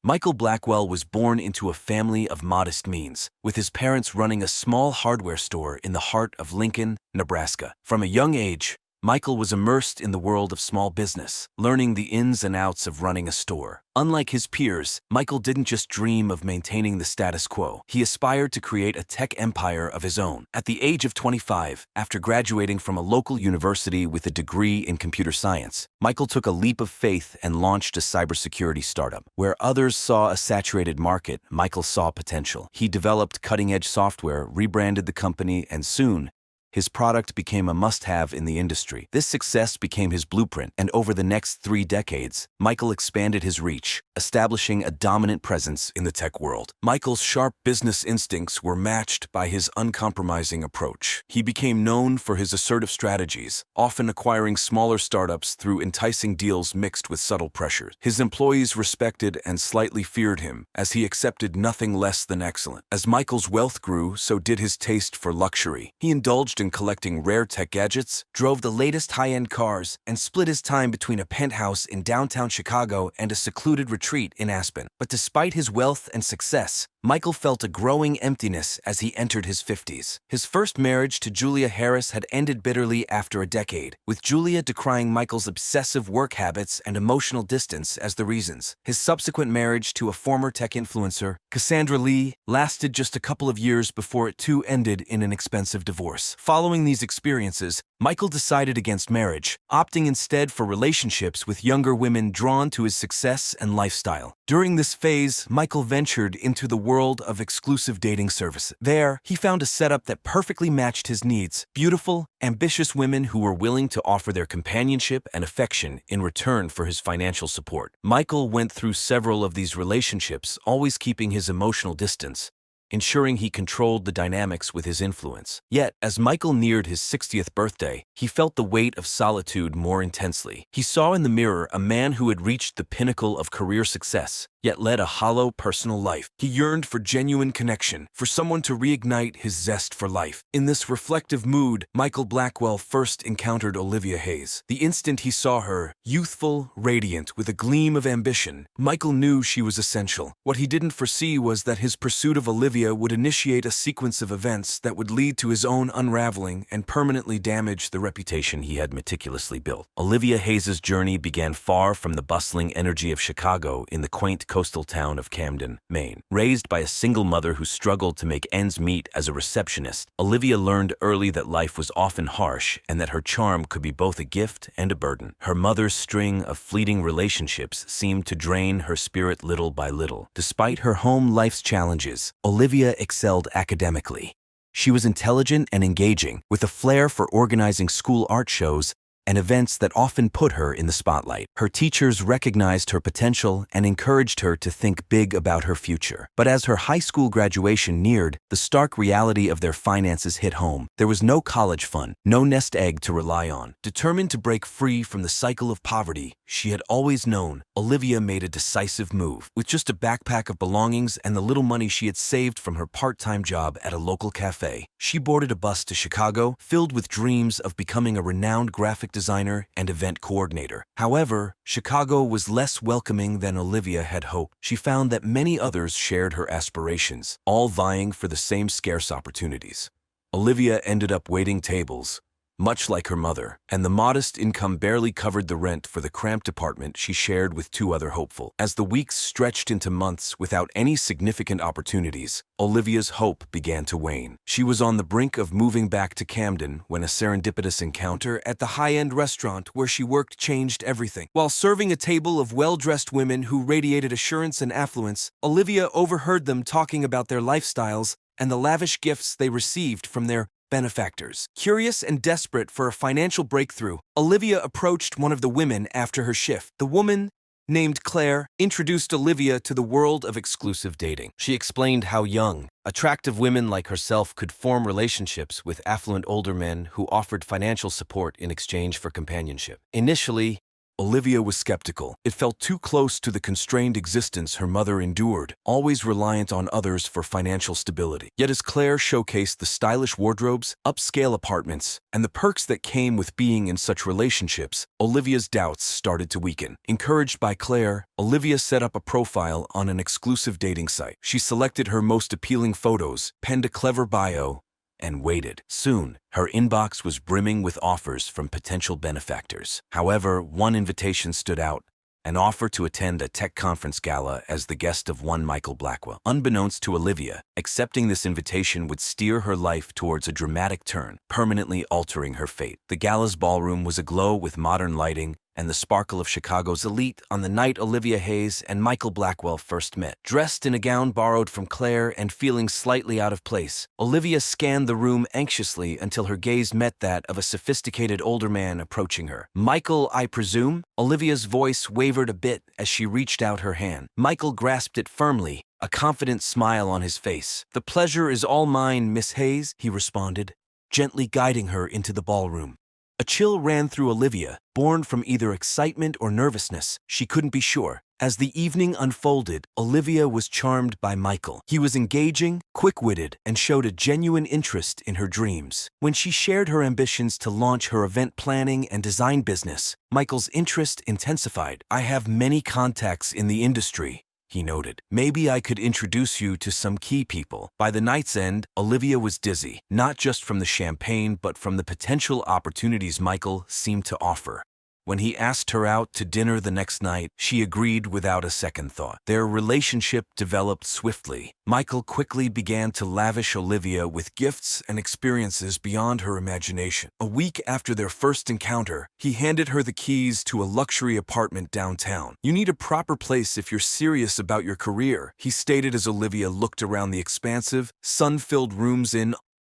Michael Blackwell was born into a family of modest means, with his parents running a small hardware store in the heart of Lincoln, Nebraska. From a young age, Michael was immersed in the world of small business, learning the ins and outs of running a store. Unlike his peers, Michael didn't just dream of maintaining the status quo. He aspired to create a tech empire of his own. At the age of 25, after graduating from a local university with a degree in computer science, Michael took a leap of faith and launched a cybersecurity startup. Where others saw a saturated market, Michael saw potential. He developed cutting-edge software, rebranded the company, and soon, his product became a must-have in the industry. This success became his blueprint, and over the next 3 decades, Michael expanded his reach, establishing a dominant presence in the tech world. Michael's sharp business instincts were matched by his uncompromising approach. He became known for his assertive strategies, often acquiring smaller startups through enticing deals mixed with subtle pressures. His employees respected and slightly feared him, as he accepted nothing less than excellent. As Michael's wealth grew, so did his taste for luxury. He indulged in collecting rare tech gadgets, drove the latest high-end cars, and split his time between a penthouse in downtown Chicago and a secluded retreat in Aspen. But despite his wealth and success, Michael felt a growing emptiness as he entered his 50s. His first marriage to Julia Harris had ended bitterly after a decade, with Julia decrying Michael's obsessive work habits and emotional distance as the reasons. His subsequent marriage to a former tech influencer, Cassandra Lee, lasted just a couple of years before it too ended in an expensive divorce. Following these experiences, Michael decided against marriage, opting instead for relationships with younger women drawn to his success and lifestyle. During this phase, Michael ventured into the world of exclusive dating services. There, he found a setup that perfectly matched his needs: beautiful, ambitious women who were willing to offer their companionship and affection in return for his financial support. Michael went through several of these relationships, always keeping his emotional distance, ensuring he controlled the dynamics with his influence. Yet, as Michael neared his 60th birthday, he felt the weight of solitude more intensely. He saw in the mirror a man who had reached the pinnacle of career success, yet led a hollow personal life. He yearned for genuine connection, for someone to reignite his zest for life. In this reflective mood, Michael Blackwell first encountered Olivia Hayes. The instant he saw her, youthful, radiant, with a gleam of ambition, Michael knew she was essential. What he didn't foresee was that his pursuit of Olivia would initiate a sequence of events that would lead to his own unraveling and permanently damage the reputation he had meticulously built. Olivia Hayes' journey began far from the bustling energy of Chicago in the quaint coastal town of Camden, Maine. Raised by a single mother who struggled to make ends meet as a receptionist, Olivia learned early that life was often harsh and that her charm could be both a gift and a burden. Her mother's string of fleeting relationships seemed to drain her spirit little by little. Despite her home life's challenges, Olivia excelled academically. She was intelligent and engaging, with a flair for organizing school art shows and events that often put her in the spotlight. Her teachers recognized her potential and encouraged her to think big about her future. But as her high school graduation neared, the stark reality of their finances hit home. There was no college fund, no nest egg to rely on. Determined to break free from the cycle of poverty she had always known, Olivia made a decisive move. With just a backpack of belongings and the little money she had saved from her part-time job at a local cafe, she boarded a bus to Chicago, filled with dreams of becoming a renowned graphic designer and event coordinator. However, Chicago was less welcoming than Olivia had hoped. She found that many others shared her aspirations, all vying for the same scarce opportunities. Olivia ended up waiting tables, much like her mother, and the modest income barely covered the rent for the cramped apartment she shared with 2 other hopefuls. As the weeks stretched into months without any significant opportunities, Olivia's hope began to wane. She was on the brink of moving back to Camden when a serendipitous encounter at the high-end restaurant where she worked changed everything. While serving a table of well-dressed women who radiated assurance and affluence, Olivia overheard them talking about their lifestyles and the lavish gifts they received from their benefactors. Curious and desperate for a financial breakthrough, Olivia approached one of the women after her shift. The woman, named Claire, introduced Olivia to the world of exclusive dating. She explained how young, attractive women like herself could form relationships with affluent older men who offered financial support in exchange for companionship. Initially, Olivia was skeptical. It felt too close to the constrained existence her mother endured, always reliant on others for financial stability. Yet as Claire showcased the stylish wardrobes, upscale apartments, and the perks that came with being in such relationships, Olivia's doubts started to weaken. Encouraged by Claire, Olivia set up a profile on an exclusive dating site. She selected her most appealing photos, penned a clever bio, and waited. Soon, her inbox was brimming with offers from potential benefactors. However, one invitation stood out: an offer to attend a tech conference gala as the guest of one Michael Blackwell. Unbeknownst to Olivia, accepting this invitation would steer her life towards a dramatic turn, permanently altering her fate. The gala's ballroom was aglow with modern lighting and the sparkle of Chicago's elite on the night Olivia Hayes and Michael Blackwell first met. Dressed in a gown borrowed from Claire and feeling slightly out of place, Olivia scanned the room anxiously until her gaze met that of a sophisticated older man approaching her. "Michael, I presume?" Olivia's voice wavered a bit as she reached out her hand. Michael grasped it firmly, a confident smile on his face. "The pleasure is all mine, Miss Hayes," he responded, gently guiding her into the ballroom. A chill ran through Olivia, born from either excitement or nervousness. She couldn't be sure. As the evening unfolded, Olivia was charmed by Michael. He was engaging, quick-witted, and showed a genuine interest in her dreams. When she shared her ambitions to launch her event planning and design business, Michael's interest intensified. "I have many contacts in the industry," he noted. "Maybe I could introduce you to some key people." By the night's end, Olivia was dizzy, not just from the champagne but from the potential opportunities Michael seemed to offer. When he asked her out to dinner the next night, she agreed without a second thought. Their relationship developed swiftly. Michael quickly began to lavish Olivia with gifts and experiences beyond her imagination. A week after their first encounter, he handed her the keys to a luxury apartment downtown. "You need a proper place if you're serious about your career," he stated as Olivia looked around the expansive, sun-filled rooms.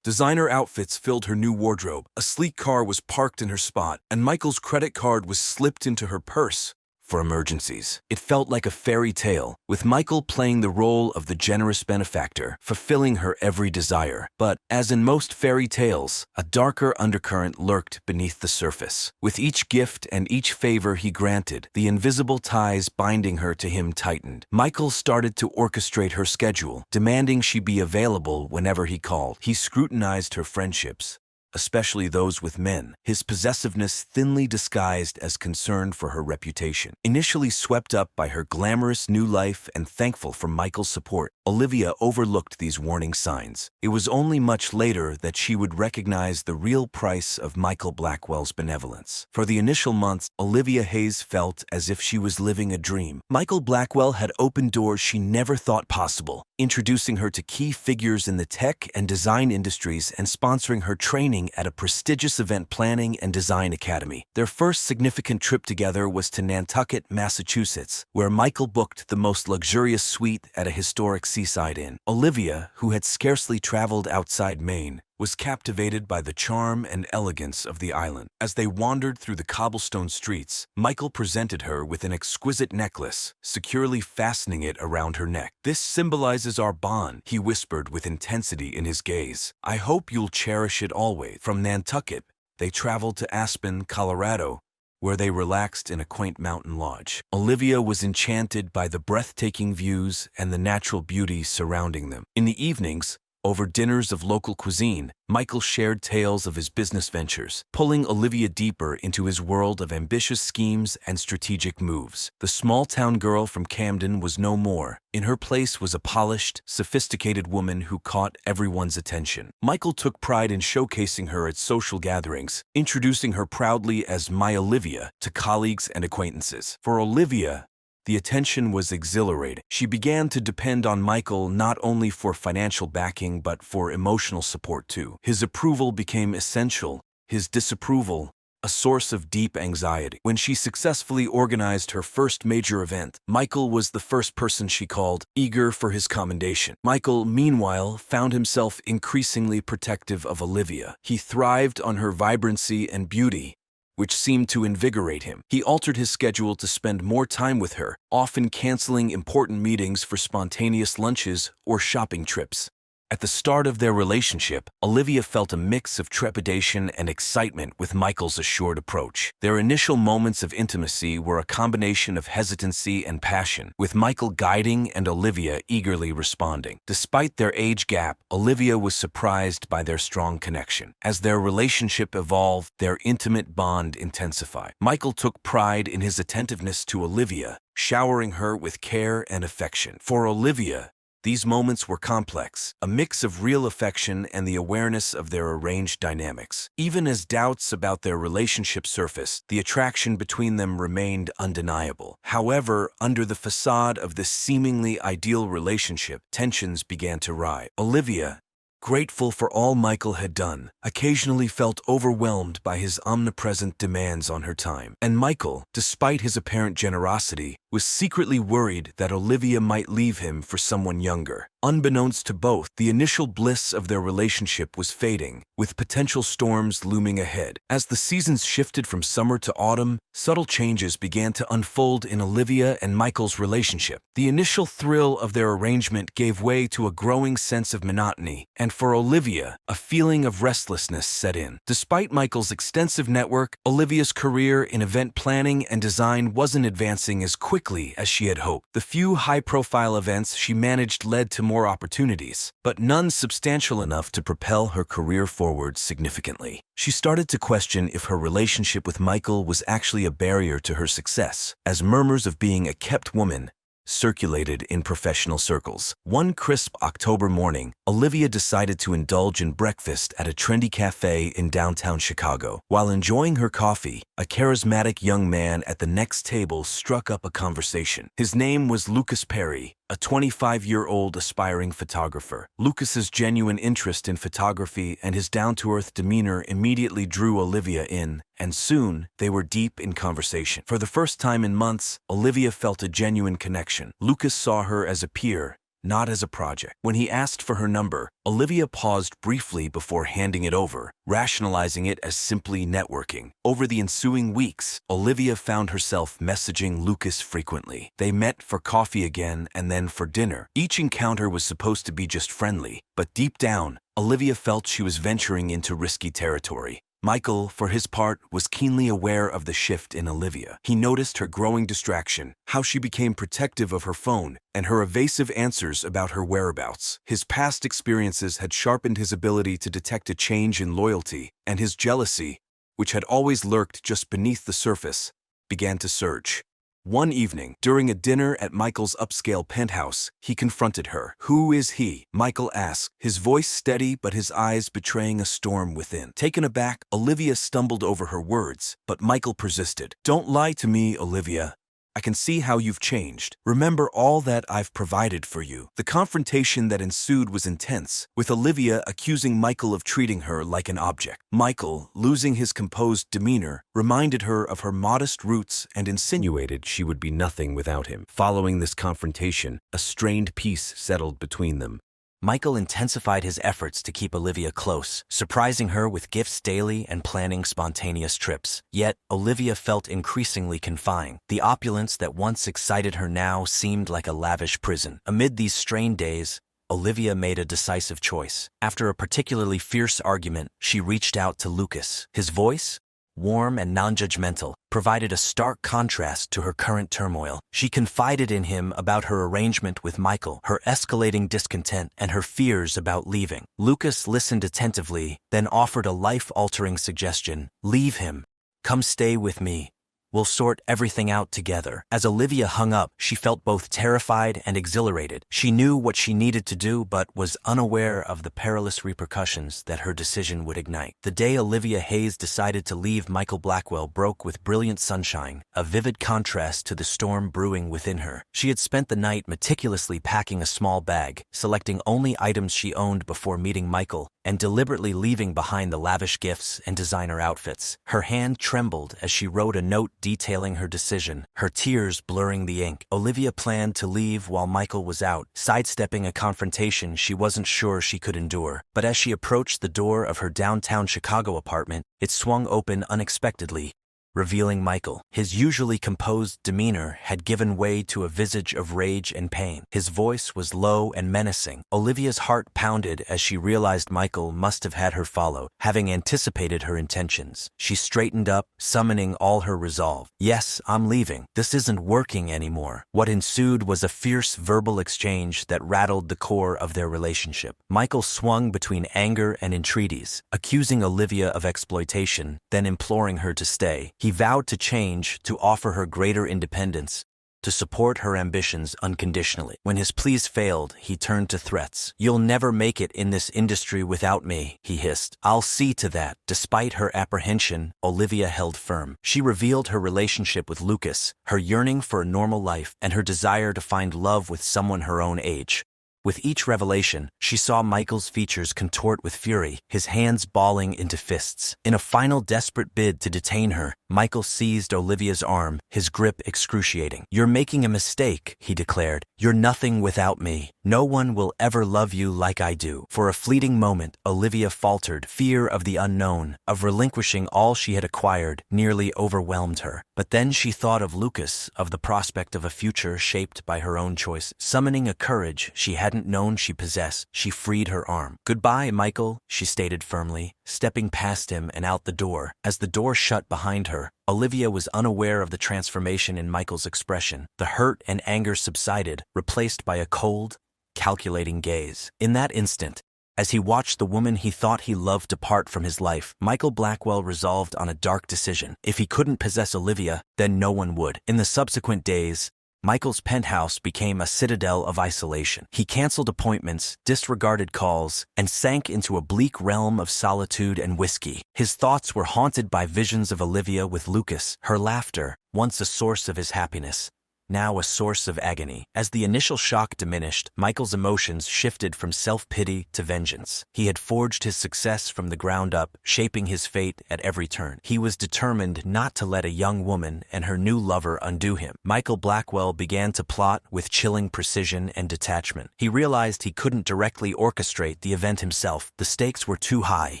Designer outfits filled her new wardrobe. A sleek car was parked in her spot, and Michael's credit card was slipped into her purse for emergencies. It felt like a fairy tale, with Michael playing the role of the generous benefactor, fulfilling her every desire. But, as in most fairy tales, a darker undercurrent lurked beneath the surface. With each gift and each favor he granted, the invisible ties binding her to him tightened. Michael started to orchestrate her schedule, demanding she be available whenever he called. He scrutinized her friendships, especially those with men, his possessiveness thinly disguised as concern for her reputation. Initially swept up by her glamorous new life and thankful for Michael's support, Olivia overlooked these warning signs. It was only much later that she would recognize the real price of Michael Blackwell's benevolence. For the initial months, Olivia Hayes felt as if she was living a dream. Michael Blackwell had opened doors she never thought possible, introducing her to key figures in the tech and design industries and sponsoring her training at a prestigious event planning and design academy. Their first significant trip together was to Nantucket, Massachusetts, where Michael booked the most luxurious suite at a historic seaside inn. Olivia, who had scarcely traveled outside Maine, was captivated by the charm and elegance of the island. As they wandered through the cobblestone streets, Michael presented her with an exquisite necklace, securely fastening it around her neck. "This symbolizes our bond," he whispered with intensity in his gaze. "I hope you'll cherish it always." From Nantucket, they traveled to Aspen, Colorado, where they relaxed in a quaint mountain lodge. Olivia was enchanted by the breathtaking views and the natural beauty surrounding them. In the evenings, over dinners of local cuisine, Michael shared tales of his business ventures, pulling Olivia deeper into his world of ambitious schemes and strategic moves. The small-town girl from Camden was no more. In her place was a polished, sophisticated woman who caught everyone's attention. Michael took pride in showcasing her at social gatherings, introducing her proudly as "My Olivia" to colleagues and acquaintances. For Olivia, the attention was exhilarating. She began to depend on Michael not only for financial backing but for emotional support too. His approval became essential, his disapproval a source of deep anxiety. When she successfully organized her first major event, Michael was the first person she called, eager for his commendation. Michael, meanwhile, found himself increasingly protective of Olivia. He thrived on her vibrancy and beauty, which seemed to invigorate him. He altered his schedule to spend more time with her, often canceling important meetings for spontaneous lunches or shopping trips. At the start of their relationship, Olivia felt a mix of trepidation and excitement with Michael's assured approach. Their initial moments of intimacy were a combination of hesitancy and passion, with Michael guiding and Olivia eagerly responding. Despite their age gap, Olivia was surprised by their strong connection. As their relationship evolved, their intimate bond intensified. Michael took pride in his attentiveness to Olivia, showering her with care and affection. For Olivia, these moments were complex, a mix of real affection and the awareness of their arranged dynamics. Even as doubts about their relationship surfaced, the attraction between them remained undeniable. However, under the facade of this seemingly ideal relationship, tensions began to rise. Olivia, grateful for all Michael had done, occasionally felt overwhelmed by his omnipresent demands on her time. And Michael, despite his apparent generosity, was secretly worried that Olivia might leave him for someone younger. Unbeknownst to both, the initial bliss of their relationship was fading, with potential storms looming ahead. As the seasons shifted from summer to autumn, subtle changes began to unfold in Olivia and Michael's relationship. The initial thrill of their arrangement gave way to a growing sense of monotony, and for Olivia, a feeling of restlessness set in. Despite Michael's extensive network, Olivia's career in event planning and design wasn't advancing as quickly as she had hoped. The few high-profile events she managed led to more opportunities, but none substantial enough to propel her career forward significantly. She started to question if her relationship with Michael was actually a barrier to her success, as murmurs of being a kept woman circulated in professional circles. One crisp October morning, Olivia decided to indulge in breakfast at a trendy cafe in downtown Chicago. While enjoying her coffee, a charismatic young man at the next table struck up a conversation. His name was Lucas Perry, a 25-year-old aspiring photographer. Lucas's genuine interest in photography and his down-to-earth demeanor immediately drew Olivia in, and soon they were deep in conversation. For the first time in months, Olivia felt a genuine connection. Lucas saw her as a peer, not as a project. When he asked for her number, Olivia paused briefly before handing it over, rationalizing it as simply networking. Over the ensuing weeks, Olivia found herself messaging Lucas frequently. They met for coffee again and then for dinner. Each encounter was supposed to be just friendly, but deep down, Olivia felt she was venturing into risky territory. Michael, for his part, was keenly aware of the shift in Olivia. He noticed her growing distraction, how she became protective of her phone, and her evasive answers about her whereabouts. His past experiences had sharpened his ability to detect a change in loyalty, and his jealousy, which had always lurked just beneath the surface, began to surge. One evening, during a dinner at Michael's upscale penthouse, he confronted her. "Who is he?" Michael asked, his voice steady but his eyes betraying a storm within. Taken aback, Olivia stumbled over her words, but Michael persisted. "Don't lie to me, Olivia. I can see how you've changed. Remember all that I've provided for you." The confrontation that ensued was intense, with Olivia accusing Michael of treating her like an object. Michael, losing his composed demeanor, reminded her of her modest roots and insinuated she would be nothing without him. Following this confrontation, a strained peace settled between them. Michael intensified his efforts to keep Olivia close, surprising her with gifts daily and planning spontaneous trips. Yet, Olivia felt increasingly confined. The opulence that once excited her now seemed like a lavish prison. Amid these strained days, Olivia made a decisive choice. After a particularly fierce argument, she reached out to Lucas. His voice, warm and non-judgmental, provided a stark contrast to her current turmoil. She confided in him about her arrangement with Michael, her escalating discontent, and her fears about leaving. Lucas listened attentively, then offered a life-altering suggestion. "Leave him. Come stay with me. We'll sort everything out together." As Olivia hung up, she felt both terrified and exhilarated. She knew what she needed to do, but was unaware of the perilous repercussions that her decision would ignite. The day Olivia Hayes decided to leave Michael Blackwell broke with brilliant sunshine, a vivid contrast to the storm brewing within her. She had spent the night meticulously packing a small bag, selecting only items she owned before meeting Michael, and deliberately leaving behind the lavish gifts and designer outfits. Her hand trembled as she wrote a note detailing her decision, her tears blurring the ink. Olivia planned to leave while Michael was out, sidestepping a confrontation she wasn't sure she could endure. But as she approached the door of her downtown Chicago apartment, it swung open unexpectedly, revealing Michael. His usually composed demeanor had given way to a visage of rage and pain. His voice was low and menacing. Olivia's heart pounded as she realized Michael must have had her followed, having anticipated her intentions. She straightened up, summoning all her resolve. "Yes, I'm leaving. This isn't working anymore." What ensued was a fierce verbal exchange that rattled the core of their relationship. Michael swung between anger and entreaties, accusing Olivia of exploitation, then imploring her to stay. He vowed to change, to offer her greater independence, to support her ambitions unconditionally. When his pleas failed, he turned to threats. "You'll never make it in this industry without me," he hissed. "I'll see to that." Despite her apprehension, Olivia held firm. She revealed her relationship with Lucas, her yearning for a normal life, and her desire to find love with someone her own age. With each revelation, she saw Michael's features contort with fury, his hands balling into fists. In a final desperate bid to detain her, Michael seized Olivia's arm, his grip excruciating. "You're making a mistake," he declared. "You're nothing without me. No one will ever love you like I do." For a fleeting moment, Olivia faltered. Fear of the unknown, of relinquishing all she had acquired, nearly overwhelmed her. But then she thought of Lucas, of the prospect of a future shaped by her own choice. Summoning a courage she hadn't known she possessed, she freed her arm. "Goodbye, Michael," she stated firmly, stepping past him and out the door. As the door shut behind her, Olivia was unaware of the transformation in Michael's expression. The hurt and anger subsided, replaced by a cold, calculating gaze. In that instant, as he watched the woman he thought he loved depart from his life, Michael Blackwell resolved on a dark decision. If he couldn't possess Olivia, then no one would. In the subsequent days, Michael's penthouse became a citadel of isolation. He canceled appointments, disregarded calls, and sank into a bleak realm of solitude and whiskey. His thoughts were haunted by visions of Olivia with Lucas, her laughter, once a source of his happiness, now a source of agony. As the initial shock diminished, Michael's emotions shifted from self-pity to vengeance. He had forged his success from the ground up, shaping his fate at every turn. He was determined not to let a young woman and her new lover undo him. Michael Blackwell began to plot with chilling precision and detachment. He realized he couldn't directly orchestrate the event himself. The stakes were too high.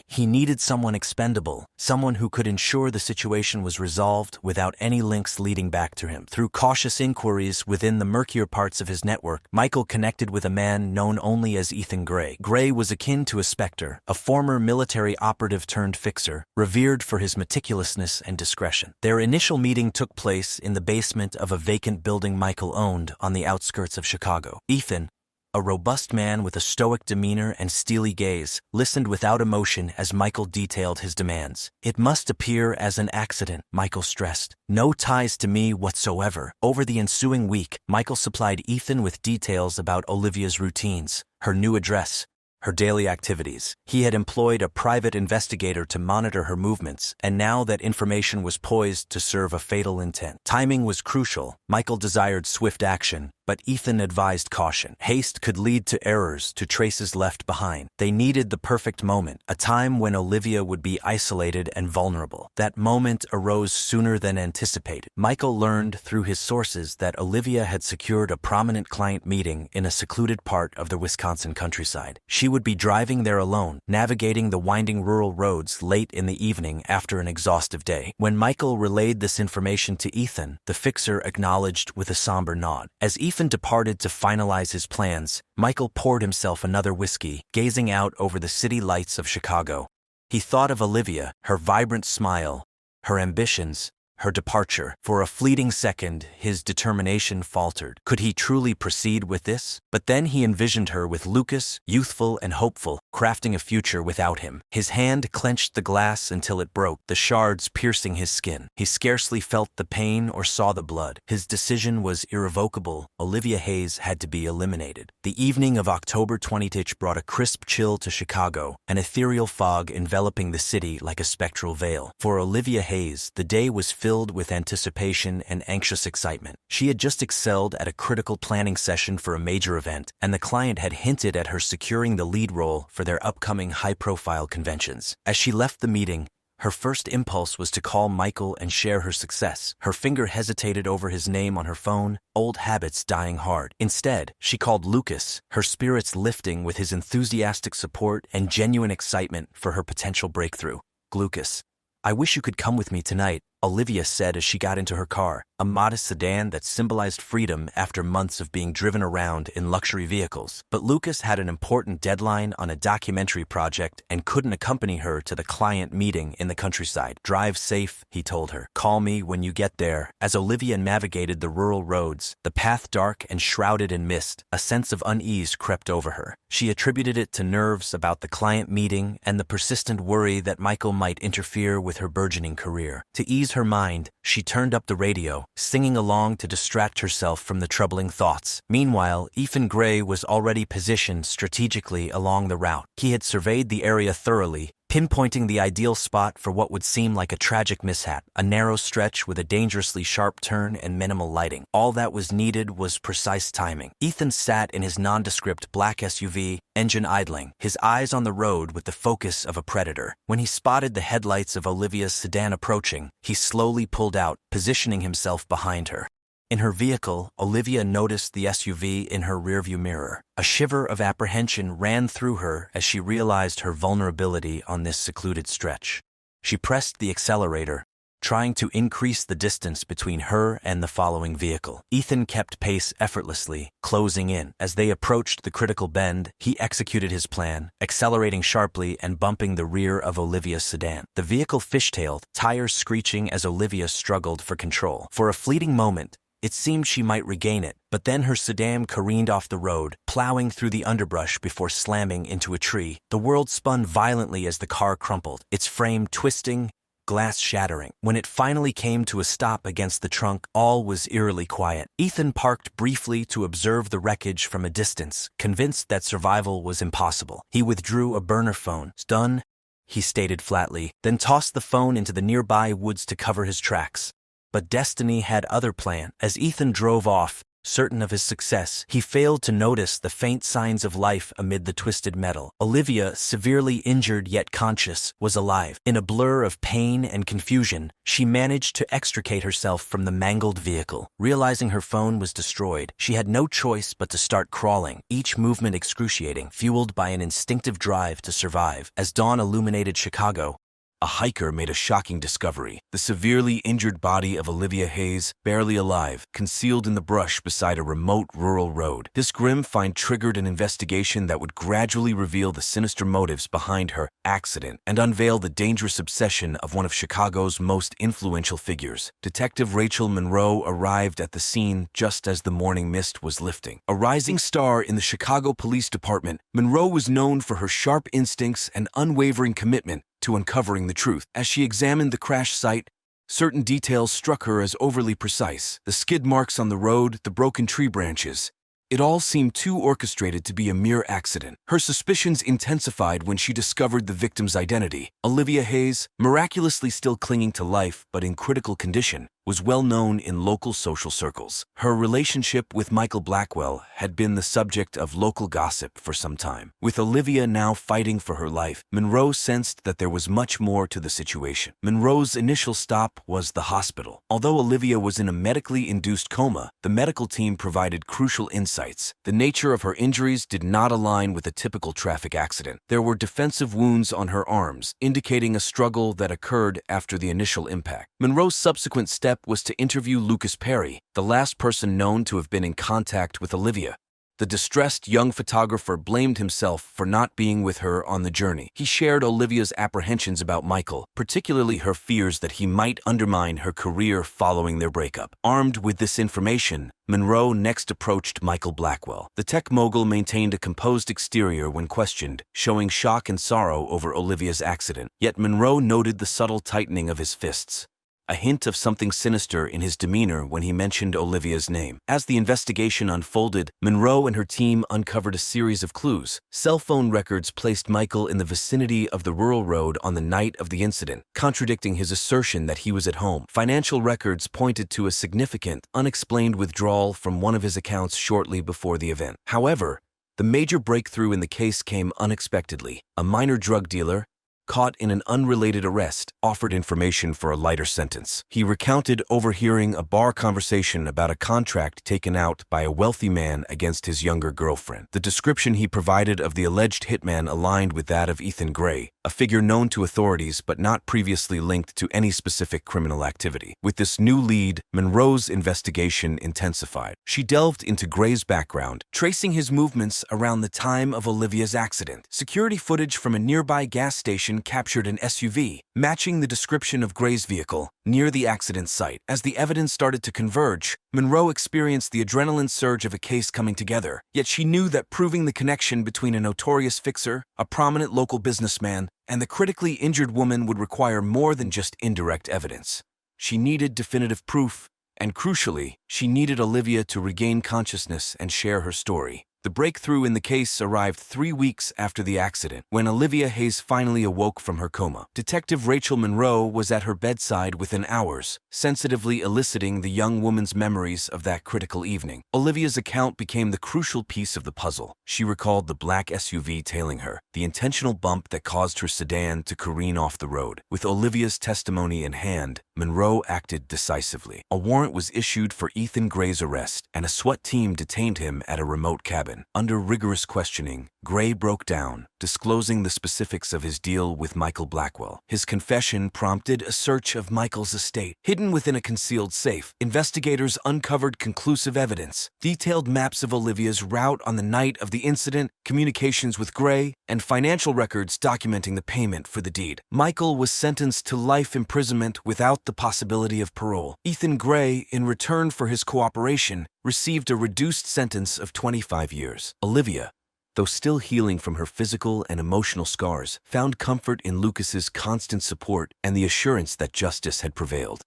He needed someone expendable, someone who could ensure the situation was resolved without any links leading back to him. Through cautious inquiries within the murkier parts of his network, Michael connected with a man known only as Ethan Gray. Gray was akin to a specter, a former military operative turned fixer, revered for his meticulousness and discretion. Their initial meeting took place in the basement of a vacant building Michael owned on the outskirts of Chicago. Ethan, a robust man with a stoic demeanor and steely gaze, listened without emotion as Michael detailed his demands. "It must appear as an accident," Michael stressed. "No ties to me whatsoever." Over the ensuing week, Michael supplied Ethan with details about Olivia's routines, her new address, her daily activities. He had employed a private investigator to monitor her movements, and now that information was poised to serve a fatal intent. Timing was crucial. Michael desired swift action, but Ethan advised caution. Haste could lead to errors, to traces left behind. They needed the perfect moment, a time when Olivia would be isolated and vulnerable. That moment arose sooner than anticipated. Michael learned through his sources that Olivia had secured a prominent client meeting in a secluded part of the Wisconsin countryside. She would be driving there alone, navigating the winding rural roads late in the evening after an exhaustive day. When Michael relayed this information to Ethan, the fixer acknowledged with a somber nod. As Ethan departed to finalize his plans, Michael poured himself another whiskey, gazing out over the city lights of Chicago. He thought of Olivia, her vibrant smile, her ambitions, her departure. For a fleeting second, his determination faltered. Could he truly proceed with this? But then he envisioned her with Lucas, youthful and hopeful, crafting a future without him. His hand clenched the glass until it broke, the shards piercing his skin. He scarcely felt the pain or saw the blood. His decision was irrevocable. Olivia Hayes had to be eliminated. The evening of October 20th brought a crisp chill to Chicago, an ethereal fog enveloping the city like a spectral veil. For Olivia Hayes, the day was filled with anticipation and anxious excitement. She had just excelled at a critical planning session for a major event, and the client had hinted at her securing the lead role for their upcoming high-profile conventions. As she left the meeting, her first impulse was to call Michael and share her success. Her finger hesitated over his name on her phone, old habits dying hard. Instead, she called Lucas, her spirits lifting with his enthusiastic support and genuine excitement for her potential breakthrough. "Lucas, I wish you could come with me tonight. Olivia said as she got into her car, a modest sedan that symbolized freedom after months of being driven around in luxury vehicles. But Lucas had an important deadline on a documentary project and couldn't accompany her to the client meeting in the countryside. "Drive safe," he told her. "Call me when you get there." As Olivia navigated the rural roads, the path dark and shrouded in mist, a sense of unease crept over her. She attributed it to nerves about the client meeting and the persistent worry that Michael might interfere with her burgeoning career. To ease her mind, she turned up the radio, singing along to distract herself from the troubling thoughts. Meanwhile, Ethan Gray was already positioned strategically along the route. He had surveyed the area thoroughly, pinpointing the ideal spot for what would seem like a tragic mishap, a narrow stretch with a dangerously sharp turn and minimal lighting. All that was needed was precise timing. Ethan sat in his nondescript black SUV, engine idling, his eyes on the road with the focus of a predator. When he spotted the headlights of Olivia's sedan approaching, he slowly pulled out, positioning himself behind her. In her vehicle, Olivia noticed the SUV in her rearview mirror. A shiver of apprehension ran through her as she realized her vulnerability on this secluded stretch. She pressed the accelerator, trying to increase the distance between her and the following vehicle. Ethan kept pace effortlessly, closing in. As they approached the critical bend, he executed his plan, accelerating sharply and bumping the rear of Olivia's sedan. The vehicle fishtailed, tires screeching as Olivia struggled for control. For a fleeting moment, it seemed she might regain it, but then her sedan careened off the road, plowing through the underbrush before slamming into a tree. The world spun violently as the car crumpled, its frame twisting, glass shattering. When it finally came to a stop against the trunk, all was eerily quiet. Ethan parked briefly to observe the wreckage from a distance, convinced that survival was impossible. He withdrew a burner phone. "Done," he stated flatly, then tossed the phone into the nearby woods to cover his tracks. But destiny had other plan. As Ethan drove off, certain of his success, he failed to notice the faint signs of life amid the twisted metal. Olivia, severely injured yet conscious, was alive. In a blur of pain and confusion, she managed to extricate herself from the mangled vehicle. Realizing her phone was destroyed, she had no choice but to start crawling, each movement excruciating, fueled by an instinctive drive to survive. As dawn illuminated Chicago, a hiker made a shocking discovery. The severely injured body of Olivia Hayes, barely alive, concealed in the brush beside a remote rural road. This grim find triggered an investigation that would gradually reveal the sinister motives behind her accident and unveil the dangerous obsession of one of Chicago's most influential figures. Detective Rachel Monroe arrived at the scene just as the morning mist was lifting. A rising star in the Chicago Police Department, Monroe was known for her sharp instincts and unwavering commitment to uncovering the truth. As she examined the crash site, certain details struck her as overly precise. The skid marks on the road, the broken tree branches. It all seemed too orchestrated to be a mere accident. Her suspicions intensified when she discovered the victim's identity. Olivia Hayes, miraculously still clinging to life but in critical condition, was well known in local social circles. Her relationship with Michael Blackwell had been the subject of local gossip for some time. With Olivia now fighting for her life, Monroe sensed that there was much more to the situation. Monroe's initial stop was the hospital. Although Olivia was in a medically induced coma, the medical team provided crucial insights. The nature of her injuries did not align with a typical traffic accident. There were defensive wounds on her arms, indicating a struggle that occurred after the initial impact. Monroe's subsequent step was to interview Lucas Perry, the last person known to have been in contact with Olivia. The distressed young photographer blamed himself for not being with her on the journey. He shared Olivia's apprehensions about Michael, particularly her fears that he might undermine her career following their breakup. Armed with this information, Monroe next approached Michael Blackwell. The tech mogul maintained a composed exterior when questioned, showing shock and sorrow over Olivia's accident. Yet Monroe noted the subtle tightening of his fists, a hint of something sinister in his demeanor when he mentioned Olivia's name. As the investigation unfolded, Monroe and her team uncovered a series of clues. Cell phone records placed Michael in the vicinity of the rural road on the night of the incident, contradicting his assertion that he was at home. Financial records pointed to a significant, unexplained withdrawal from one of his accounts shortly before the event. However, the major breakthrough in the case came unexpectedly. A minor drug dealer, caught in an unrelated arrest, offered information for a lighter sentence. He recounted overhearing a bar conversation about a contract taken out by a wealthy man against his younger girlfriend. The description he provided of the alleged hitman aligned with that of Ethan Gray, a figure known to authorities but not previously linked to any specific criminal activity. With this new lead, Monroe's investigation intensified. She delved into Gray's background, tracing his movements around the time of Olivia's accident. Security footage from a nearby gas station captured an SUV, matching the description of Gray's vehicle, near the accident site. As the evidence started to converge, Monroe experienced the adrenaline surge of a case coming together. Yet she knew that proving the connection between a notorious fixer, a prominent local businessman, and the critically injured woman would require more than just indirect evidence. She needed definitive proof, and crucially, she needed Olivia to regain consciousness and share her story. The breakthrough in the case arrived 3 weeks after the accident, when Olivia Hayes finally awoke from her coma. Detective Rachel Monroe was at her bedside within hours, sensitively eliciting the young woman's memories of that critical evening. Olivia's account became the crucial piece of the puzzle. She recalled the black SUV tailing her, the intentional bump that caused her sedan to careen off the road. With Olivia's testimony in hand, Monroe acted decisively. A warrant was issued for Ethan Gray's arrest, and a SWAT team detained him at a remote cabin. Under rigorous questioning, Gray broke down, disclosing the specifics of his deal with Michael Blackwell. His confession prompted a search of Michael's estate. Hidden within a concealed safe, investigators uncovered conclusive evidence, detailed maps of Olivia's route on the night of the incident, communications with Gray, and financial records documenting the payment for the deed. Michael was sentenced to life imprisonment without the possibility of parole. Ethan Gray, in return for his cooperation, received a reduced sentence of 25 years. Olivia, though still healing from her physical and emotional scars, found comfort in Lucas's constant support and the assurance that justice had prevailed.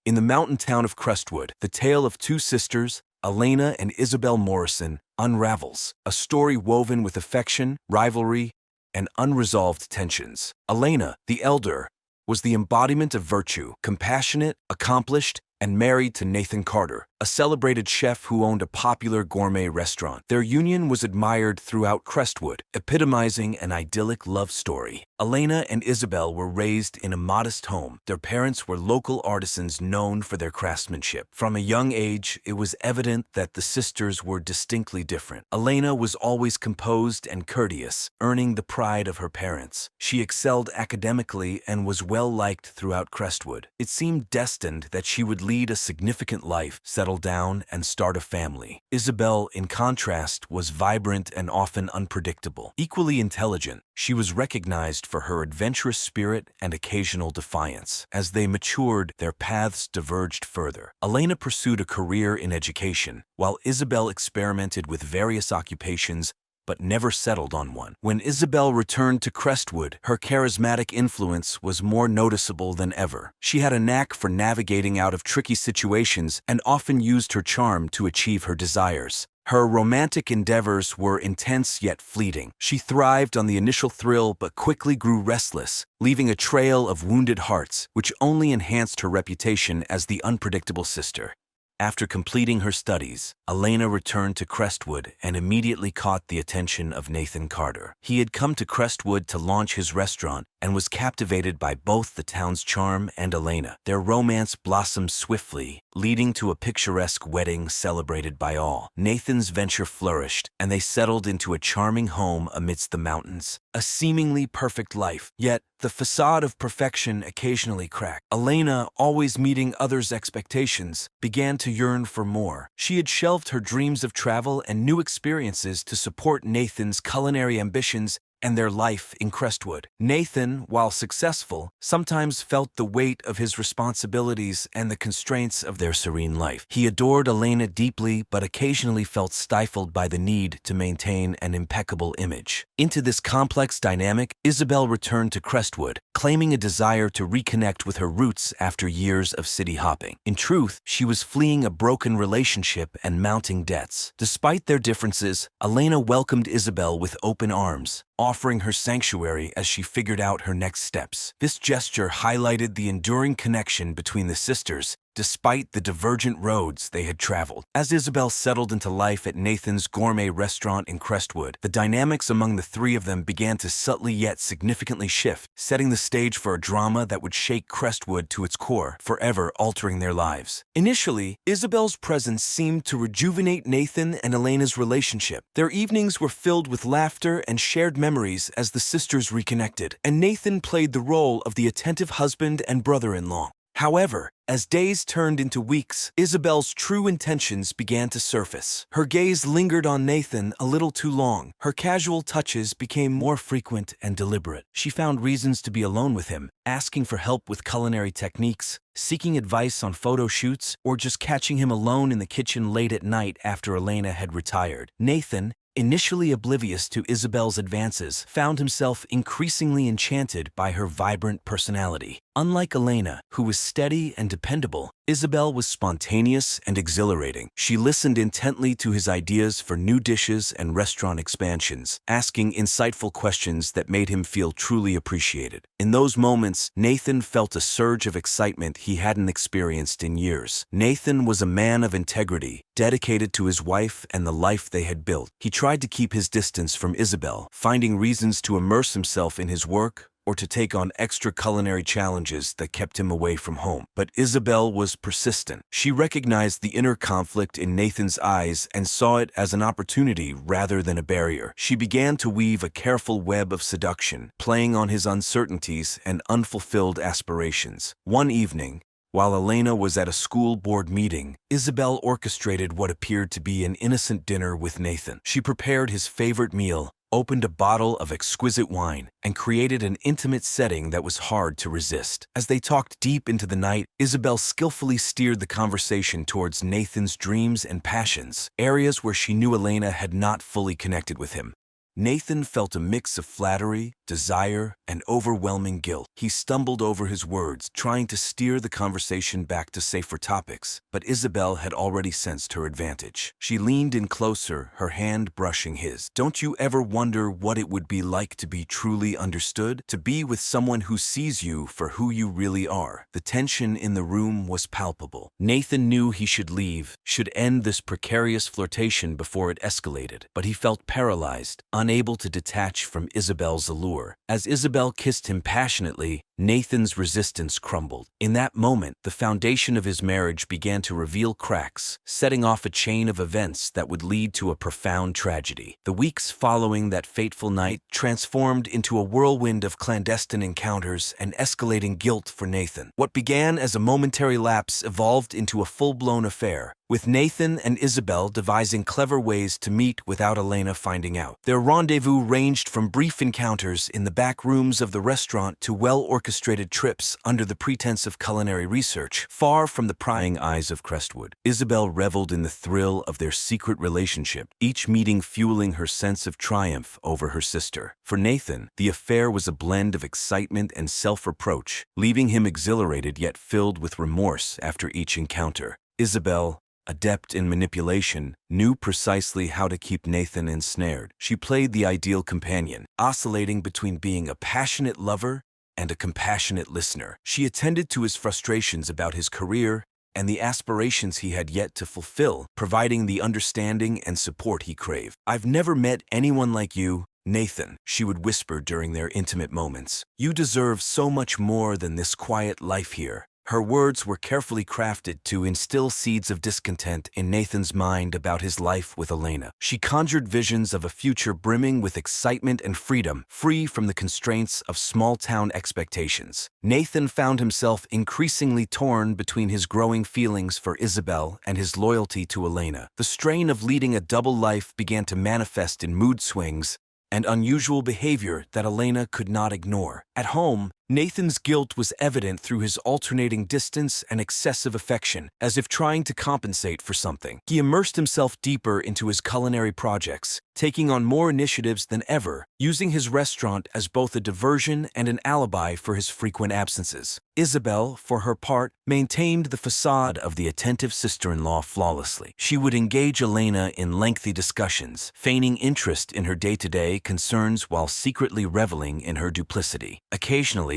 In the mountain town of Crestwood, the tale of two sisters, Elena and Isabel Morrison, unravels, a story woven with affection, rivalry, and unresolved tensions. Elena, the elder, was the embodiment of virtue, compassionate, accomplished, and married to Nathan Carter, a celebrated chef who owned a popular gourmet restaurant. Their union was admired throughout Crestwood, epitomizing an idyllic love story. Elena and Isabel were raised in a modest home. Their parents were local artisans known for their craftsmanship. From a young age, it was evident that the sisters were distinctly different. Elena was always composed and courteous, earning the pride of her parents. She excelled academically and was well-liked throughout Crestwood. It seemed destined that she would lead a significant life, settle down, and start a family. Isabel, in contrast, was vibrant and often unpredictable. Equally intelligent, she was recognized for her adventurous spirit and occasional defiance. As they matured, their paths diverged further. Elena pursued a career in education, while Isabel experimented with various occupations but never settled on one. When Isabel returned to Crestwood, her charismatic influence was more noticeable than ever. She had a knack for navigating out of tricky situations and often used her charm to achieve her desires. Her romantic endeavors were intense yet fleeting. She thrived on the initial thrill but quickly grew restless, leaving a trail of wounded hearts, which only enhanced her reputation as the unpredictable sister. After completing her studies, Elena returned to Crestwood and immediately caught the attention of Nathan Carter. He had come to Crestwood to launch his restaurant and was captivated by both the town's charm and Elena. Their romance blossomed swiftly, leading to a picturesque wedding celebrated by all. Nathan's venture flourished, and they settled into a charming home amidst the mountains. A seemingly perfect life, yet the facade of perfection occasionally cracked. Elena, always meeting others' expectations, began to yearn for more. She had shelved her dreams of travel and new experiences to support Nathan's culinary ambitions and their life in Crestwood. Nathan, while successful, sometimes felt the weight of his responsibilities and the constraints of their serene life. He adored Elena deeply, but occasionally felt stifled by the need to maintain an impeccable image. Into this complex dynamic, Isabel returned to Crestwood, claiming a desire to reconnect with her roots after years of city hopping. In truth, she was fleeing a broken relationship and mounting debts. Despite their differences, Elena welcomed Isabel with open arms, offering her sanctuary as she figured out her next steps. This gesture highlighted the enduring connection between the sisters, despite the divergent roads they had traveled. As Isabel settled into life at Nathan's gourmet restaurant in Crestwood, the dynamics among the three of them began to subtly yet significantly shift, setting the stage for a drama that would shake Crestwood to its core, forever altering their lives. Initially, Isabel's presence seemed to rejuvenate Nathan and Elena's relationship. Their evenings were filled with laughter and shared memories as the sisters reconnected, and Nathan played the role of the attentive husband and brother-in-law. However, as days turned into weeks, Isabel's true intentions began to surface. Her gaze lingered on Nathan a little too long. Her casual touches became more frequent and deliberate. She found reasons to be alone with him, asking for help with culinary techniques, seeking advice on photo shoots, or just catching him alone in the kitchen late at night after Elena had retired. Nathan, initially oblivious to Isabel's advances, found himself increasingly enchanted by her vibrant personality. Unlike Elena, who was steady and dependable, Isabel was spontaneous and exhilarating. She listened intently to his ideas for new dishes and restaurant expansions, asking insightful questions that made him feel truly appreciated. In those moments, Nathan felt a surge of excitement he hadn't experienced in years. Nathan was a man of integrity, dedicated to his wife and the life they had built. He tried to keep his distance from Isabel, finding reasons to immerse himself in his work or to take on extra culinary challenges that kept him away from home. But Isabel was persistent. She recognized the inner conflict in Nathan's eyes and saw it as an opportunity rather than a barrier. She began to weave a careful web of seduction, playing on his uncertainties and unfulfilled aspirations. One evening, while Elena was at a school board meeting, Isabel orchestrated what appeared to be an innocent dinner with Nathan. She prepared his favorite meal, opened a bottle of exquisite wine, and created an intimate setting that was hard to resist. As they talked deep into the night, Isabel skillfully steered the conversation towards Nathan's dreams and passions, areas where she knew Elena had not fully connected with him. Nathan felt a mix of flattery, desire, and overwhelming guilt. He stumbled over his words, trying to steer the conversation back to safer topics, but Isabel had already sensed her advantage. She leaned in closer, her hand brushing his. "Don't you ever wonder what it would be like to be truly understood? To be with someone who sees you for who you really are?" The tension in the room was palpable. Nathan knew he should leave, should end this precarious flirtation before it escalated, but he felt paralyzed, unable to detach from Isabel's allure. As Isabel kissed him passionately, Nathan's resistance crumbled. In that moment, the foundation of his marriage began to reveal cracks, setting off a chain of events that would lead to a profound tragedy. The weeks following that fateful night transformed into a whirlwind of clandestine encounters and escalating guilt for Nathan. What began as a momentary lapse evolved into a full-blown affair, with Nathan and Isabel devising clever ways to meet without Elena finding out. Their rendezvous ranged from brief encounters in the back rooms of the restaurant to well-orchestrated trips under the pretense of culinary research, far from the prying eyes of Crestwood. Isabel reveled in the thrill of their secret relationship, each meeting fueling her sense of triumph over her sister. For Nathan, the affair was a blend of excitement and self-reproach, leaving him exhilarated yet filled with remorse after each encounter. Isabel, adept in manipulation, knew precisely how to keep Nathan ensnared. She played the ideal companion, oscillating between being a passionate lover and a compassionate listener. She attended to his frustrations about his career and the aspirations he had yet to fulfill, providing the understanding and support he craved. "I've never met anyone like you, Nathan," she would whisper during their intimate moments. "You deserve so much more than this quiet life here." Her words were carefully crafted to instill seeds of discontent in Nathan's mind about his life with Elena. She conjured visions of a future brimming with excitement and freedom, free from the constraints of small-town expectations. Nathan found himself increasingly torn between his growing feelings for Isabel and his loyalty to Elena. The strain of leading a double life began to manifest in mood swings and unusual behavior that Elena could not ignore. At home, Nathan's guilt was evident through his alternating distance and excessive affection, as if trying to compensate for something. He immersed himself deeper into his culinary projects, taking on more initiatives than ever, using his restaurant as both a diversion and an alibi for his frequent absences. Isabel, for her part, maintained the facade of the attentive sister-in-law flawlessly. She would engage Elena in lengthy discussions, feigning interest in her day-to-day concerns while secretly reveling in her duplicity. Occasionally,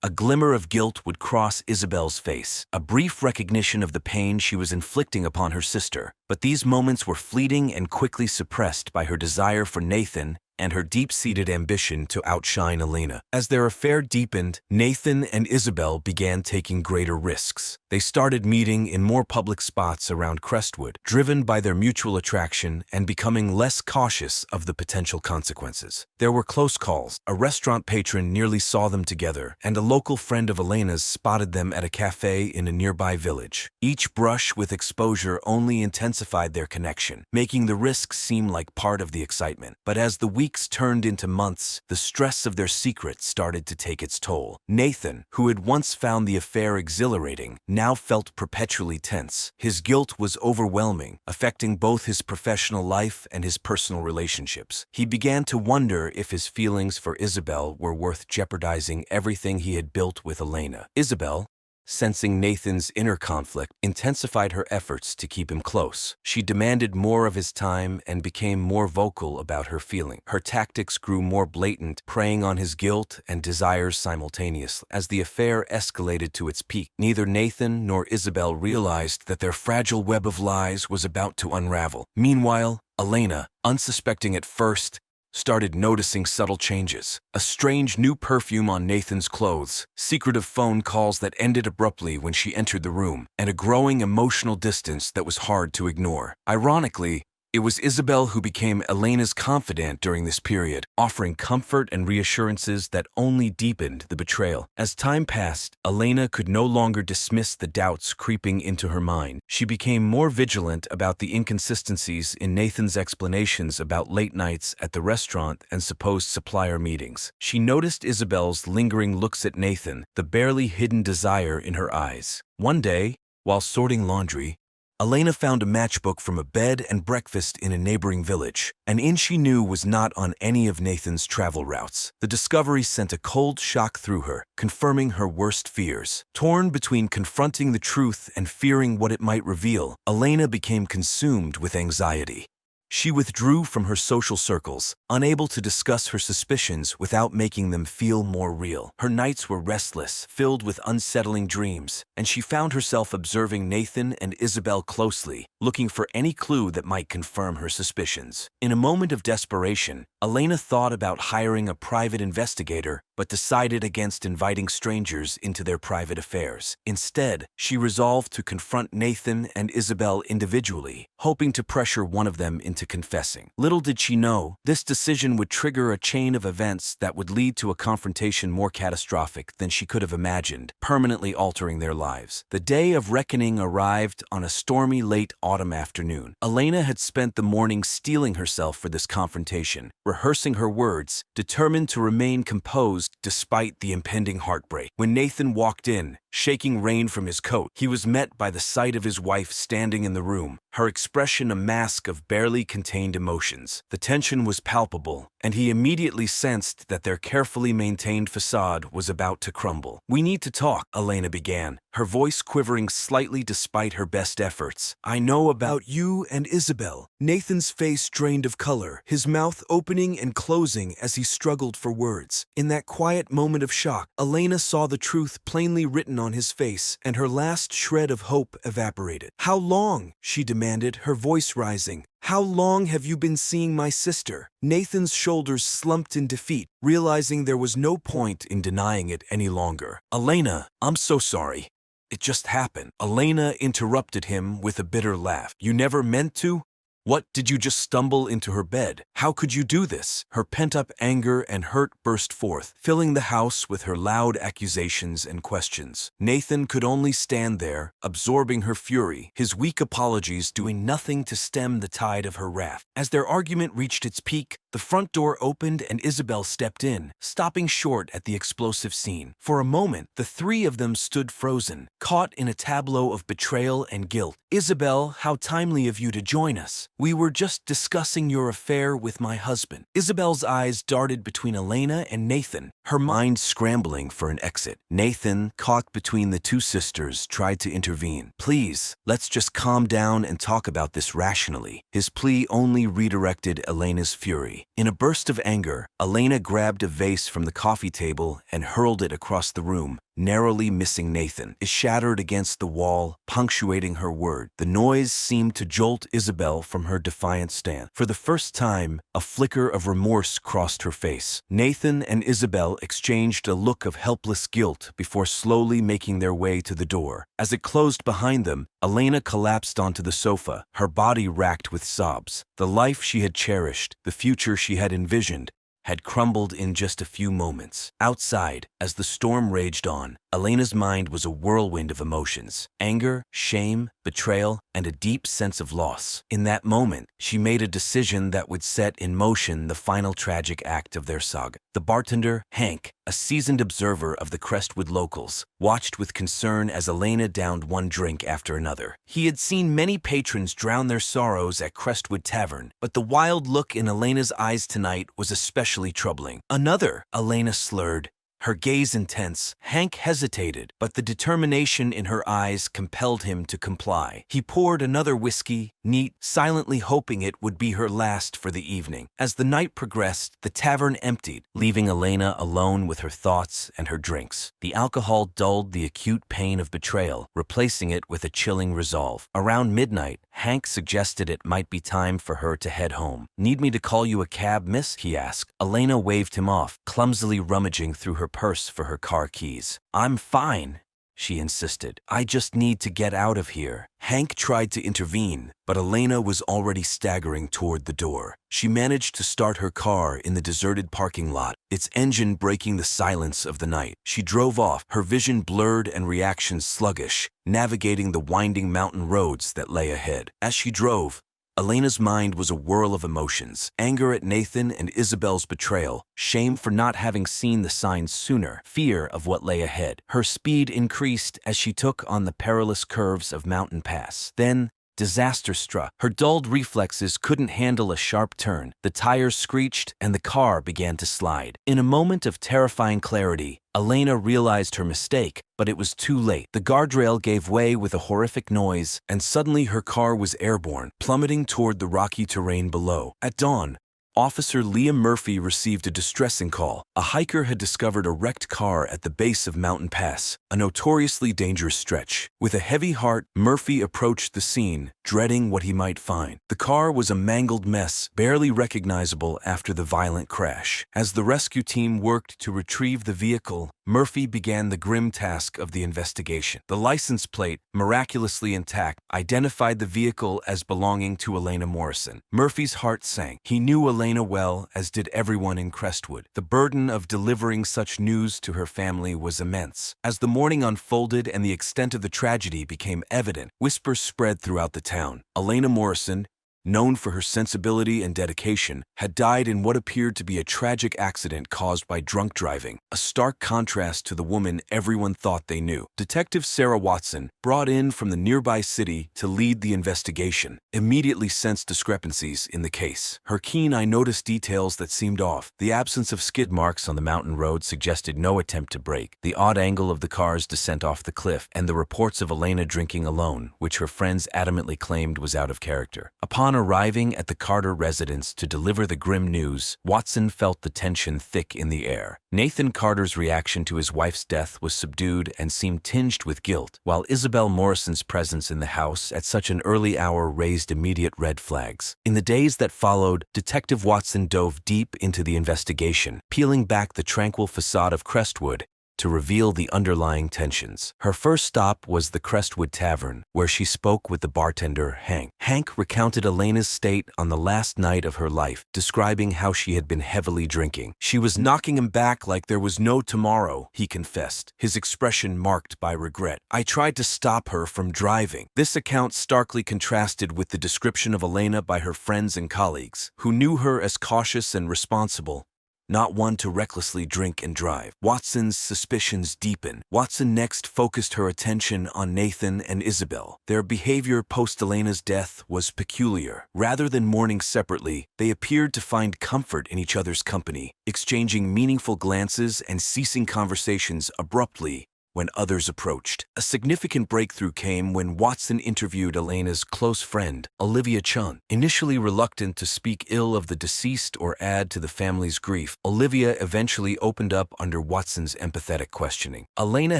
a glimmer of guilt would cross Isabel's face, a brief recognition of the pain she was inflicting upon her sister. But these moments were fleeting and quickly suppressed by her desire for Nathan and her deep-seated ambition to outshine Elena. As their affair deepened, Nathan and Isabel began taking greater risks. They started meeting in more public spots around Crestwood, driven by their mutual attraction and becoming less cautious of the potential consequences. There were close calls. A restaurant patron nearly saw them together, and a local friend of Elena's spotted them at a cafe in a nearby village. Each brush with exposure only intensified their connection, making the risks seem like part of the excitement. But as the weeks turned into months, the stress of their secret started to take its toll. Nathan, who had once found the affair exhilarating, now felt perpetually tense. His guilt was overwhelming, affecting both his professional life and his personal relationships. He began to wonder if his feelings for Isabel were worth jeopardizing everything he had built with Elena. Isabel, sensing Nathan's inner conflict, intensified her efforts to keep him close. She demanded more of his time and became more vocal about her feeling. Her tactics grew more blatant, preying on his guilt and desires simultaneously. As the affair escalated to its peak, neither Nathan nor Isabel realized that their fragile web of lies was about to unravel. Meanwhile, Elena, unsuspecting at first, started noticing subtle changes. A strange new perfume on Nathan's clothes, secretive phone calls that ended abruptly when she entered the room, and a growing emotional distance that was hard to ignore. Ironically, it was Isabel who became Elena's confidant during this period, offering comfort and reassurances that only deepened the betrayal. As time passed, Elena could no longer dismiss the doubts creeping into her mind. She became more vigilant about the inconsistencies in Nathan's explanations about late nights at the restaurant and supposed supplier meetings. She noticed Isabel's lingering looks at Nathan, the barely hidden desire in her eyes. One day, while sorting laundry, Elena found a matchbook from a bed and breakfast in a neighboring village. An inn she knew was not on any of Nathan's travel routes. The discovery sent a cold shock through her, confirming her worst fears. Torn between confronting the truth and fearing what it might reveal, Elena became consumed with anxiety. She withdrew from her social circles, unable to discuss her suspicions without making them feel more real. Her nights were restless, filled with unsettling dreams, and she found herself observing Nathan and Isabel closely, looking for any clue that might confirm her suspicions. In a moment of desperation, Elena thought about hiring a private investigator, but decided against inviting strangers into their private affairs. Instead, she resolved to confront Nathan and Isabel individually, hoping to pressure one of them into confessing. Little did she know, this decision would trigger a chain of events that would lead to a confrontation more catastrophic than she could have imagined, permanently altering their lives. The day of reckoning arrived on a stormy late autumn afternoon. Elena had spent the morning steeling herself for this confrontation, rehearsing her words, determined to remain composed despite the impending heartbreak. When Nathan walked in, shaking rain from his coat, he was met by the sight of his wife standing in the room, her expression a mask of barely contained emotions. The tension was palpable, and he immediately sensed that their carefully maintained facade was about to crumble. "We need to talk," Elena began, her voice quivering slightly despite her best efforts. "I know about you and Isabel." Nathan's face drained of color, his mouth opening and closing as he struggled for words. In that quiet moment of shock, Elena saw the truth plainly written on his face, and her last shred of hope evaporated. "How long?" she demanded, her voice rising. "How long have you been seeing my sister?" Nathan's shoulders slumped in defeat, realizing there was no point in denying it any longer. "Elena, I'm so sorry. It just happened." Elena interrupted him with a bitter laugh. "You never meant to?" What, did you just stumble into her bed? How could you do this? Her pent-up anger and hurt burst forth, filling the house with her loud accusations and questions. Nathan could only stand there, absorbing her fury, his weak apologies doing nothing to stem the tide of her wrath. As their argument reached its peak, the front door opened and Isabel stepped in, stopping short at the explosive scene. For a moment, the three of them stood frozen, caught in a tableau of betrayal and guilt. "Isabel, how timely of you to join us. We were just discussing your affair with my husband." Isabel's eyes darted between Elena and Nathan, her mind scrambling for an exit. Nathan, caught between the two sisters, tried to intervene. "Please, let's just calm down and talk about this rationally." His plea only redirected Elena's fury. In a burst of anger, Elena grabbed a vase from the coffee table and hurled it across the room, narrowly missing Nathan. It shattered against the wall, punctuating her word. The noise seemed to jolt Isabel from her defiant stand. For the first time, a flicker of remorse crossed her face. Nathan and Isabel exchanged a look of helpless guilt before slowly making their way to the door. As it closed behind them, Elena collapsed onto the sofa, her body racked with sobs. The life she had cherished, the future she had envisioned, had crumbled in just a few moments. Outside, as the storm raged on, Elena's mind was a whirlwind of emotions: anger, shame, betrayal, and a deep sense of loss. In that moment, she made a decision that would set in motion the final tragic act of their saga. The bartender, Hank, a seasoned observer of the Crestwood locals, watched with concern as Elena downed one drink after another. He had seen many patrons drown their sorrows at Crestwood Tavern, but the wild look in Elena's eyes tonight was especially troubling. "Another," Elena slurred, her gaze intense. Hank hesitated, but the determination in her eyes compelled him to comply. He poured another whiskey, neat, silently hoping it would be her last for the evening. As the night progressed, the tavern emptied, leaving Elena alone with her thoughts and her drinks. The alcohol dulled the acute pain of betrayal, replacing it with a chilling resolve. Around midnight, Hank suggested it might be time for her to head home. "Need me to call you a cab, miss?" he asked. Elena waved him off, clumsily rummaging through her purse for her car keys. "I'm fine," she insisted. "I just need to get out of here." Hank tried to intervene, but Elena was already staggering toward the door. She managed to start her car in the deserted parking lot, its engine breaking the silence of the night. She drove off, her vision blurred and reactions sluggish, navigating the winding mountain roads that lay ahead. As she drove, Elena's mind was a whirl of emotions: anger at Nathan and Isabel's betrayal, shame for not having seen the signs sooner, fear of what lay ahead. Her speed increased as she took on the perilous curves of Mountain Pass. Then, disaster struck. Her dulled reflexes couldn't handle a sharp turn. The tires screeched and the car began to slide. In a moment of terrifying clarity, Elena realized her mistake, but it was too late. The guardrail gave way with a horrific noise, and suddenly her car was airborne, plummeting toward the rocky terrain below. At dawn, Officer Liam Murphy received a distressing call. A hiker had discovered a wrecked car at the base of Mountain Pass, a notoriously dangerous stretch. With a heavy heart, Murphy approached the scene, dreading what he might find. The car was a mangled mess, barely recognizable after the violent crash. As the rescue team worked to retrieve the vehicle, Murphy began the grim task of the investigation. The license plate, miraculously intact, identified the vehicle as belonging to Elena Morrison. Murphy's heart sank. He knew Elena well, as did everyone in Crestwood. The burden of delivering such news to her family was immense. As the morning unfolded and the extent of the tragedy became evident, whispers spread throughout the town. Elena Morrison, known for her sensibility and dedication, had died in what appeared to be a tragic accident caused by drunk driving, a stark contrast to the woman everyone thought they knew. Detective Sarah Watson, brought in from the nearby city to lead the investigation, immediately sensed discrepancies in the case. Her keen eye noticed details that seemed off. The absence of skid marks on the mountain road suggested no attempt to brake, the odd angle of the car's descent off the cliff, and the reports of Elena drinking alone, which her friends adamantly claimed was out of character. Upon arriving at the Carter residence to deliver the grim news, Watson felt the tension thick in the air. Nathan Carter's reaction to his wife's death was subdued and seemed tinged with guilt, while Isabel Morrison's presence in the house at such an early hour raised immediate red flags. In the days that followed, Detective Watson dove deep into the investigation, peeling back the tranquil facade of Crestwood to reveal the underlying tensions. Her first stop was the Crestwood Tavern, where she spoke with the bartender, Hank. Hank recounted Elena's state on the last night of her life, describing how she had been heavily drinking. She was knocking him back like there was no tomorrow, he confessed, his expression marked by regret. I tried to stop her from driving. This account starkly contrasted with the description of Elena by her friends and colleagues, who knew her as cautious and responsible, not one to recklessly drink and drive. Watson's suspicions deepened. Watson next focused her attention on Nathan and Isabel. Their behavior post-Elena's death was peculiar. Rather than mourning separately, they appeared to find comfort in each other's company, exchanging meaningful glances and ceasing conversations abruptly when others approached. A significant breakthrough came when Watson interviewed Elena's close friend, Olivia Chun. Initially reluctant to speak ill of the deceased or add to the family's grief, Olivia eventually opened up under Watson's empathetic questioning. Elena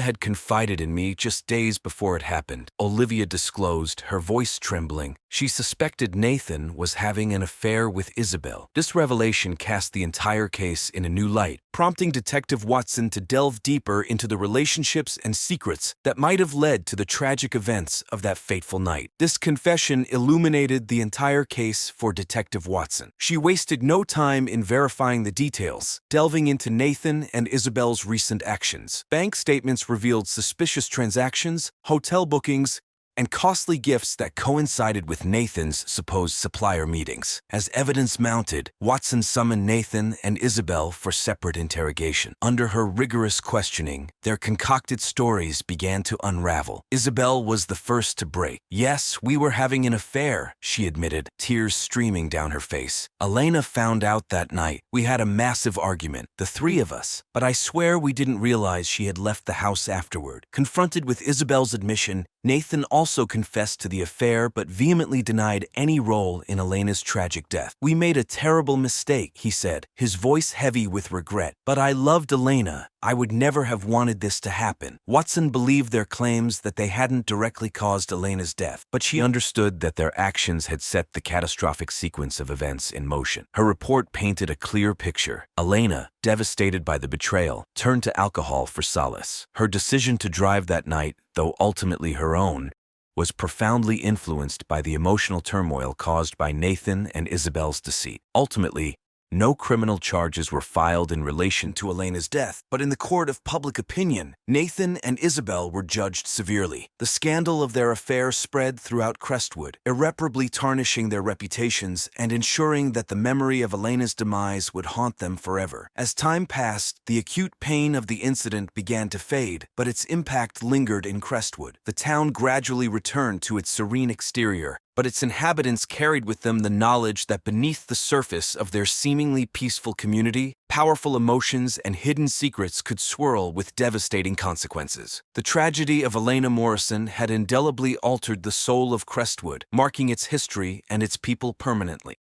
had confided in me just days before it happened, Olivia disclosed, her voice trembling. She suspected Nathan was having an affair with Isabel. This revelation cast the entire case in a new light, prompting Detective Watson to delve deeper into the relationships and secrets that might have led to the tragic events of that fateful night. This confession illuminated the entire case for Detective Watson. She wasted no time in verifying the details, delving into Nathan and Isabel's recent actions. Bank statements revealed suspicious transactions, hotel bookings, and costly gifts that coincided with Nathan's supposed supplier meetings. As evidence mounted, Watson summoned Nathan and Isabel for separate interrogation. Under her rigorous questioning, their concocted stories began to unravel. Isabel was the first to break. Yes, we were having an affair, she admitted, tears streaming down her face. Elena found out that night. We had a massive argument, the three of us, but I swear we didn't realize she had left the house afterward. Confronted with Isabel's admission, Nathan also confessed to the affair but vehemently denied any role in Elena's tragic death. We made a terrible mistake, he said, his voice heavy with regret. But I loved Elena. I would never have wanted this to happen. Watson believed their claims that they hadn't directly caused Elena's death, but she understood that their actions had set the catastrophic sequence of events in motion. Her report painted a clear picture. Elena, devastated by the betrayal, turned to alcohol for solace. Her decision to drive that night, though ultimately her own, was profoundly influenced by the emotional turmoil caused by Nathan and Isabel's deceit. Ultimately, no criminal charges were filed in relation to Elena's death, but in the court of public opinion, Nathan and Isabel were judged severely. The scandal of their affair spread throughout Crestwood, irreparably tarnishing their reputations and ensuring that the memory of Elena's demise would haunt them forever. As time passed, the acute pain of the incident began to fade, but its impact lingered in Crestwood. The town gradually returned to its serene exterior, but its inhabitants carried with them the knowledge that beneath the surface of their seemingly peaceful community, powerful emotions and hidden secrets could swirl with devastating consequences. The tragedy of Elena Morrison had indelibly altered the soul of Crestwood, marking its history and its people permanently.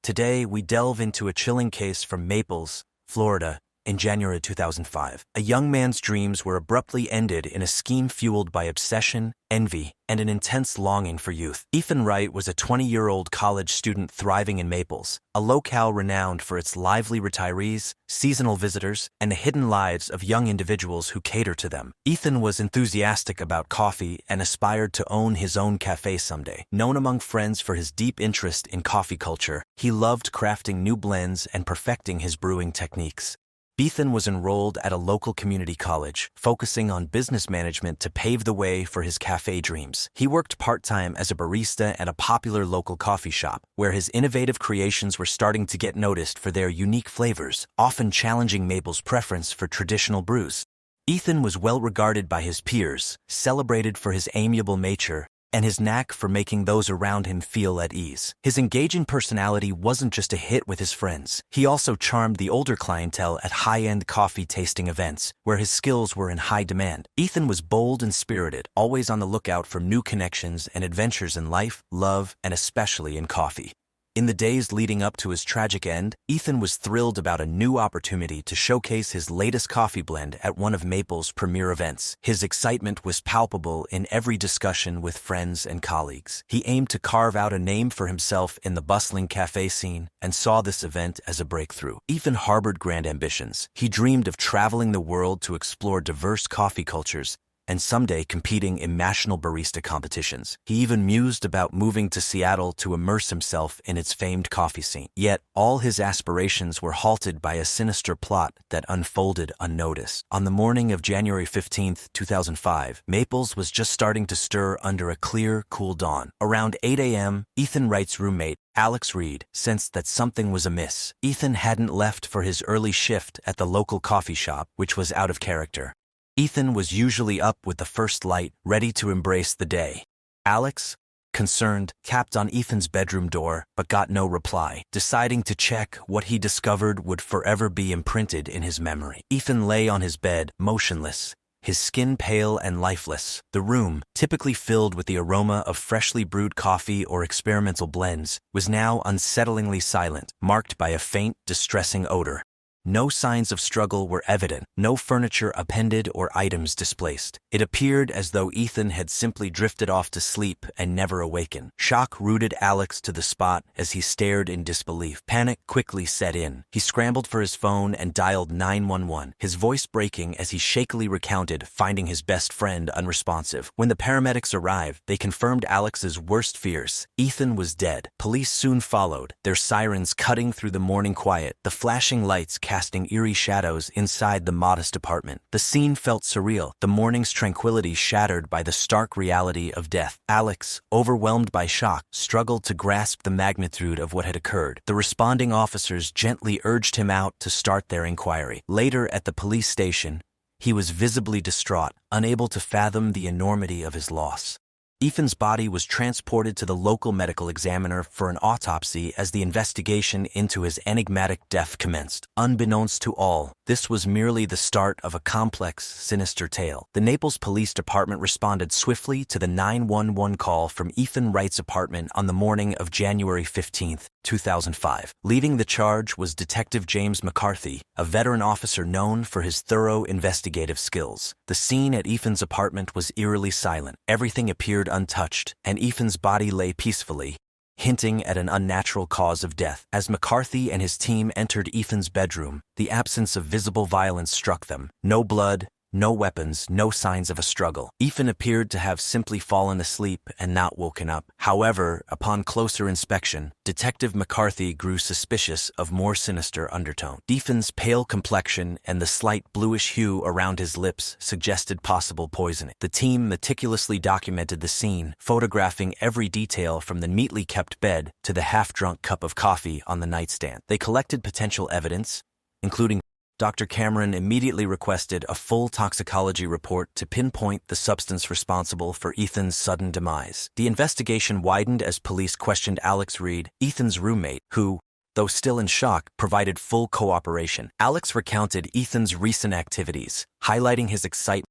Today, we delve into a chilling case from Naples, Florida, in January 2005. A young man's dreams were abruptly ended in a scheme fueled by obsession, envy, and an intense longing for youth. Ethan Wright was a 20-year-old college student thriving in Naples, a locale renowned for its lively retirees, seasonal visitors, and the hidden lives of young individuals who cater to them. Ethan was enthusiastic about coffee and aspired to own his own cafe someday. Known among friends for his deep interest in coffee culture, he loved crafting new blends and perfecting his brewing techniques. Ethan was enrolled at a local community college, focusing on business management to pave the way for his cafe dreams. He worked part-time as a barista at a popular local coffee shop, where his innovative creations were starting to get noticed for their unique flavors, often challenging Maple's preference for traditional brews. Ethan was well regarded by his peers, celebrated for his amiable nature, and his knack for making those around him feel at ease. His engaging personality wasn't just a hit with his friends. He also charmed the older clientele at high-end coffee tasting events, where his skills were in high demand. Ethan was bold and spirited, always on the lookout for new connections and adventures in life, love, and especially in coffee. In the days leading up to his tragic end, Ethan was thrilled about a new opportunity to showcase his latest coffee blend at one of Maple's premier events. His excitement was palpable in every discussion with friends and colleagues. He aimed to carve out a name for himself in the bustling cafe scene and saw this event as a breakthrough. Ethan harbored grand ambitions. He dreamed of traveling the world to explore diverse coffee cultures and someday competing in national barista competitions. He even mused about moving to Seattle to immerse himself in its famed coffee scene. Yet, all his aspirations were halted by a sinister plot that unfolded unnoticed. On the morning of January 15, 2005, Maples was just starting to stir under a clear, cool dawn. Around 8 a.m., Ethan Wright's roommate, Alex Reed, sensed that something was amiss. Ethan hadn't left for his early shift at the local coffee shop, which was out of character. Ethan was usually up with the first light, ready to embrace the day. Alex, concerned, tapped on Ethan's bedroom door, but got no reply. Deciding to check, what he discovered would forever be imprinted in his memory. Ethan lay on his bed, motionless, his skin pale and lifeless. The room, typically filled with the aroma of freshly brewed coffee or experimental blends, was now unsettlingly silent, marked by a faint, distressing odor. No signs of struggle were evident, no furniture appended or items displaced. It appeared as though Ethan had simply drifted off to sleep and never awakened. Shock rooted Alex to the spot as he stared in disbelief. Panic quickly set in. He scrambled for his phone and dialed 911, his voice breaking as he shakily recounted finding his best friend unresponsive. When the paramedics arrived, they confirmed Alex's worst fears. Ethan was dead. Police soon followed, their sirens cutting through the morning quiet, the flashing lights casting eerie shadows inside the modest apartment. The scene felt surreal, the morning's tranquility shattered by the stark reality of death. Alex, overwhelmed by shock, struggled to grasp the magnitude of what had occurred. The responding officers gently urged him out to start their inquiry. Later at the police station, he was visibly distraught, unable to fathom the enormity of his loss. Ethan's body was transported to the local medical examiner for an autopsy as the investigation into his enigmatic death commenced. Unbeknownst to all, this was merely the start of a complex, sinister tale. The Naples Police Department responded swiftly to the 911 call from Ethan Wright's apartment on the morning of January 15, 2005. Leading the charge was Detective James McCarthy, a veteran officer known for his thorough investigative skills. The scene at Ethan's apartment was eerily silent. Everything appeared untouched, and Ethan's body lay peacefully, hinting at an unnatural cause of death. As McCarthy and his team entered Ethan's bedroom, the absence of visible violence struck them. No blood, no weapons, no signs of a struggle. Ethan appeared to have simply fallen asleep and not woken up. However, upon closer inspection, Detective McCarthy grew suspicious of more sinister undertone. Ethan's pale complexion and the slight bluish hue around his lips suggested possible poisoning. The team meticulously documented the scene, photographing every detail from the neatly kept bed to the half-drunk cup of coffee on the nightstand. They collected potential evidence, including Dr. Cameron immediately requested a full toxicology report to pinpoint the substance responsible for Ethan's sudden demise. The investigation widened as police questioned Alex Reed, Ethan's roommate, who, though still in shock, provided full cooperation. Alex recounted Ethan's recent activities, highlighting his excitement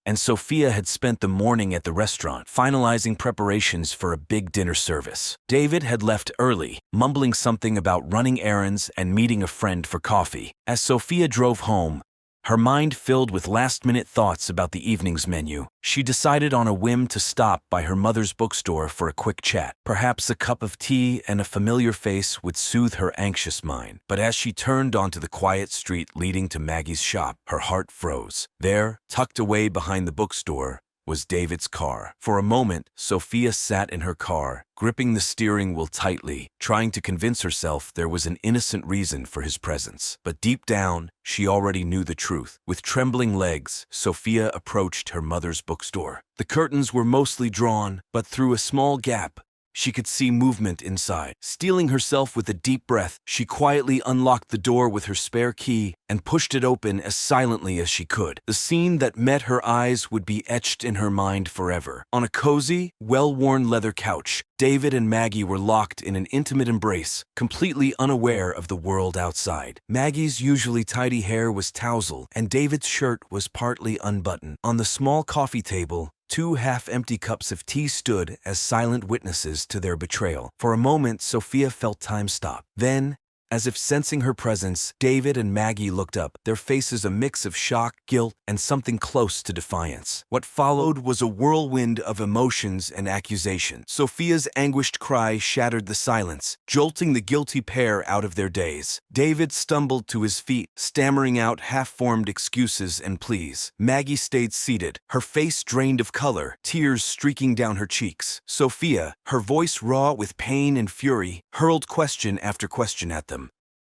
and Sophia had spent the morning at the restaurant, finalizing preparations for a big dinner service. David had left early, mumbling something about running errands and meeting a friend for coffee. As Sophia drove home, her mind filled with last-minute thoughts about the evening's menu, she decided on a whim to stop by her mother's bookstore for a quick chat. Perhaps a cup of tea and a familiar face would soothe her anxious mind. But as she turned onto the quiet street leading to Maggie's shop, her heart froze. There, tucked away behind the bookstore, was David's car. For a moment, Sophia sat in her car, gripping the steering wheel tightly, trying to convince herself there was an innocent reason for his presence. But deep down, she already knew the truth. With trembling legs, Sophia approached her mother's bookstore. The curtains were mostly drawn, but through a small gap, she could see movement inside. Steeling herself with a deep breath, she quietly unlocked the door with her spare key and pushed it open as silently as she could. The scene that met her eyes would be etched in her mind forever. On a cozy, well-worn leather couch, David and Maggie were locked in an intimate embrace, completely unaware of the world outside. Maggie's usually tidy hair was tousled, and David's shirt was partly unbuttoned. On the small coffee table, two half-empty cups of tea stood as silent witnesses to their betrayal. For a moment, Sophia felt time stop. Then, as if sensing her presence, David and Maggie looked up, their faces a mix of shock, guilt, and something close to defiance. What followed was a whirlwind of emotions and accusation. Sophia's anguished cry shattered the silence, jolting the guilty pair out of their daze. David stumbled to his feet, stammering out half-formed excuses and pleas. Maggie stayed seated, her face drained of color, tears streaking down her cheeks. Sophia, her voice raw with pain and fury, hurled question after question at them.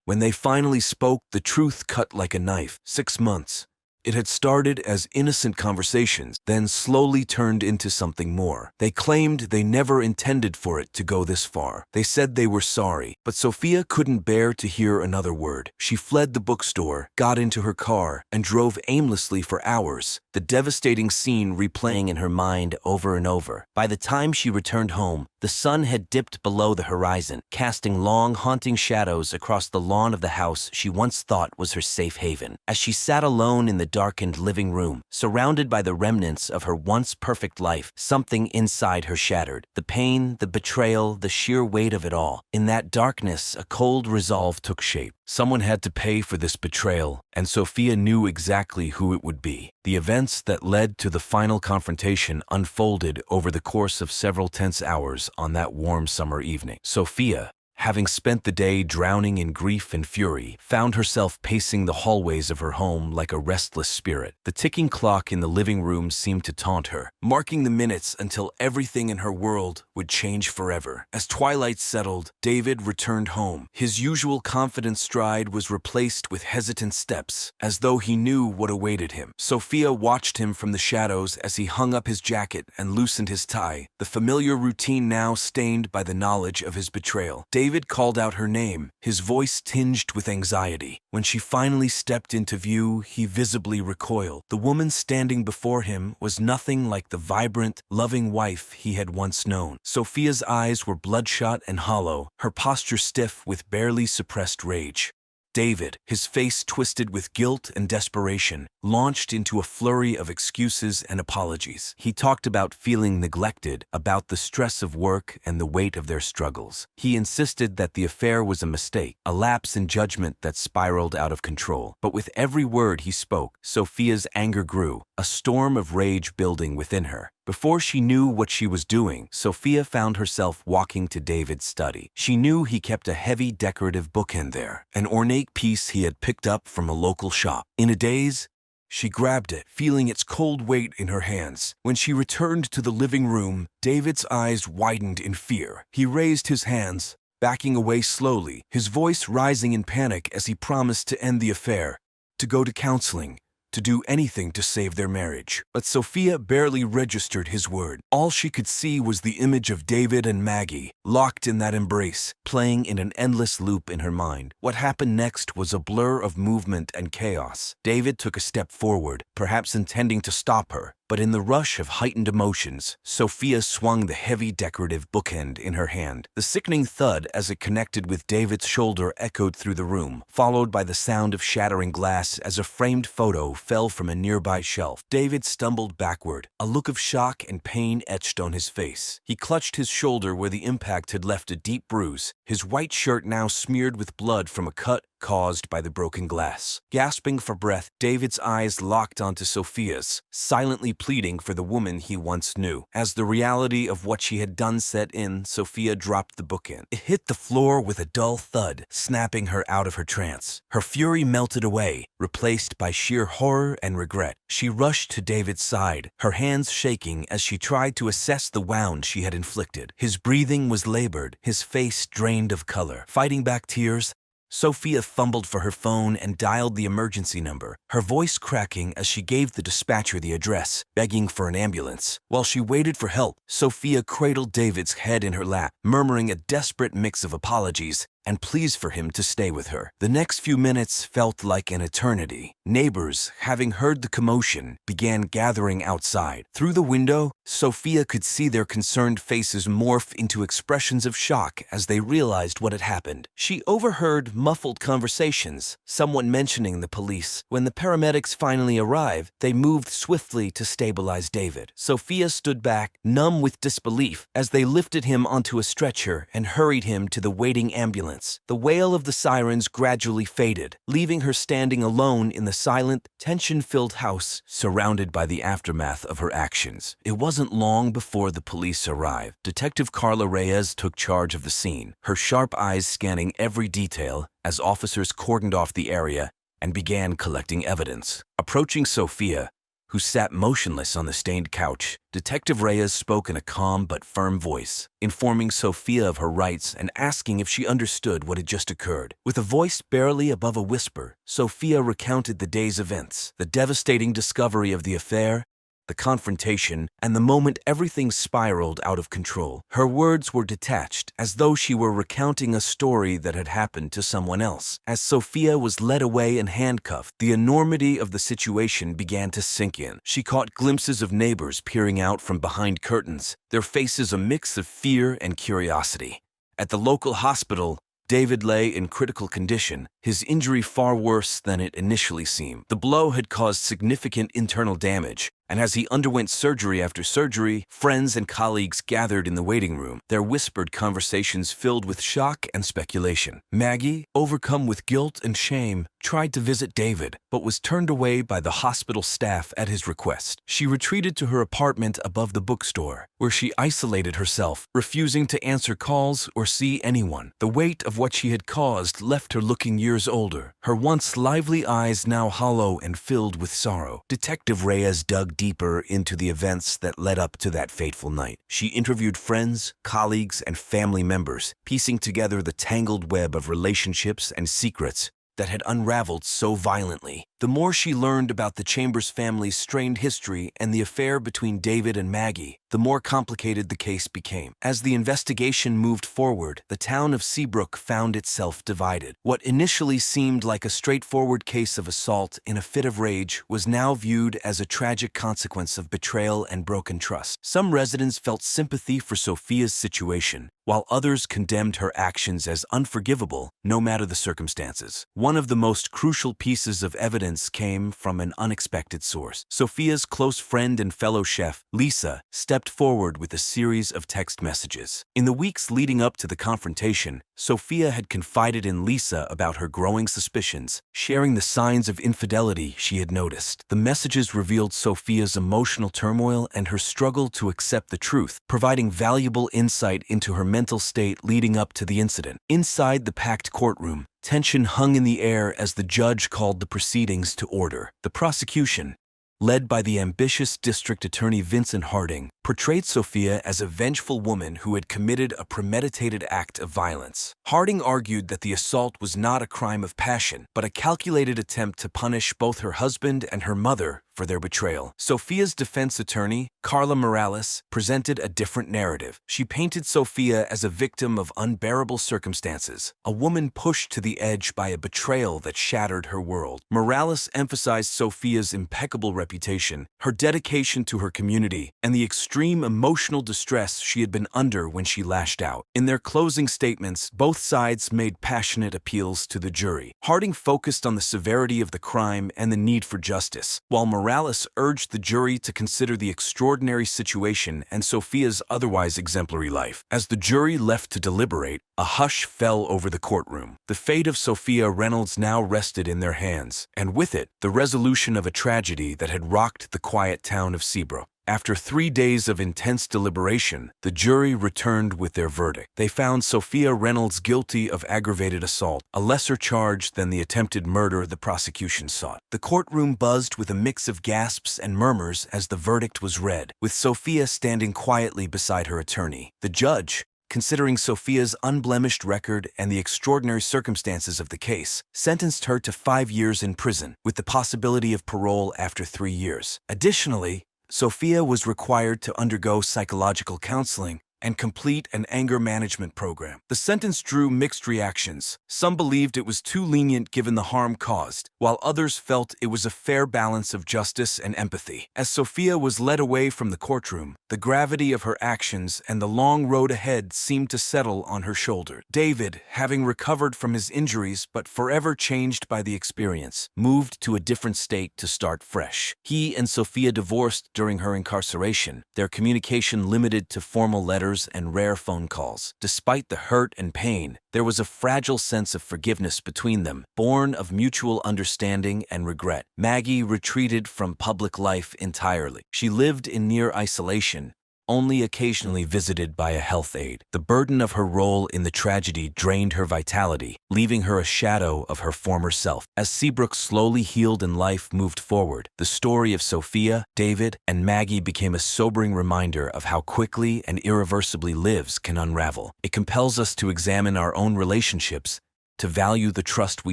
When they finally spoke, the truth cut like a knife. 6 months. It had started as innocent conversations, then slowly turned into something more. They claimed they never intended for it to go this far. They said they were sorry, but Sophia couldn't bear to hear another word. She fled the bookstore, got into her car, and drove aimlessly for hours, the devastating scene replaying in her mind over and over. By the time she returned home, the sun had dipped below the horizon, casting long, haunting shadows across the lawn of the house she once thought was her safe haven. As she sat alone in the darkened living room, surrounded by the remnants of her once perfect life, something inside her shattered. The pain, the betrayal, the sheer weight of it all. In that darkness, a cold resolve took shape. Someone had to pay for this betrayal, and Sophia knew exactly who it would be. The events that led to the final confrontation unfolded over the course of several tense hours on that warm summer evening. Sophia, having spent the day drowning in grief and fury, found herself pacing the hallways of her home like a restless spirit. The ticking clock in the living room seemed to taunt her, marking the minutes until everything in her world would change forever. As twilight settled, David returned home. His usual confident stride was replaced with hesitant steps, as though he knew what awaited him. Sophia watched him from the shadows as he hung up his jacket and loosened his tie, the familiar routine now stained by the knowledge of his betrayal. David called out her name, his voice tinged with anxiety. When she finally stepped into view, he visibly recoiled. The woman standing before him was nothing like the vibrant, loving wife he had once known. Sophia's eyes were bloodshot and hollow, her posture stiff with barely suppressed rage. David, his face twisted with guilt and desperation, launched into a flurry of excuses and apologies. He talked about feeling neglected, about the stress of work and the weight of their struggles. He insisted that the affair was a mistake, a lapse in judgment that spiraled out of control. But with every word he spoke, Sophia's anger grew, a storm of rage building within her. Before she knew what she was doing, Sophia found herself walking to David's study. She knew he kept a heavy decorative bookend there, an ornate piece he had picked up from a local shop. In a daze, she grabbed it, feeling its cold weight in her hands. When she returned to the living room, David's eyes widened in fear. He raised his hands, backing away slowly, his voice rising in panic as he promised to end the affair, to go to counseling, to do anything to save their marriage. But Sophia barely registered his word. All she could see was the image of David and Maggie, locked in that embrace, playing in an endless loop in her mind. What happened next was a blur of movement and chaos. David took a step forward, perhaps intending to stop her, But in the rush of heightened emotions, Sophia swung the heavy decorative bookend in her hand. The sickening thud as it connected with David's shoulder echoed through the room, followed by the sound of shattering glass as a framed photo fell from a nearby shelf. David stumbled backward, a look of shock and pain etched on his face. He clutched his shoulder where the impact had left a deep bruise, his white shirt now smeared with blood from a cut caused by the broken glass. Gasping for breath, David's eyes locked onto Sophia's, silently pleading for the woman he once knew. As the reality of what she had done set in, Sophia dropped the bookend. It hit the floor with a dull thud, snapping her out of her trance. Her fury melted away, replaced by sheer horror and regret. She rushed to David's side, her hands shaking as she tried to assess the wound she had inflicted. His breathing was labored, his face drained of color. Fighting back tears, Sophia fumbled for her phone and dialed the emergency number, her voice cracking as she gave the dispatcher the address, begging for an ambulance. While she waited for help, Sophia cradled David's head in her lap, murmuring a desperate mix of apologies and pleas for him to stay with her. The next few minutes felt like an eternity. Neighbors, having heard the commotion, began gathering outside. Through the window, Sophia could see their concerned faces morph into expressions of shock as they realized what had happened. She overheard muffled conversations, someone mentioning the police. When the paramedics finally arrived, they moved swiftly to stabilize David. Sophia stood back, numb with disbelief, as they lifted him onto a stretcher and hurried him to the waiting ambulance. The wail of the sirens gradually faded, leaving her standing alone in the silent, tension-filled house, surrounded by the aftermath of her actions. It wasn't long before the police arrived. Detective Carla Reyes took charge of the scene, her sharp eyes scanning every detail as officers cordoned off the area and began collecting evidence. Approaching Sophia, who sat motionless on the stained couch, Detective Reyes spoke in a calm but firm voice, informing Sophia of her rights and asking if she understood what had just occurred. With a voice barely above a whisper, Sophia recounted the day's events, the devastating discovery of the affair, the confrontation, and the moment everything spiraled out of control. Her words were detached, as though she were recounting a story that had happened to someone else. As Sophia was led away and handcuffed, the enormity of the situation began to sink in. She caught glimpses of neighbors peering out from behind curtains, their faces a mix of fear and curiosity. At the local hospital, David lay in critical condition, his injury far worse than it initially seemed. The blow had caused significant internal damage, and as he underwent surgery after surgery, friends and colleagues gathered in the waiting room, their whispered conversations filled with shock and speculation. Maggie, overcome with guilt and shame, tried to visit David, but was turned away by the hospital staff at his request. She retreated to her apartment above the bookstore, where she isolated herself, refusing to answer calls or see anyone. The weight of what she had caused left her looking years older, her once lively eyes now hollow and filled with sorrow. Detective Reyes dug deeper into the events that led up to that fateful night. She interviewed friends, colleagues, and family members, piecing together the tangled web of relationships and secrets that had unraveled so violently. The more she learned about the Chambers family's strained history and the affair between David and Maggie, the more complicated the case became. As the investigation moved forward, the town of Seabrook found itself divided. What initially seemed like a straightforward case of assault in a fit of rage was now viewed as a tragic consequence of betrayal and broken trust. Some residents felt sympathy for Sophia's situation, while others condemned her actions as unforgivable, no matter the circumstances. One of the most crucial pieces of evidence came from an unexpected source. Sophia's close friend and fellow chef, Lisa, stepped forward with a series of text messages. In the weeks leading up to the confrontation, Sophia had confided in Lisa about her growing suspicions, sharing the signs of infidelity she had noticed. The messages revealed Sophia's emotional turmoil and her struggle to accept the truth, providing valuable insight into her mental state leading up to the incident. Inside the packed courtroom, tension hung in the air as the judge called the proceedings to order. The prosecution, led by the ambitious district attorney Vincent Harding, portrayed Sophia as a vengeful woman who had committed a premeditated act of violence. Harding argued that the assault was not a crime of passion, but a calculated attempt to punish both her husband and her mother for their betrayal. Sophia's defense attorney, Carla Morales, presented a different narrative. She painted Sophia as a victim of unbearable circumstances, a woman pushed to the edge by a betrayal that shattered her world. Morales emphasized Sophia's impeccable reputation, her dedication to her community, and the extreme emotional distress she had been under when she lashed out. In their closing statements, both sides made passionate appeals to the jury. Harding focused on the severity of the crime and the need for justice, while Morales urged the jury to consider the extraordinary situation and Sophia's otherwise exemplary life. As the jury left to deliberate, a hush fell over the courtroom. The fate of Sophia Reynolds now rested in their hands, and with it, the resolution of a tragedy that had rocked the quiet town of Seabrook. After 3 days of intense deliberation, the jury returned with their verdict. They found Sophia Reynolds guilty of aggravated assault, a lesser charge than the attempted murder the prosecution sought. The courtroom buzzed with a mix of gasps and murmurs as the verdict was read, with Sophia standing quietly beside her attorney. The judge, considering Sophia's unblemished record and the extraordinary circumstances of the case, sentenced her to 5 years in prison, with the possibility of parole after 3 years. Additionally, Sophia was required to undergo psychological counseling and complete an anger management program. The sentence drew mixed reactions. Some believed it was too lenient given the harm caused, while others felt it was a fair balance of justice and empathy. As Sophia was led away from the courtroom, the gravity of her actions and the long road ahead seemed to settle on her shoulder. David, having recovered from his injuries but forever changed by the experience, moved to a different state to start fresh. He and Sophia divorced during her incarceration, their communication limited to formal letters and rare phone calls. Despite the hurt and pain, there was a fragile sense of forgiveness between them, born of mutual understanding and regret. Maggie retreated from public life entirely. She lived in near isolation, only occasionally visited by a health aide. The burden of her role in the tragedy drained her vitality, leaving her a shadow of her former self. As Seabrook slowly healed and life moved forward, the story of Sophia, David, and Maggie became a sobering reminder of how quickly and irreversibly lives can unravel. It compels us to examine our own relationships, to value the trust we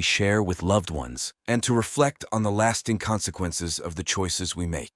share with loved ones, and to reflect on the lasting consequences of the choices we make.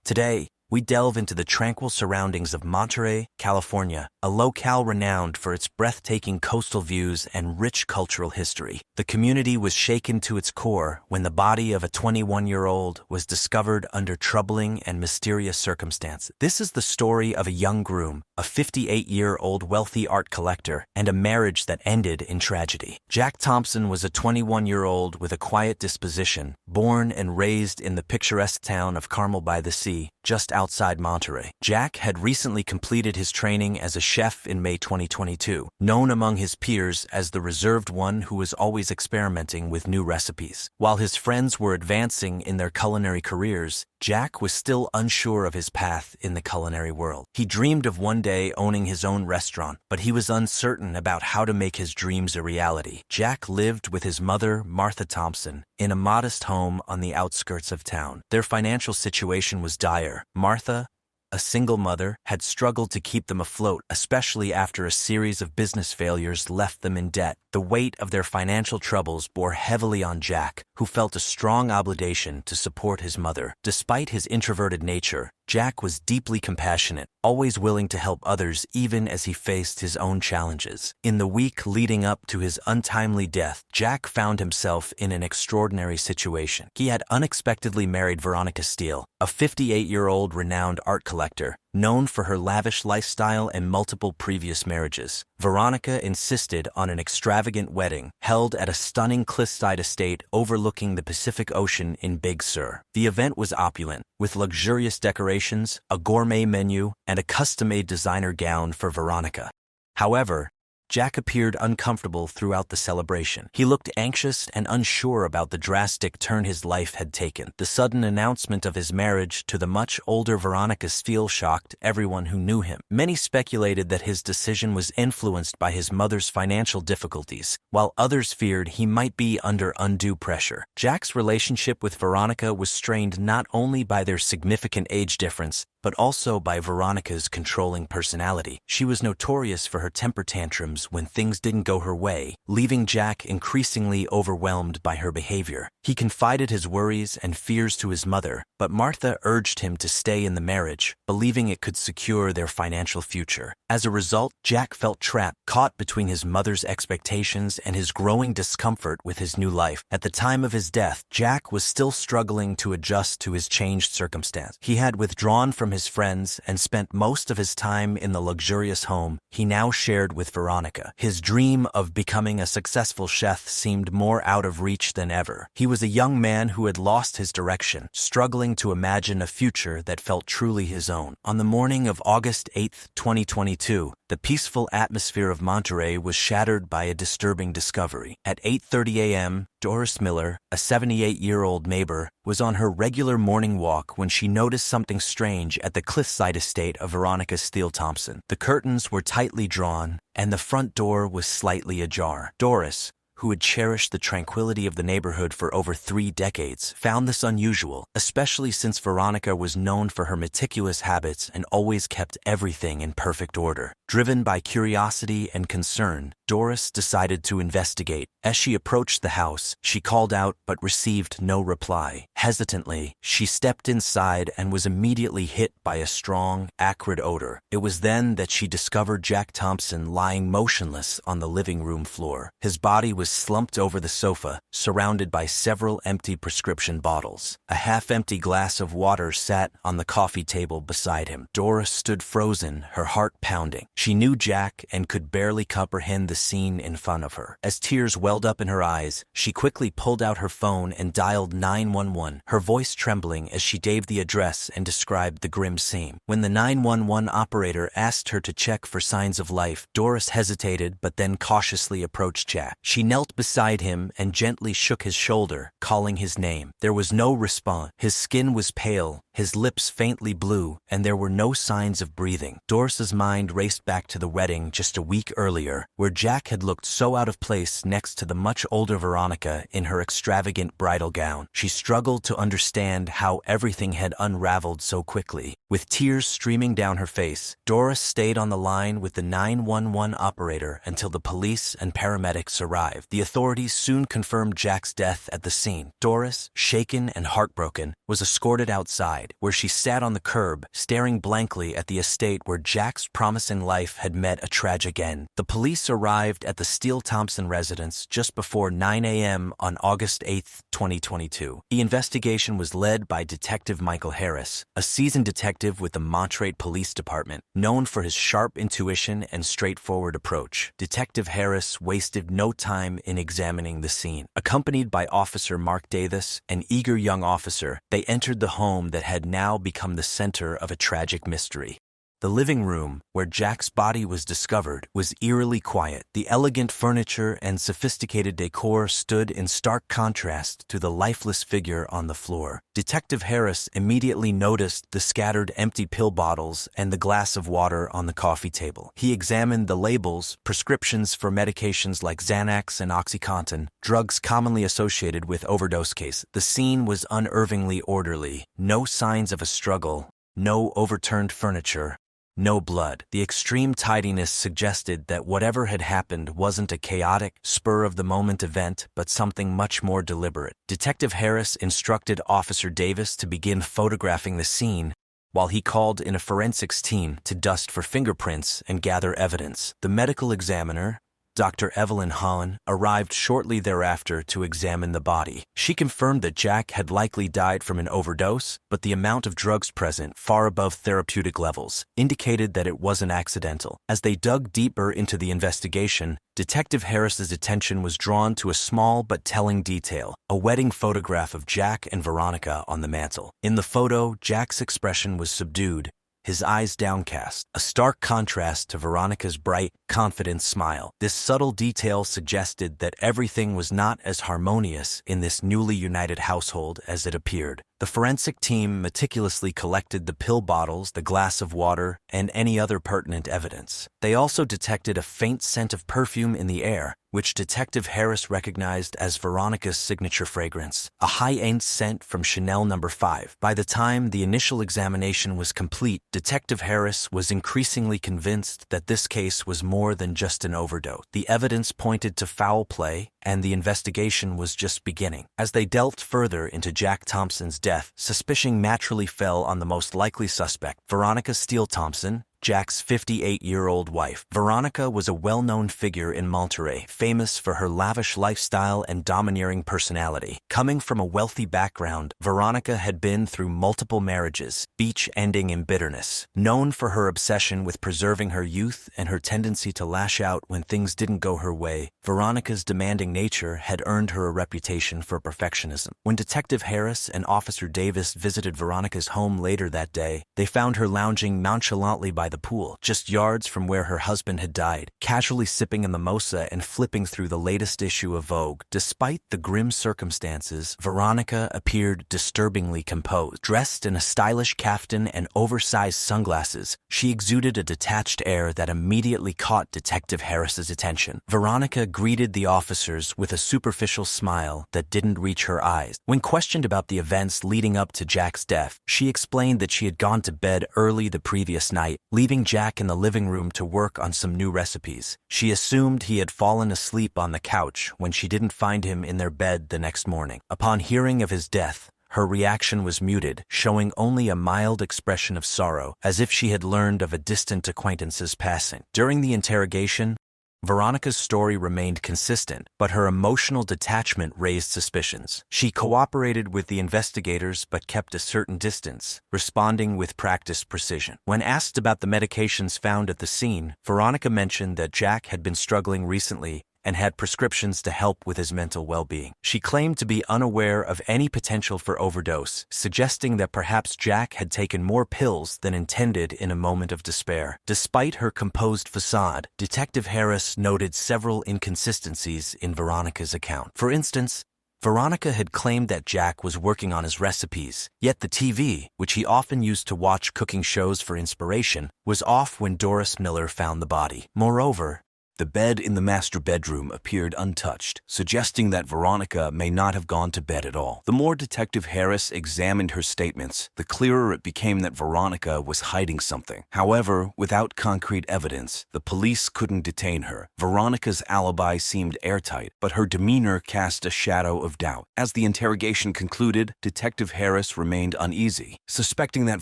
Today, we delve into the tranquil surroundings of Monterey, California, a locale renowned for its breathtaking coastal views and rich cultural history. The community was shaken to its core when the body of a 21-year-old was discovered under troubling and mysterious circumstances. This is the story of a young groom, a 58-year-old wealthy art collector, and a marriage that ended in tragedy. Jack Thompson was a 21-year-old with a quiet disposition, born and raised in the picturesque town of Carmel by the Sea, just outside Monterey. Jack had recently completed his training as a chef in May 2022, known among his peers as the reserved one who was always experimenting with new recipes. While his friends were advancing in their culinary careers, Jack was still unsure of his path in the culinary world. He dreamed of one day owning his own restaurant, but he was uncertain about how to make his dreams a reality. Jack lived with his mother, Martha Thompson, in a modest home on the outskirts of town. Their financial situation was dire. Martha, a single mother, had struggled to keep them afloat, especially after a series of business failures left them in debt. The weight of their financial troubles bore heavily on Jack, who felt a strong obligation to support his mother. Despite his introverted nature, Jack was deeply compassionate, always willing to help others even as he faced his own challenges. In the week leading up to his untimely death, Jack found himself in an extraordinary situation. He had unexpectedly married Veronica Steele, a 58-year-old renowned art collector, known for her lavish lifestyle and multiple previous marriages. Veronica insisted on an extravagant wedding held at a stunning cliffside estate overlooking the Pacific Ocean in Big Sur. The event was opulent, with luxurious decorations, a gourmet menu, and a custom-made designer gown for Veronica. However, Jack appeared uncomfortable throughout the celebration. He looked anxious and unsure about the drastic turn his life had taken. The sudden announcement of his marriage to the much older Veronica Steele shocked everyone who knew him. Many speculated that his decision was influenced by his mother's financial difficulties, while others feared he might be under undue pressure. Jack's relationship with Veronica was strained not only by their significant age difference, but also by Veronica's controlling personality. She was notorious for her temper tantrums when things didn't go her way, leaving Jack increasingly overwhelmed by her behavior. He confided his worries and fears to his mother, but Martha urged him to stay in the marriage, believing it could secure their financial future. As a result, Jack felt trapped, caught between his mother's expectations and his growing discomfort with his new life. At the time of his death, Jack was still struggling to adjust to his changed circumstance. He had withdrawn from his friends and spent most of his time in the luxurious home he now shared with Veronica. His dream of becoming a successful chef seemed more out of reach than ever. He was a young man who had lost his direction, struggling to imagine a future that felt truly his own. On the morning of August 8, 2022, the peaceful atmosphere of Monterey was shattered by a disturbing discovery. At 8:30 a.m., Doris Miller, a 78-year-old neighbor, was on her regular morning walk when she noticed something strange at the cliffside estate of Veronica Steele Thompson. The curtains were tightly drawn, and the front door was slightly ajar. Doris, who had cherished the tranquility of the neighborhood for over 3 decades, found this unusual, especially since Veronica was known for her meticulous habits and always kept everything in perfect order. Driven by curiosity and concern, Doris decided to investigate. As she approached the house, she called out but received no reply. Hesitantly, she stepped inside and was immediately hit by a strong, acrid odor. It was then that she discovered Jack Thompson lying motionless on the living room floor. His body was slumped over the sofa, surrounded by several empty prescription bottles. A half-empty glass of water sat on the coffee table beside him. Doris stood frozen, her heart pounding. She knew Jack and could barely comprehend the scene in front of her. As tears welled up in her eyes, she quickly pulled out her phone and dialed 911, her voice trembling as she gave the address and described the grim scene. When the 911 operator asked her to check for signs of life, Doris hesitated but then cautiously approached Jack. She knelt beside him and gently shook his shoulder, calling his name. There was no response. His skin was pale, his lips faintly blue, and there were no signs of breathing. Doris's mind raced back to the wedding just a week earlier, where Jack had looked so out of place next to the much older Veronica in her extravagant bridal gown. She struggled to understand how everything had unraveled so quickly. With tears streaming down her face, Doris stayed on the line with the 911 operator until the police and paramedics arrived. The authorities soon confirmed Jack's death at the scene. Doris, shaken and heartbroken, was escorted outside, where she sat on the curb, staring blankly at the estate where Jack's promising life had met a tragic end. The police arrived at the Steele Thompson residence just before 9 a.m. on August 8, 2022. The investigation was led by Detective Michael Harris, a seasoned detective with the Monterey Police Department, known for his sharp intuition and straightforward approach. Detective Harris wasted no time in examining the scene. Accompanied by Officer Mark Davis, an eager young officer, they entered the home that had now become the center of a tragic mystery. The living room, where Jack's body was discovered, was eerily quiet. The elegant furniture and sophisticated decor stood in stark contrast to the lifeless figure on the floor. Detective Harris immediately noticed the scattered empty pill bottles and the glass of water on the coffee table. He examined the labels, prescriptions for medications like Xanax and OxyContin, drugs commonly associated with overdose cases. The scene was unnervingly orderly. No signs of a struggle, no overturned furniture, no blood. The extreme tidiness suggested that whatever had happened wasn't a chaotic, spur-of-the-moment event, but something much more deliberate. Detective Harris instructed Officer Davis to begin photographing the scene, while he called in a forensics team to dust for fingerprints and gather evidence. The medical examiner, Dr. Evelyn Hahn, arrived shortly thereafter to examine the body. She confirmed that Jack had likely died from an overdose, but the amount of drugs present, far above therapeutic levels, indicated that it wasn't accidental. As they dug deeper into the investigation, Detective Harris's attention was drawn to a small but telling detail: a wedding photograph of Jack and Veronica on the mantel. In the photo, Jack's expression was subdued, his eyes downcast, a stark contrast to Veronica's bright, confident smile. This subtle detail suggested that everything was not as harmonious in this newly united household as it appeared. The forensic team meticulously collected the pill bottles, the glass of water, and any other pertinent evidence. They also detected a faint scent of perfume in the air, which Detective Harris recognized as Veronica's signature fragrance, a high-end scent from Chanel No. 5. By the time the initial examination was complete, Detective Harris was increasingly convinced that this case was more than just an overdose. The evidence pointed to foul play, and the investigation was just beginning. As they delved further into Jack Thompson's death, suspicion naturally fell on the most likely suspect, Veronica Steele Thompson, Jack's 58-year-old wife. Veronica was a well-known figure in Monterey, famous for her lavish lifestyle and domineering personality. Coming from a wealthy background, Veronica had been through multiple marriages, each ending in bitterness. Known for her obsession with preserving her youth and her tendency to lash out when things didn't go her way, Veronica's demanding nature had earned her a reputation for perfectionism. When Detective Harris and Officer Davis visited Veronica's home later that day, they found her lounging nonchalantly by the pool, just yards from where her husband had died, casually sipping a mimosa and flipping through the latest issue of Vogue. Despite the grim circumstances, Veronica appeared disturbingly composed. Dressed in a stylish kaftan and oversized sunglasses, she exuded a detached air that immediately caught Detective Harris's attention. Veronica greeted the officers with a superficial smile that didn't reach her eyes. When questioned about the events leading up to Jack's death, she explained that she had gone to bed early the previous night, leaving Jack in the living room to work on some new recipes. She assumed he had fallen asleep on the couch when she didn't find him in their bed the next morning. Upon hearing of his death, her reaction was muted, showing only a mild expression of sorrow, as if she had learned of a distant acquaintance's passing. During the interrogation, Veronica's story remained consistent, but her emotional detachment raised suspicions. She cooperated with the investigators but kept a certain distance, responding with practiced precision. When asked about the medications found at the scene, Veronica mentioned that Jack had been struggling recently and had prescriptions to help with his mental well-being. She claimed to be unaware of any potential for overdose, suggesting that perhaps Jack had taken more pills than intended in a moment of despair. Despite her composed facade, Detective Harris noted several inconsistencies in Veronica's account. For instance, Veronica had claimed that Jack was working on his recipes, yet the TV, which he often used to watch cooking shows for inspiration, was off when Doris Miller found the body. Moreover, the bed in the master bedroom appeared untouched, suggesting that Veronica may not have gone to bed at all. The more Detective Harris examined her statements, the clearer it became that Veronica was hiding something. However, without concrete evidence, the police couldn't detain her. Veronica's alibi seemed airtight, but her demeanor cast a shadow of doubt. As the interrogation concluded, Detective Harris remained uneasy, suspecting that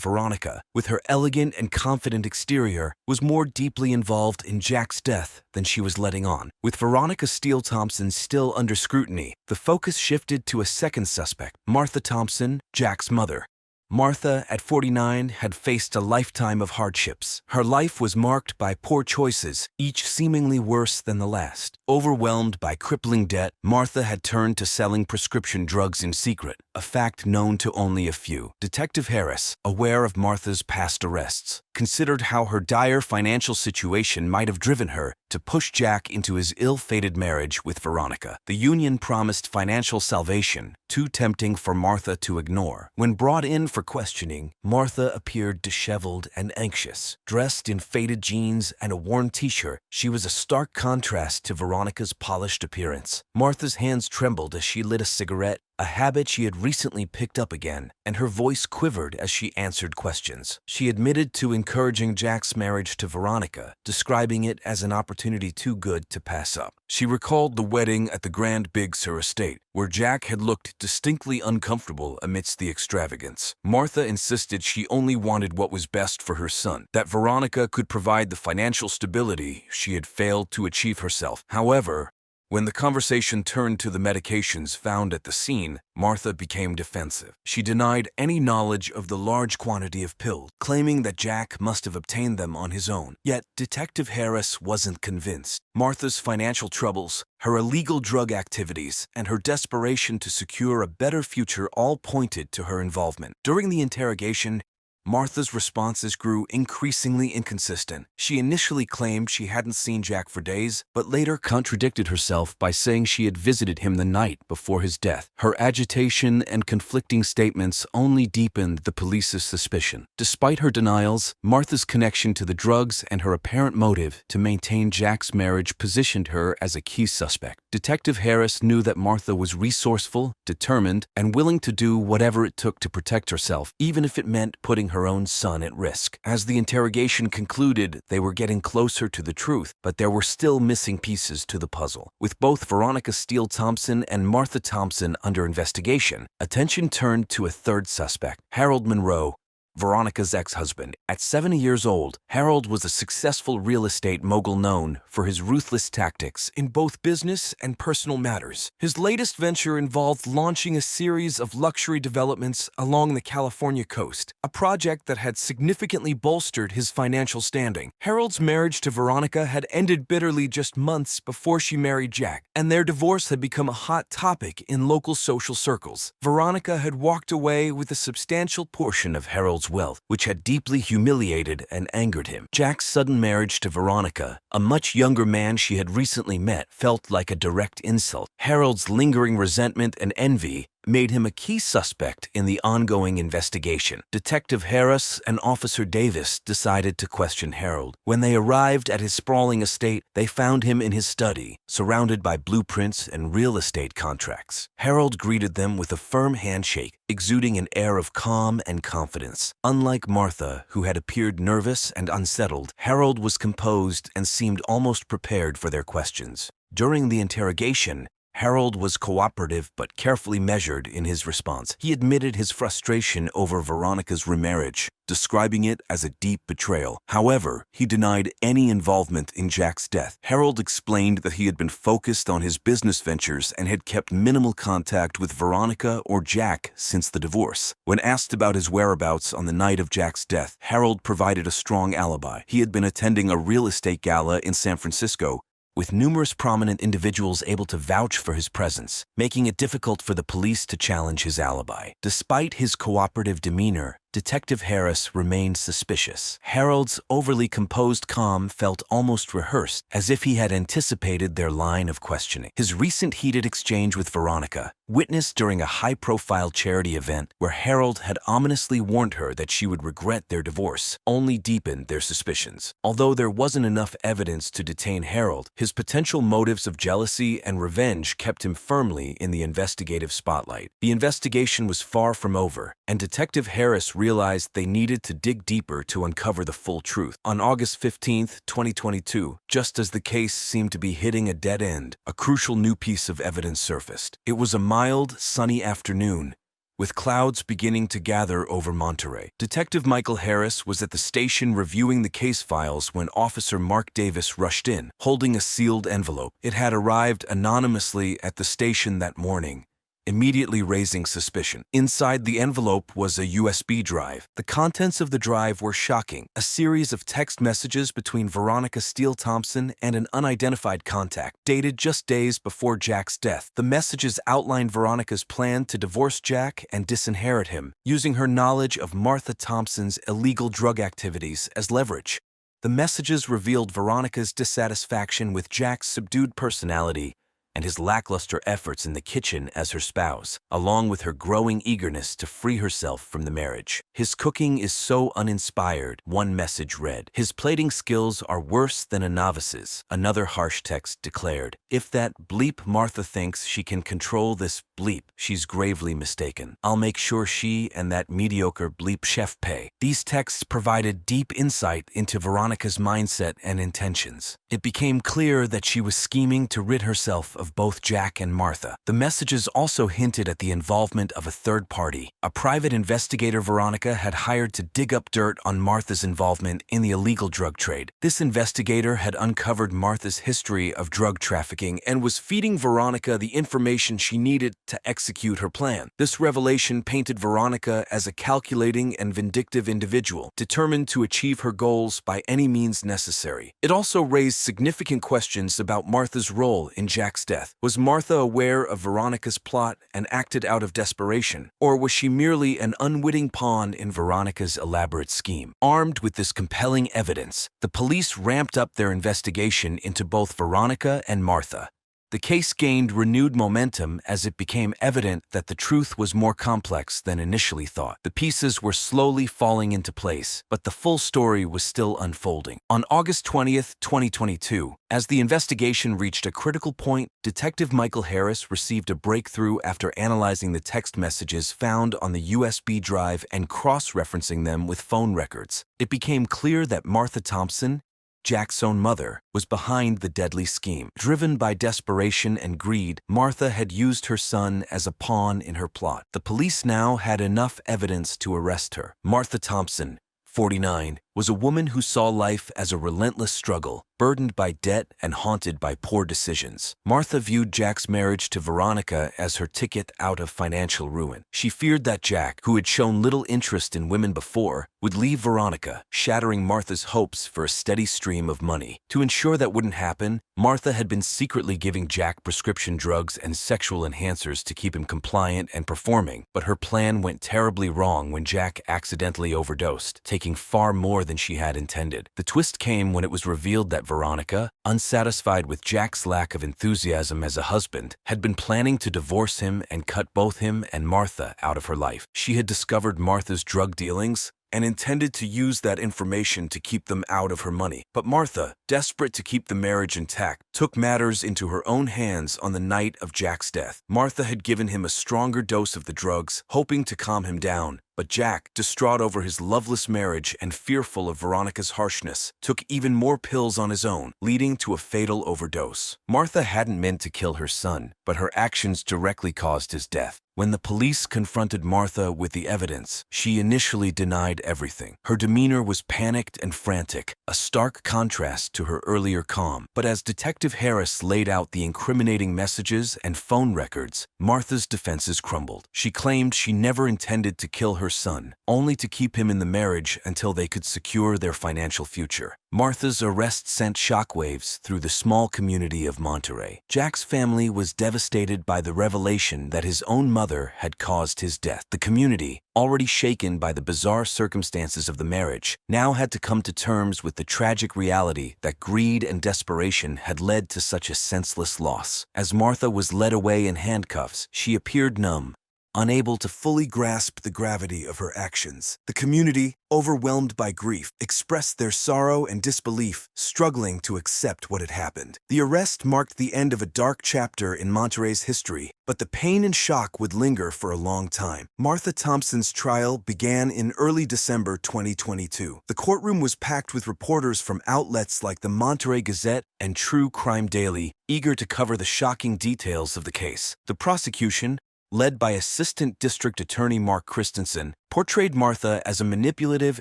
Veronica, with her elegant and confident exterior, was more deeply involved in Jack's death than she was letting on. With Veronica Steele Thompson still under scrutiny, the focus shifted to a second suspect, Martha Thompson, Jack's mother. Martha, at 49, had faced a lifetime of hardships. Her life was marked by poor choices, each seemingly worse than the last. Overwhelmed by crippling debt, Martha had turned to selling prescription drugs in secret, a fact known to only a few. Detective Harris, aware of Martha's past arrests, considered how her dire financial situation might have driven her to push Jack into his ill-fated marriage with Veronica. The union promised financial salvation, too tempting for Martha to ignore. When brought in for questioning, Martha appeared disheveled and anxious. Dressed in faded jeans and a worn t-shirt, she was a stark contrast to Veronica's polished appearance. Martha's hands trembled as she lit a cigarette, a habit she had recently picked up again, and her voice quivered as she answered questions. She admitted to encouraging Jack's marriage to Veronica, describing it as an opportunity too good to pass up. She recalled the wedding at the Grand Big Sur estate, where Jack had looked distinctly uncomfortable amidst the extravagance. Martha insisted she only wanted what was best for her son, that Veronica could provide the financial stability she had failed to achieve herself. However, when the conversation turned to the medications found at the scene, Martha became defensive. She denied any knowledge of the large quantity of pills, claiming that Jack must have obtained them on his own. Yet, Detective Harris wasn't convinced. Martha's financial troubles, her illegal drug activities, and her desperation to secure a better future all pointed to her involvement. During the interrogation, Martha's responses grew increasingly inconsistent. She initially claimed she hadn't seen Jack for days, but later contradicted herself by saying she had visited him the night before his death. Her agitation and conflicting statements only deepened the police's suspicion. Despite her denials, Martha's connection to the drugs and her apparent motive to maintain Jack's marriage positioned her as a key suspect. Detective Harris knew that Martha was resourceful, determined, and willing to do whatever it took to protect herself, even if it meant putting her own son at risk. As the interrogation concluded, they were getting closer to the truth, but there were still missing pieces to the puzzle. With both Veronica Steele Thompson and Martha Thompson under investigation, attention turned to a third suspect, Harold Monroe, Veronica's ex-husband. At 70 years old, Harold was a successful real estate mogul known for his ruthless tactics in both business and personal matters. His latest venture involved launching a series of luxury developments along the California coast, a project that had significantly bolstered his financial standing. Harold's marriage to Veronica had ended bitterly just months before she married Jack, and their divorce had become a hot topic in local social circles. Veronica had walked away with a substantial portion of Harold's wealth, which had deeply humiliated and angered him. Jack's sudden marriage to Veronica, a much younger man she had recently met, felt like a direct insult. Harold's lingering resentment and envy made him a key suspect in the ongoing investigation. Detective Harris and Officer Davis decided to question Harold. When they arrived at his sprawling estate, they found him in his study, surrounded by blueprints and real estate contracts. Harold greeted them with a firm handshake, exuding an air of calm and confidence. Unlike Martha, who had appeared nervous and unsettled, Harold was composed and seemed almost prepared for their questions. During the interrogation, Harold was cooperative but carefully measured in his response. He admitted his frustration over Veronica's remarriage, describing it as a deep betrayal. However, he denied any involvement in Jack's death. Harold explained that he had been focused on his business ventures and had kept minimal contact with Veronica or Jack since the divorce. When asked about his whereabouts on the night of Jack's death, Harold provided a strong alibi. He had been attending a real estate gala in San Francisco, with numerous prominent individuals able to vouch for his presence, making it difficult for the police to challenge his alibi. Despite his cooperative demeanor, Detective Harris remained suspicious. Harold's overly composed calm felt almost rehearsed, as if he had anticipated their line of questioning. His recent heated exchange with Veronica, witnessed during a high-profile charity event where Harold had ominously warned her that she would regret their divorce, only deepened their suspicions. Although there wasn't enough evidence to detain Harold, his potential motives of jealousy and revenge kept him firmly in the investigative spotlight. The investigation was far from over, and Detective Harris realized they needed to dig deeper to uncover the full truth. On August 15, 2022, just as the case seemed to be hitting a dead end, a crucial new piece of evidence surfaced. It was a mild, sunny afternoon, with clouds beginning to gather over Monterey. Detective Michael Harris was at the station reviewing the case files when Officer Mark Davis rushed in, holding a sealed envelope. It had arrived anonymously at the station that morning, immediately raising suspicion. Inside the envelope was a USB drive. The contents of the drive were shocking. A series of text messages between Veronica Steele Thompson and an unidentified contact, dated just days before Jack's death. The messages outlined Veronica's plan to divorce Jack and disinherit him, using her knowledge of Martha Thompson's illegal drug activities as leverage. The messages revealed Veronica's dissatisfaction with Jack's subdued personality and his lackluster efforts in the kitchen as her spouse, along with her growing eagerness to free herself from the marriage. "His cooking is so uninspired," one message read. "His plating skills are worse than a novice's," another harsh text declared. "If that bleep Martha thinks she can control this bleep, she's gravely mistaken. I'll make sure she and that mediocre bleep chef pay." These texts provided deep insight into Veronica's mindset and intentions. It became clear that she was scheming to rid herself of both Jack and Martha. The messages also hinted at the involvement of a third party, a private investigator Veronica had hired to dig up dirt on Martha's involvement in the illegal drug trade. This investigator had uncovered Martha's history of drug trafficking and was feeding Veronica the information she needed to execute her plan. This revelation painted Veronica as a calculating and vindictive individual, determined to achieve her goals by any means necessary. It also raised significant questions about Martha's role in Jack's death. death. Was Martha aware of Veronica's plot and acted out of desperation, or was she merely an unwitting pawn in Veronica's elaborate scheme? Armed with this compelling evidence, the police ramped up their investigation into both Veronica and Martha. The case gained renewed momentum as it became evident that the truth was more complex than initially thought. The pieces were slowly falling into place, but the full story was still unfolding. On August 20th, 2022, as the investigation reached a critical point, Detective Michael Harris received a breakthrough after analyzing the text messages found on the USB drive and cross-referencing them with phone records. It became clear that Martha Thompson, Jack's own mother, was behind the deadly scheme. Driven by desperation and greed, Martha had used her son as a pawn in her plot. The police now had enough evidence to arrest her. Martha Thompson, 49, was a woman who saw life as a relentless struggle, burdened by debt and haunted by poor decisions. Martha viewed Jack's marriage to Veronica as her ticket out of financial ruin. She feared that Jack, who had shown little interest in women before, would leave Veronica, shattering Martha's hopes for a steady stream of money. To ensure that wouldn't happen, Martha had been secretly giving Jack prescription drugs and sexual enhancers to keep him compliant and performing, but her plan went terribly wrong when Jack accidentally overdosed, taking far more than she had intended. The twist came when it was revealed that Veronica, unsatisfied with Jack's lack of enthusiasm as a husband, had been planning to divorce him and cut both him and Martha out of her life. She had discovered Martha's drug dealings and intended to use that information to keep them out of her money. But Martha, desperate to keep the marriage intact, took matters into her own hands on the night of Jack's death. Martha had given him a stronger dose of the drugs, hoping to calm him down. But Jack, distraught over his loveless marriage and fearful of Veronica's harshness, took even more pills on his own, leading to a fatal overdose. Martha hadn't meant to kill her son, but her actions directly caused his death. When the police confronted Martha with the evidence, she initially denied everything. Her demeanor was panicked and frantic, a stark contrast to her earlier calm. But as Detective Harris laid out the incriminating messages and phone records, Martha's defenses crumbled. She claimed she never intended to kill her son, only to keep him in the marriage until they could secure their financial future. Martha's arrest sent shockwaves through the small community of Monterey. Jack's family was devastated by the revelation that his own mother had caused his death. The community, already shaken by the bizarre circumstances of the marriage, now had to come to terms with the tragic reality that greed and desperation had led to such a senseless loss. As Martha was led away in handcuffs, she appeared numb, unable to fully grasp the gravity of her actions. The community, overwhelmed by grief, expressed their sorrow and disbelief, struggling to accept what had happened. The arrest marked the end of a dark chapter in Monterey's history, but the pain and shock would linger for a long time. Martha Thompson's trial began in early December 2022. The courtroom was packed with reporters from outlets like the Monterey Gazette and True Crime Daily, eager to cover the shocking details of the case. The prosecution, led by Assistant District Attorney Mark Christensen, portrayed Martha as a manipulative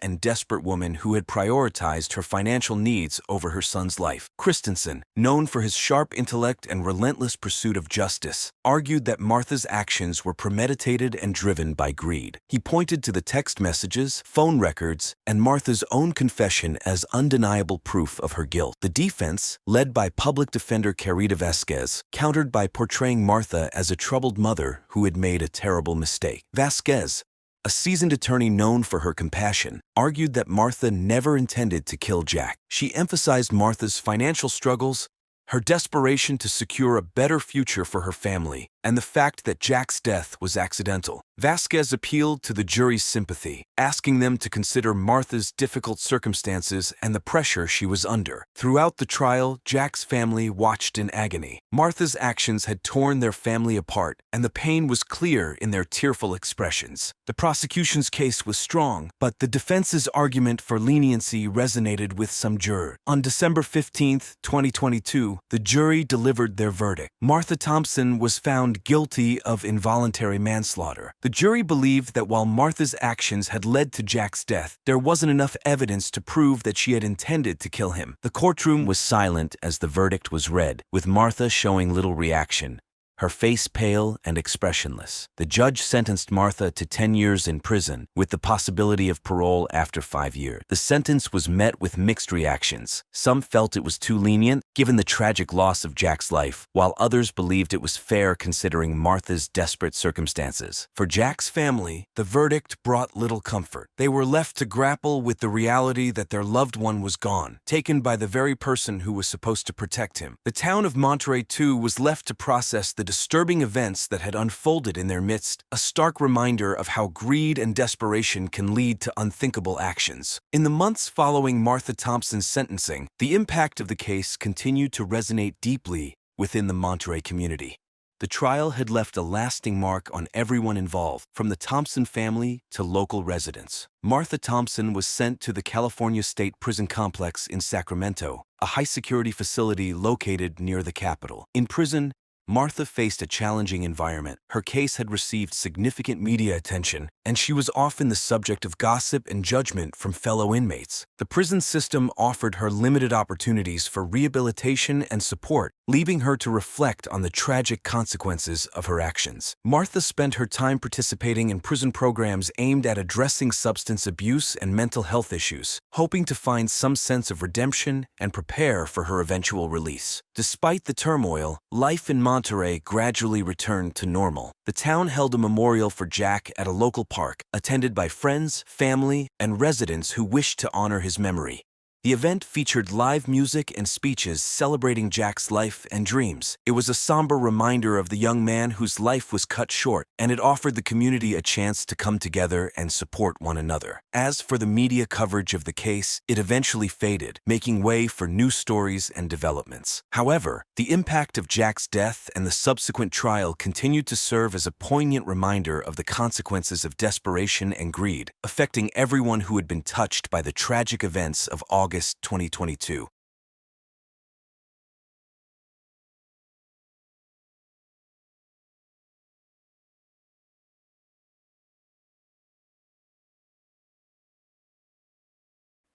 and desperate woman who had prioritized her financial needs over her son's life. Christensen, known for his sharp intellect and relentless pursuit of justice, argued that Martha's actions were premeditated and driven by greed. He pointed to the text messages, phone records, and Martha's own confession as undeniable proof of her guilt. The defense, led by public defender Carita Vasquez, countered by portraying Martha as a troubled mother who had made a terrible mistake. Vasquez, a seasoned attorney known for her compassion, argued that Martha never intended to kill Jack. She emphasized Martha's financial struggles, her desperation to secure a better future for her family, and the fact that Jack's death was accidental. Vasquez appealed to the jury's sympathy, asking them to consider Martha's difficult circumstances and the pressure she was under. Throughout the trial, Jack's family watched in agony. Martha's actions had torn their family apart, and the pain was clear in their tearful expressions. The prosecution's case was strong, but the defense's argument for leniency resonated with some jurors. On December 15, 2022, the jury delivered their verdict. Martha Thompson was found guilty of involuntary manslaughter. The jury believed that while Martha's actions had led to Jack's death, there wasn't enough evidence to prove that she had intended to kill him. The courtroom was silent as the verdict was read, with Martha showing little reaction, her face pale and expressionless. The judge sentenced Martha to 10 years in prison, with the possibility of parole after 5 years. The sentence was met with mixed reactions. Some felt it was too lenient, given the tragic loss of Jack's life, while others believed it was fair considering Martha's desperate circumstances. For Jack's family, the verdict brought little comfort. They were left to grapple with the reality that their loved one was gone, taken by the very person who was supposed to protect him. The town of Monterey, too, was left to process the disturbing events that had unfolded in their midst, a stark reminder of how greed and desperation can lead to unthinkable actions. In the months following Martha Thompson's sentencing, the impact of the case continued to resonate deeply within the Monterey community. The trial had left a lasting mark on everyone involved, from the Thompson family to local residents. Martha Thompson was sent to the California State Prison Complex in Sacramento, a high-security facility located near the capital. In prison, Martha faced a challenging environment. Her case had received significant media attention, and she was often the subject of gossip and judgment from fellow inmates. The prison system offered her limited opportunities for rehabilitation and support, leaving her to reflect on the tragic consequences of her actions. Martha spent her time participating in prison programs aimed at addressing substance abuse and mental health issues, hoping to find some sense of redemption and prepare for her eventual release. Despite the turmoil, life in Monterey gradually returned to normal. The town held a memorial for Jack at a local park, attended by friends, family, and residents who wished to honor his memory. The event featured live music and speeches celebrating Jack's life and dreams. It was a somber reminder of the young man whose life was cut short, and it offered the community a chance to come together and support one another. As for the media coverage of the case, it eventually faded, making way for new stories and developments. However, the impact of Jack's death and the subsequent trial continued to serve as a poignant reminder of the consequences of desperation and greed, affecting everyone who had been touched by the tragic events of August 2022.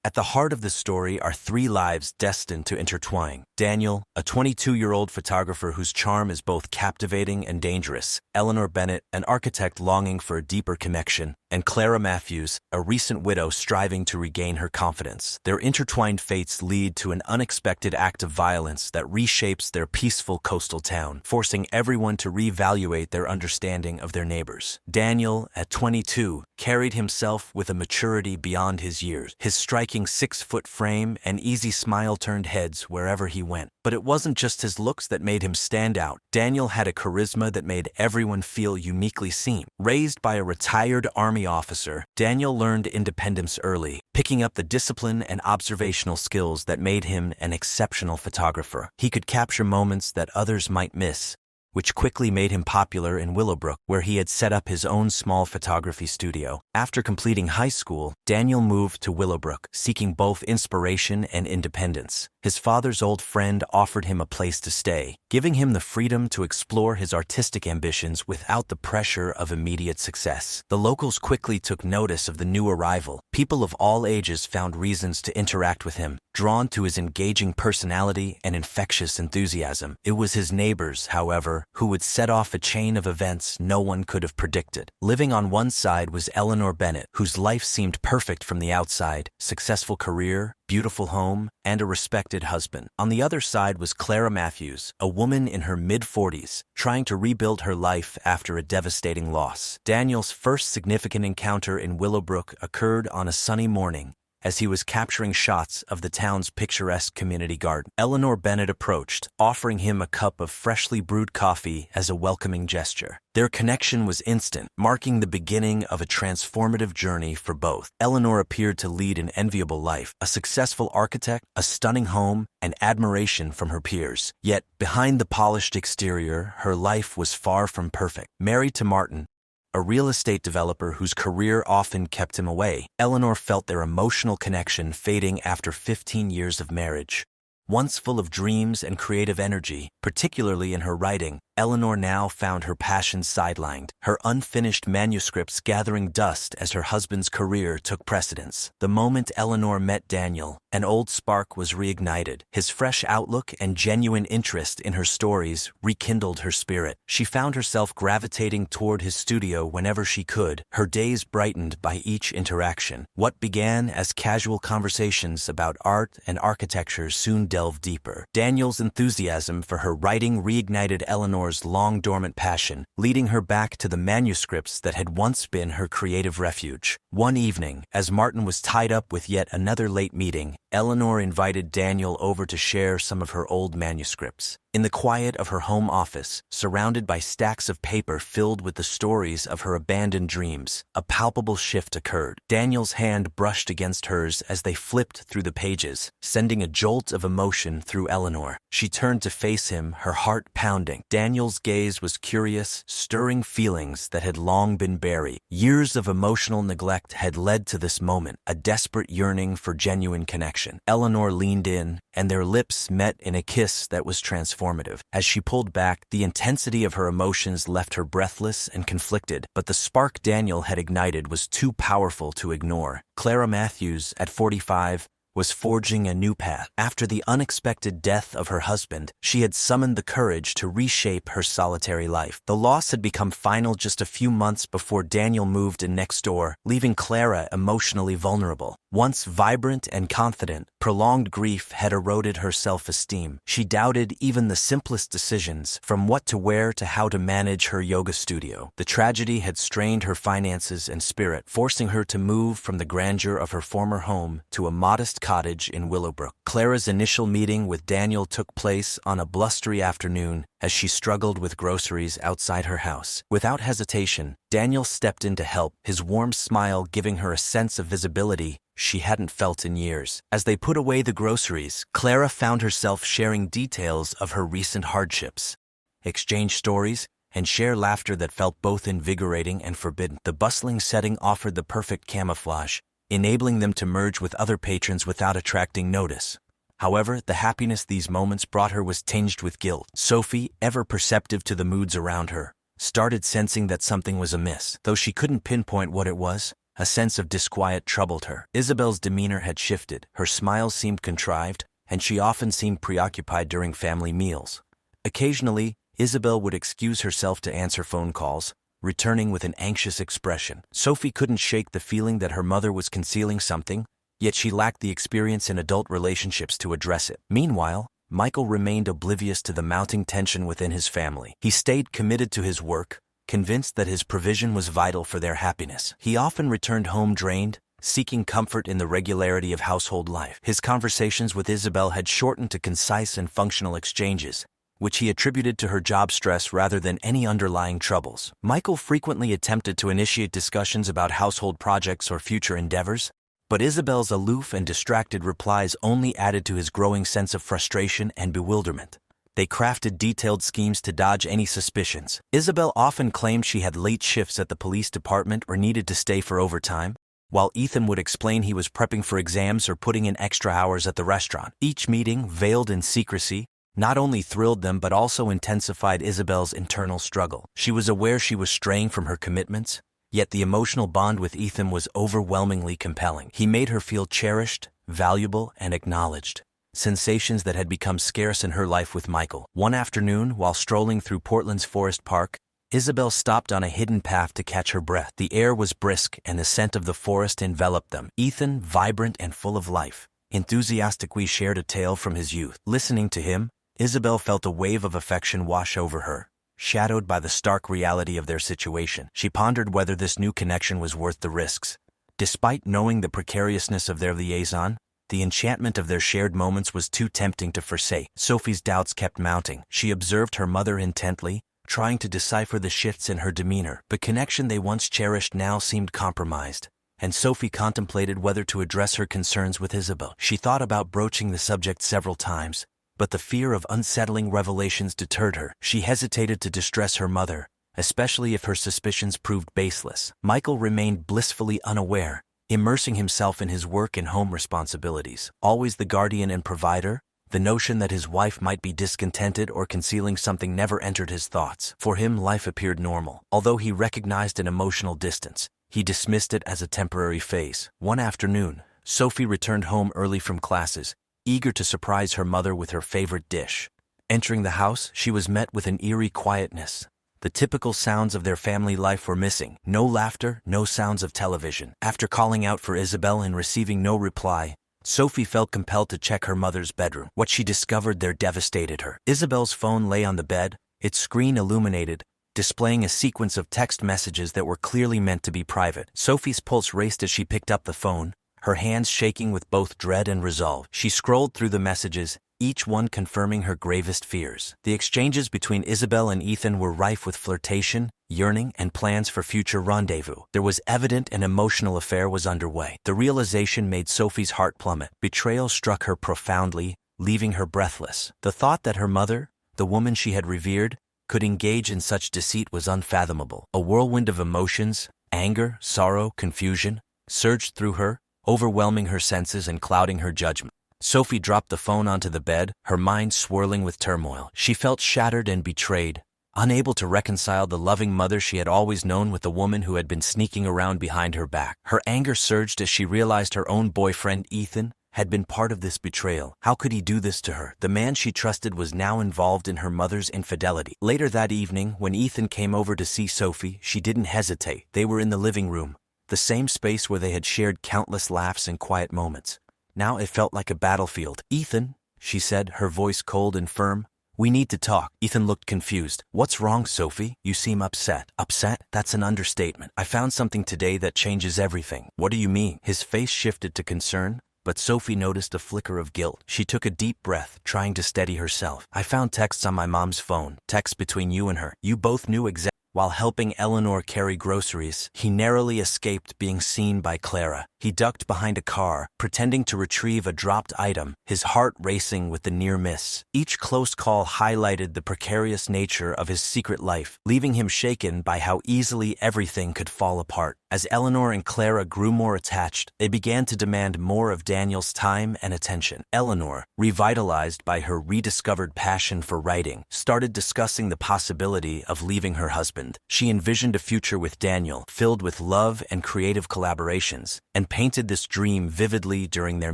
At the heart of the story are 3 lives destined to intertwine. Daniel, a 22-year-old photographer whose charm is both captivating and dangerous. Eleanor Bennett, an architect longing for a deeper connection. And Clara Matthews, a recent widow striving to regain her confidence. Their intertwined fates lead to an unexpected act of violence that reshapes their peaceful coastal town, forcing everyone to reevaluate their understanding of their neighbors. Daniel, at 22, carried himself with a maturity beyond his years. His striking 6-foot frame and easy smile turned heads wherever he went. But it wasn't just his looks that made him stand out. Daniel had a charisma that made everyone feel uniquely seen. Raised by a retired Army officer, Daniel learned independence early, picking up the discipline and observational skills that made him an exceptional photographer. He could capture moments that others might miss, which quickly made him popular in Willowbrook, where he had set up his own small photography studio. After completing high school, Daniel moved to Willowbrook, seeking both inspiration and independence. His father's old friend offered him a place to stay, giving him the freedom to explore his artistic ambitions without the pressure of immediate success. The locals quickly took notice of the new arrival. People of all ages found reasons to interact with him, drawn to his engaging personality and infectious enthusiasm. It was his neighbors, however, who would set off a chain of events no one could have predicted. Living on one side was Eleanor Bennett, whose life seemed perfect from the outside: successful career, beautiful home, and a respected husband. On the other side was Clara Matthews, a woman in her mid-40s, trying to rebuild her life after a devastating loss. Daniel's first significant encounter in Willowbrook occurred on a sunny morning, as he was capturing shots of the town's picturesque community garden. Eleanor Bennett approached, offering him a cup of freshly brewed coffee as a welcoming gesture. Their connection was instant, marking the beginning of a transformative journey for both. Eleanor appeared to lead an enviable life, a successful architect, a stunning home, and admiration from her peers. Yet, behind the polished exterior, her life was far from perfect. Married to Martin, a real estate developer whose career often kept him away, Eleanor felt their emotional connection fading after 15 years of marriage. Once full of dreams and creative energy, particularly in her writing, Eleanor now found her passion sidelined, her unfinished manuscripts gathering dust as her husband's career took precedence. The moment Eleanor met Daniel, an old spark was reignited. His fresh outlook and genuine interest in her stories rekindled her spirit. She found herself gravitating toward his studio whenever she could, her days brightened by each interaction. What began as casual conversations about art and architecture soon delved deeper. Daniel's enthusiasm for her writing reignited Eleanor's long-dormant passion, leading her back to the manuscripts that had once been her creative refuge. One evening, as Martin was tied up with yet another late meeting, Eleanor invited Daniel over to share some of her old manuscripts. In the quiet of her home office, surrounded by stacks of paper filled with the stories of her abandoned dreams, a palpable shift occurred. Daniel's hand brushed against hers as they flipped through the pages, sending a jolt of emotion through Eleanor. She turned to face him, her heart pounding. Daniel's gaze was curious, stirring feelings that had long been buried. Years of emotional neglect had led to this moment, a desperate yearning for genuine connection. Eleanor leaned in, and their lips met in a kiss that was transformative. As she pulled back, the intensity of her emotions left her breathless and conflicted, but the spark Daniel had ignited was too powerful to ignore. Clara Matthews, at 45, was forging a new path. After the unexpected death of her husband, she had summoned the courage to reshape her solitary life. The loss had become final just a few months before Daniel moved in next door, leaving Clara emotionally vulnerable. Once vibrant and confident, prolonged grief had eroded her self-esteem. She doubted even the simplest decisions, from what to wear to how to manage her yoga studio. The tragedy had strained her finances and spirit, forcing her to move from the grandeur of her former home to a modest cottage in Willowbrook. Clara's initial meeting with Daniel took place on a blustery afternoon as she struggled with groceries outside her house. Without hesitation, Daniel stepped in to help, his warm smile giving her a sense of visibility she hadn't felt in years. As they put away the groceries, Clara found herself sharing details of her recent hardships, exchanged stories, and share laughter that felt both invigorating and forbidden. The bustling setting offered the perfect camouflage, enabling them to merge with other patrons without attracting notice. However, the happiness these moments brought her was tinged with guilt. Sophie, ever perceptive to the moods around her, started sensing that something was amiss. Though she couldn't pinpoint what it was, a sense of disquiet troubled her. Isabel's demeanor had shifted, her smile seemed contrived, and she often seemed preoccupied during family meals. Occasionally, Isabel would excuse herself to answer phone calls, returning with an anxious expression. Sophie couldn't shake the feeling that her mother was concealing something, yet she lacked the experience in adult relationships to address it. Meanwhile, Michael remained oblivious to the mounting tension within his family. He stayed committed to his work, convinced that his provision was vital for their happiness. He often returned home drained, seeking comfort in the regularity of household life. His conversations with Isabel had shortened to concise and functional exchanges, which he attributed to her job stress rather than any underlying troubles. Michael frequently attempted to initiate discussions about household projects or future endeavors, but Isabel's aloof and distracted replies only added to his growing sense of frustration and bewilderment. They crafted detailed schemes to dodge any suspicions. Isabel often claimed she had late shifts at the police department or needed to stay for overtime, while Ethan would explain he was prepping for exams or putting in extra hours at the restaurant. Each meeting, veiled in secrecy, not only thrilled them but also intensified Isabel's internal struggle. She was aware she was straying from her commitments, yet the emotional bond with Ethan was overwhelmingly compelling. He made her feel cherished, valuable, and acknowledged, sensations that had become scarce in her life with Michael. One afternoon, while strolling through Portland's Forest Park, Isabel stopped on a hidden path to catch her breath. The air was brisk and the scent of the forest enveloped them. Ethan, vibrant and full of life, enthusiastically shared a tale from his youth. Listening to him, Isabel felt a wave of affection wash over her, shadowed by the stark reality of their situation. She pondered whether this new connection was worth the risks. Despite knowing the precariousness of their liaison, the enchantment of their shared moments was too tempting to forsake. Sophie's doubts kept mounting. She observed her mother intently, trying to decipher the shifts in her demeanor. The connection they once cherished now seemed compromised, and Sophie contemplated whether to address her concerns with Isabel. She thought about broaching the subject several times, but the fear of unsettling revelations deterred her. She hesitated to distress her mother, especially if her suspicions proved baseless. Michael remained blissfully unaware, immersing himself in his work and home responsibilities. Always the guardian and provider, The notion that his wife might be discontented or concealing something never entered his thoughts. For him, life appeared normal. Although he recognized an emotional distance, he dismissed it as a temporary phase. One afternoon, Sophie returned home early from classes, eager to surprise her mother with her favorite dish. Entering the house, she was met with an eerie quietness. The typical sounds of their family life were missing. No laughter, no sounds of television. After calling out for Isabel and receiving no reply, Sophie felt compelled to check her mother's bedroom. What she discovered there devastated her. Isabel's phone lay on the bed, its screen illuminated, displaying a sequence of text messages that were clearly meant to be private. Sophie's pulse raced as she picked up the phone, her hands shaking with both dread and resolve. She scrolled through the messages, each one confirming her gravest fears. The exchanges between Isabel and Ethan were rife with flirtation, yearning, and plans for future rendezvous. There was evident an emotional affair was underway. The realization made Sophie's heart plummet. Betrayal struck her profoundly, leaving her breathless. The thought that her mother, the woman she had revered, could engage in such deceit was unfathomable. A whirlwind of emotions, anger, sorrow, confusion, surged through her, overwhelming her senses and clouding her judgment. Sophie dropped the phone onto the bed, her mind swirling with turmoil. She felt shattered and betrayed, unable to reconcile the loving mother she had always known with the woman who had been sneaking around behind her back. Her anger surged as she realized her own boyfriend, Ethan, had been part of this betrayal. How could he do this to her? The man she trusted was now involved in her mother's infidelity. Later that evening, when Ethan came over to see Sophie, she didn't hesitate. They were in the living room, the same space where they had shared countless laughs and quiet moments. Now it felt like a battlefield. "Ethan," she said, her voice cold and firm, "we need to talk." Ethan looked confused. "What's wrong, Sophie? You seem upset." "Upset? That's an understatement. I found something today that changes everything." "What do you mean?" His face shifted to concern, but Sophie noticed a flicker of guilt. She took a deep breath, trying to steady herself. "I found texts on my mom's phone, texts between you and her. You both knew exactly." While helping Eleanor carry groceries, he narrowly escaped being seen by Clara. He ducked behind a car, pretending to retrieve a dropped item, his heart racing with the near miss. Each close call highlighted the precarious nature of his secret life, leaving him shaken by how easily everything could fall apart. As Eleanor and Clara grew more attached, they began to demand more of Daniel's time and attention. Eleanor, revitalized by her rediscovered passion for writing, started discussing the possibility of leaving her husband. She envisioned a future with Daniel, filled with love and creative collaborations, and painted this dream vividly during their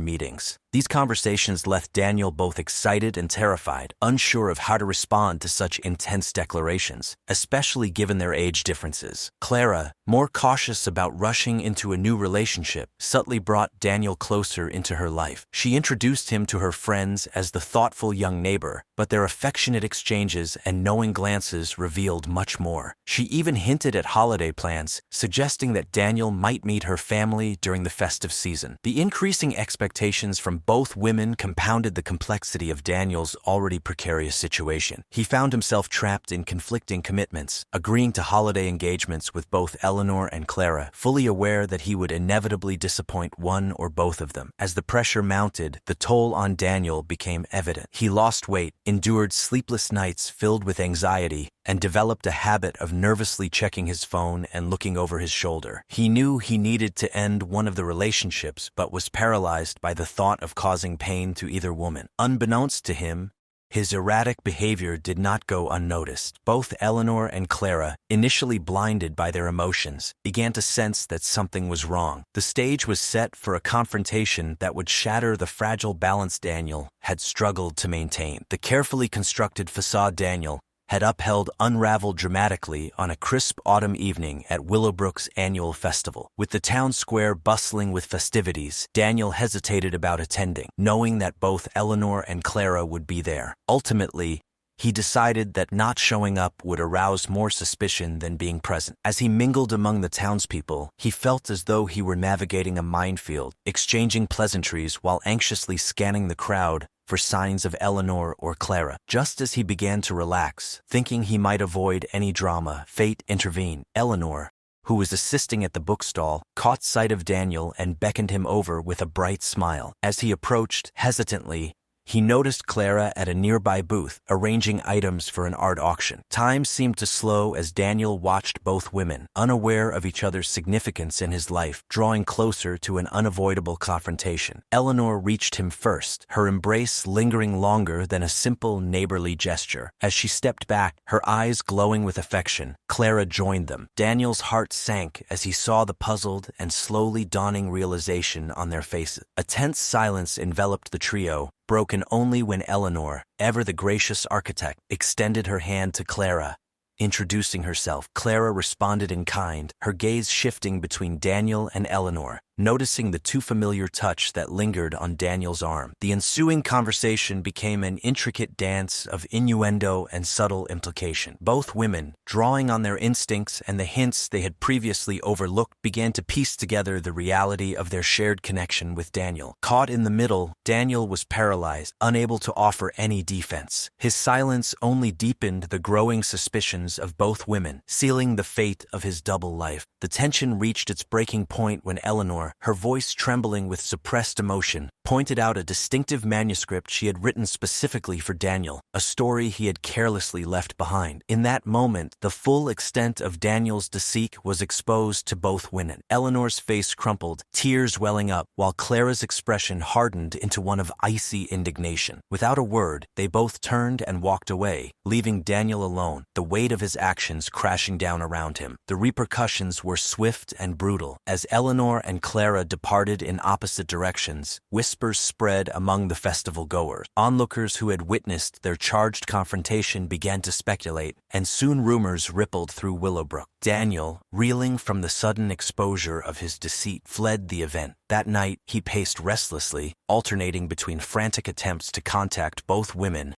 meetings. These conversations left Daniel both excited and terrified, unsure of how to respond to such intense declarations, especially given their age differences. Clara, more cautious about rushing into a new relationship, subtly brought Daniel closer into her life. She introduced him to her friends as the thoughtful young neighbor, but their affectionate exchanges and knowing glances revealed much more. She even hinted at holiday plans, suggesting that Daniel might meet her family during the festive season. The increasing expectations from both women compounded the complexity of Daniel's already precarious situation. He found himself trapped in conflicting commitments, agreeing to holiday engagements with both Eleanor and Clara, fully aware that he would inevitably disappoint one or both of them. As the pressure mounted, the toll on Daniel became evident. He lost weight, endured sleepless nights filled with anxiety, and developed a habit of nervously checking his phone and looking over his shoulder. He knew he needed to end one of the relationships, but was paralyzed by the thought of causing pain to either woman. Unbeknownst to him, his erratic behavior did not go unnoticed. Both Eleanor and Clara, initially blinded by their emotions, began to sense that something was wrong. The stage was set for a confrontation that would shatter the fragile balance Daniel had struggled to maintain. The carefully constructed facade Daniel had upheld unraveled dramatically on a crisp autumn evening at Willowbrook's annual festival. With the town square bustling with festivities, Daniel hesitated about attending, knowing that both Eleanor and Clara would be there. Ultimately, he decided that not showing up would arouse more suspicion than being present. As he mingled among the townspeople, he felt as though he were navigating a minefield, exchanging pleasantries while anxiously scanning the crowd for signs of Eleanor or Clara. Just as he began to relax, thinking he might avoid any drama, fate intervened. Eleanor, who was assisting at the bookstall, caught sight of Daniel and beckoned him over with a bright smile. As he approached, hesitantly, He noticed Clara at a nearby booth, arranging items for an art auction. Time seemed to slow as Daniel watched both women, unaware of each other's significance in his life, drawing closer to an unavoidable confrontation. Eleanor reached him first, her embrace lingering longer than a simple neighborly gesture. As she stepped back, her eyes glowing with affection, Clara joined them. Daniel's heart sank as he saw the puzzled and slowly dawning realization on their faces. A tense silence enveloped the trio, broken only when Eleanor, ever the gracious architect, extended her hand to Clara. Introducing herself, Clara responded in kind, her gaze shifting between Daniel and Eleanor, noticing the too familiar touch that lingered on Daniel's arm. The ensuing conversation became an intricate dance of innuendo and subtle implication. Both women, drawing on their instincts and the hints they had previously overlooked, began to piece together the reality of their shared connection with Daniel. Caught in the middle, Daniel was paralyzed, unable to offer any defense. His silence only deepened the growing suspicions of both women, sealing the fate of his double life. The tension reached its breaking point when Eleanor, her voice trembling with suppressed emotion, pointed out a distinctive manuscript she had written specifically for Daniel, a story he had carelessly left behind. In that moment, the full extent of Daniel's deceit was exposed to both women. Eleanor's face crumpled, tears welling up, while Clara's expression hardened into one of icy indignation. Without a word, they both turned and walked away, leaving Daniel alone, the weight of his actions crashing down around him. The repercussions were swift and brutal. As Eleanor and Clara departed in opposite directions, whispers spread among the festival goers. Onlookers who had witnessed their charged confrontation began to speculate, and soon rumors rippled through Willowbrook. Daniel, reeling from the sudden exposure of his deceit, fled the event. That night, he paced restlessly, alternating between frantic attempts to contact both women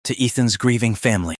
to Ethan's grieving family.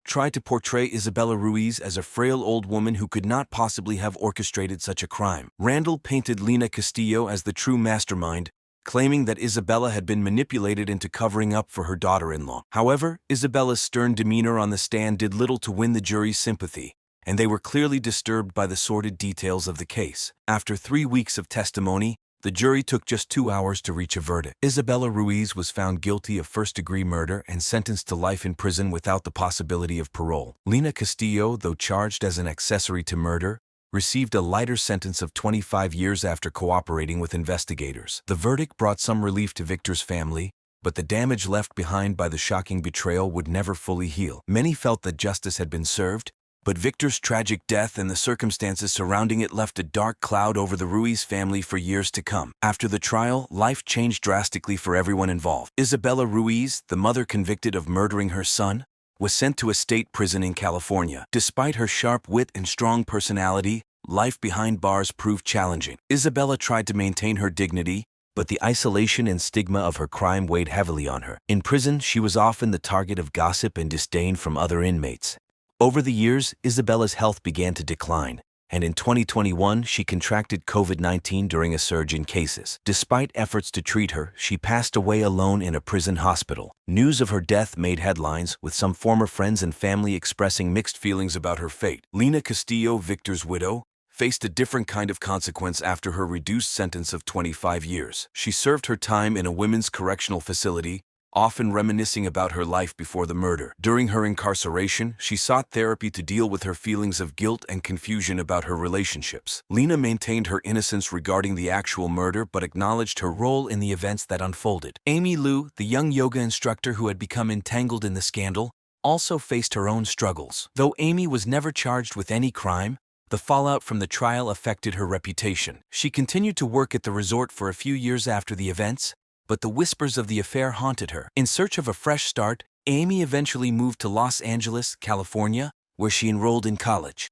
Tried to portray Isabella Ruiz as a frail old woman who could not possibly have orchestrated such a crime. Randall painted Lina Castillo as the true mastermind, claiming that Isabella had been manipulated into covering up for her daughter-in-law. However, Isabella's stern demeanor on the stand did little to win the jury's sympathy, and they were clearly disturbed by the sordid details of the case. After 3 weeks of testimony, the jury took just 2 hours to reach a verdict. Isabella Ruiz was found guilty of first-degree murder and sentenced to life in prison without the possibility of parole. Lina Castillo, though charged as an accessory to murder, received a lighter sentence of 25 years after cooperating with investigators. The verdict brought some relief to Victor's family, but the damage left behind by the shocking betrayal would never fully heal. Many felt that justice had been served, but Victor's tragic death and the circumstances surrounding it left a dark cloud over the Ruiz family for years to come. After the trial, life changed drastically for everyone involved. Isabella Ruiz, the mother convicted of murdering her son, was sent to a state prison in California. Despite her sharp wit and strong personality, life behind bars proved challenging. Isabella tried to maintain her dignity, but the isolation and stigma of her crime weighed heavily on her. In prison, she was often the target of gossip and disdain from other inmates. Over the years, Isabella's health began to decline, and in 2021 she contracted COVID-19 during a surge in cases. Despite efforts to treat her, she passed away alone in a prison hospital. News of her death made headlines, with some former friends and family expressing mixed feelings about her fate. Lina Castillo, Victor's widow, faced a different kind of consequence after her reduced sentence of 25 years. She served her time in a women's correctional facility, often reminiscing about her life before the murder. During her incarceration, she sought therapy to deal with her feelings of guilt and confusion about her relationships. Lina maintained her innocence regarding the actual murder but acknowledged her role in the events that unfolded. Amy Liu, the young yoga instructor who had become entangled in the scandal, also faced her own struggles. Though Amy was never charged with any crime, the fallout from the trial affected her reputation. She continued to work at the resort for a few years after the events, but the whispers of the affair haunted her. In search of a fresh start, Amy eventually moved to Los Angeles, California, where she enrolled in college.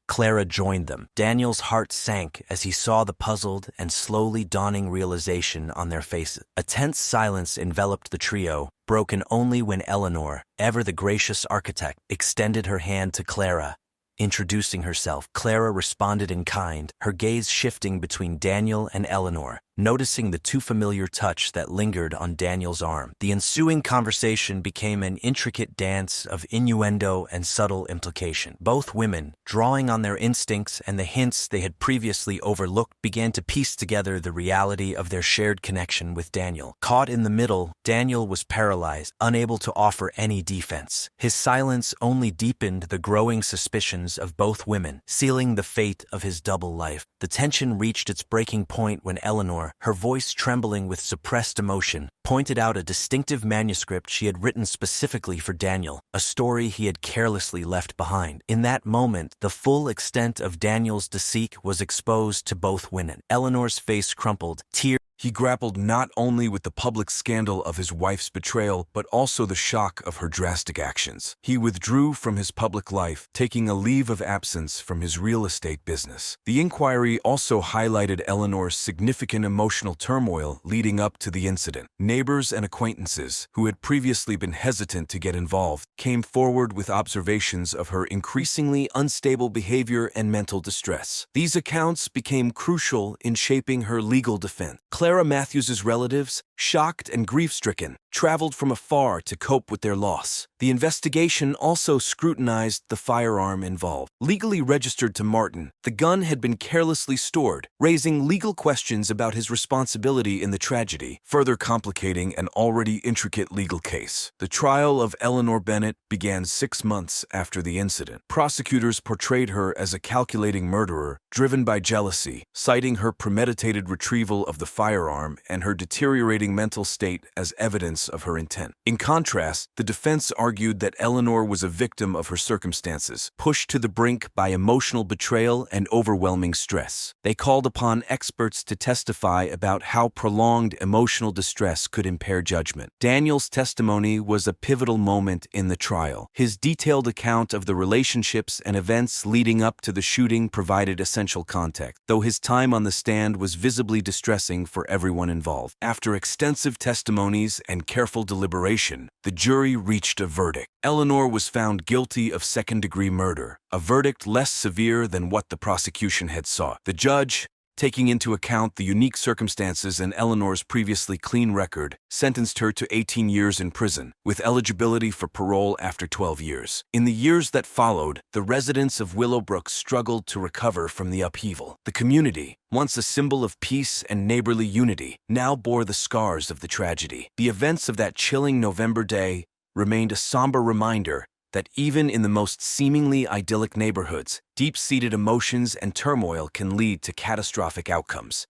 Clara joined them. Daniel's heart sank as he saw the puzzled and slowly dawning realization on their faces. A tense silence enveloped the trio, broken only when Eleanor, ever the gracious architect, extended her hand to Clara. Introducing herself, Clara responded in kind, her gaze shifting between Daniel and Eleanor, noticing the too familiar touch that lingered on Daniel's arm. The ensuing conversation became an intricate dance of innuendo and subtle implication. Both women, drawing on their instincts and the hints they had previously overlooked, began to piece together the reality of their shared connection with Daniel. Caught in the middle, Daniel was paralyzed, unable to offer any defense. His silence only deepened the growing suspicions of both women, sealing the fate of his double life. The tension reached its breaking point when Eleanor, her voice trembling with suppressed emotion, pointed out a distinctive manuscript she had written specifically for Daniel, a story he had carelessly left behind. In that moment, the full extent of Daniel's deceit was exposed to both women. Eleanor's face crumpled, tears He grappled not only with the public scandal of his wife's betrayal, but also the shock of her drastic actions. He withdrew from his public life, taking a leave of absence from his real estate business. The inquiry also highlighted Eleanor's significant emotional turmoil leading up to the incident. Neighbors and acquaintances, who had previously been hesitant to get involved, came forward with observations of her increasingly unstable behavior and mental distress. These accounts became crucial in shaping her legal defense. Clara Matthews's relatives, shocked and grief-stricken, traveled from afar to cope with their loss. The investigation also scrutinized the firearm involved. Legally registered to Martin, the gun had been carelessly stored, raising legal questions about his responsibility in the tragedy, further complicating an already intricate legal case. The trial of Eleanor Bennett began 6 months after the incident. Prosecutors portrayed her as a calculating murderer, driven by jealousy, citing her premeditated retrieval of the firearm and her deteriorating mental state as evidence of her intent. In contrast, the defense argued that Eleanor was a victim of her circumstances, pushed to the brink by emotional betrayal and overwhelming stress. They called upon experts to testify about how prolonged emotional distress could impair judgment. Daniel's testimony was a pivotal moment in the trial. His detailed account of the relationships and events leading up to the shooting provided essential context, though his time on the stand was visibly distressing for everyone involved. After extensive testimonies and careful deliberation, the jury reached a verdict. Eleanor was found guilty of second-degree murder, a verdict less severe than what the prosecution had sought. The judge, taking into account the unique circumstances and Eleanor's previously clean record, sentenced her to 18 years in prison, with eligibility for parole after 12 years. In the years that followed, the residents of Willowbrook struggled to recover from the upheaval. The community, once a symbol of peace and neighborly unity, now bore the scars of the tragedy. The events of that chilling November day remained a somber reminder that even in the most seemingly idyllic neighborhoods, deep-seated emotions and turmoil can lead to catastrophic outcomes.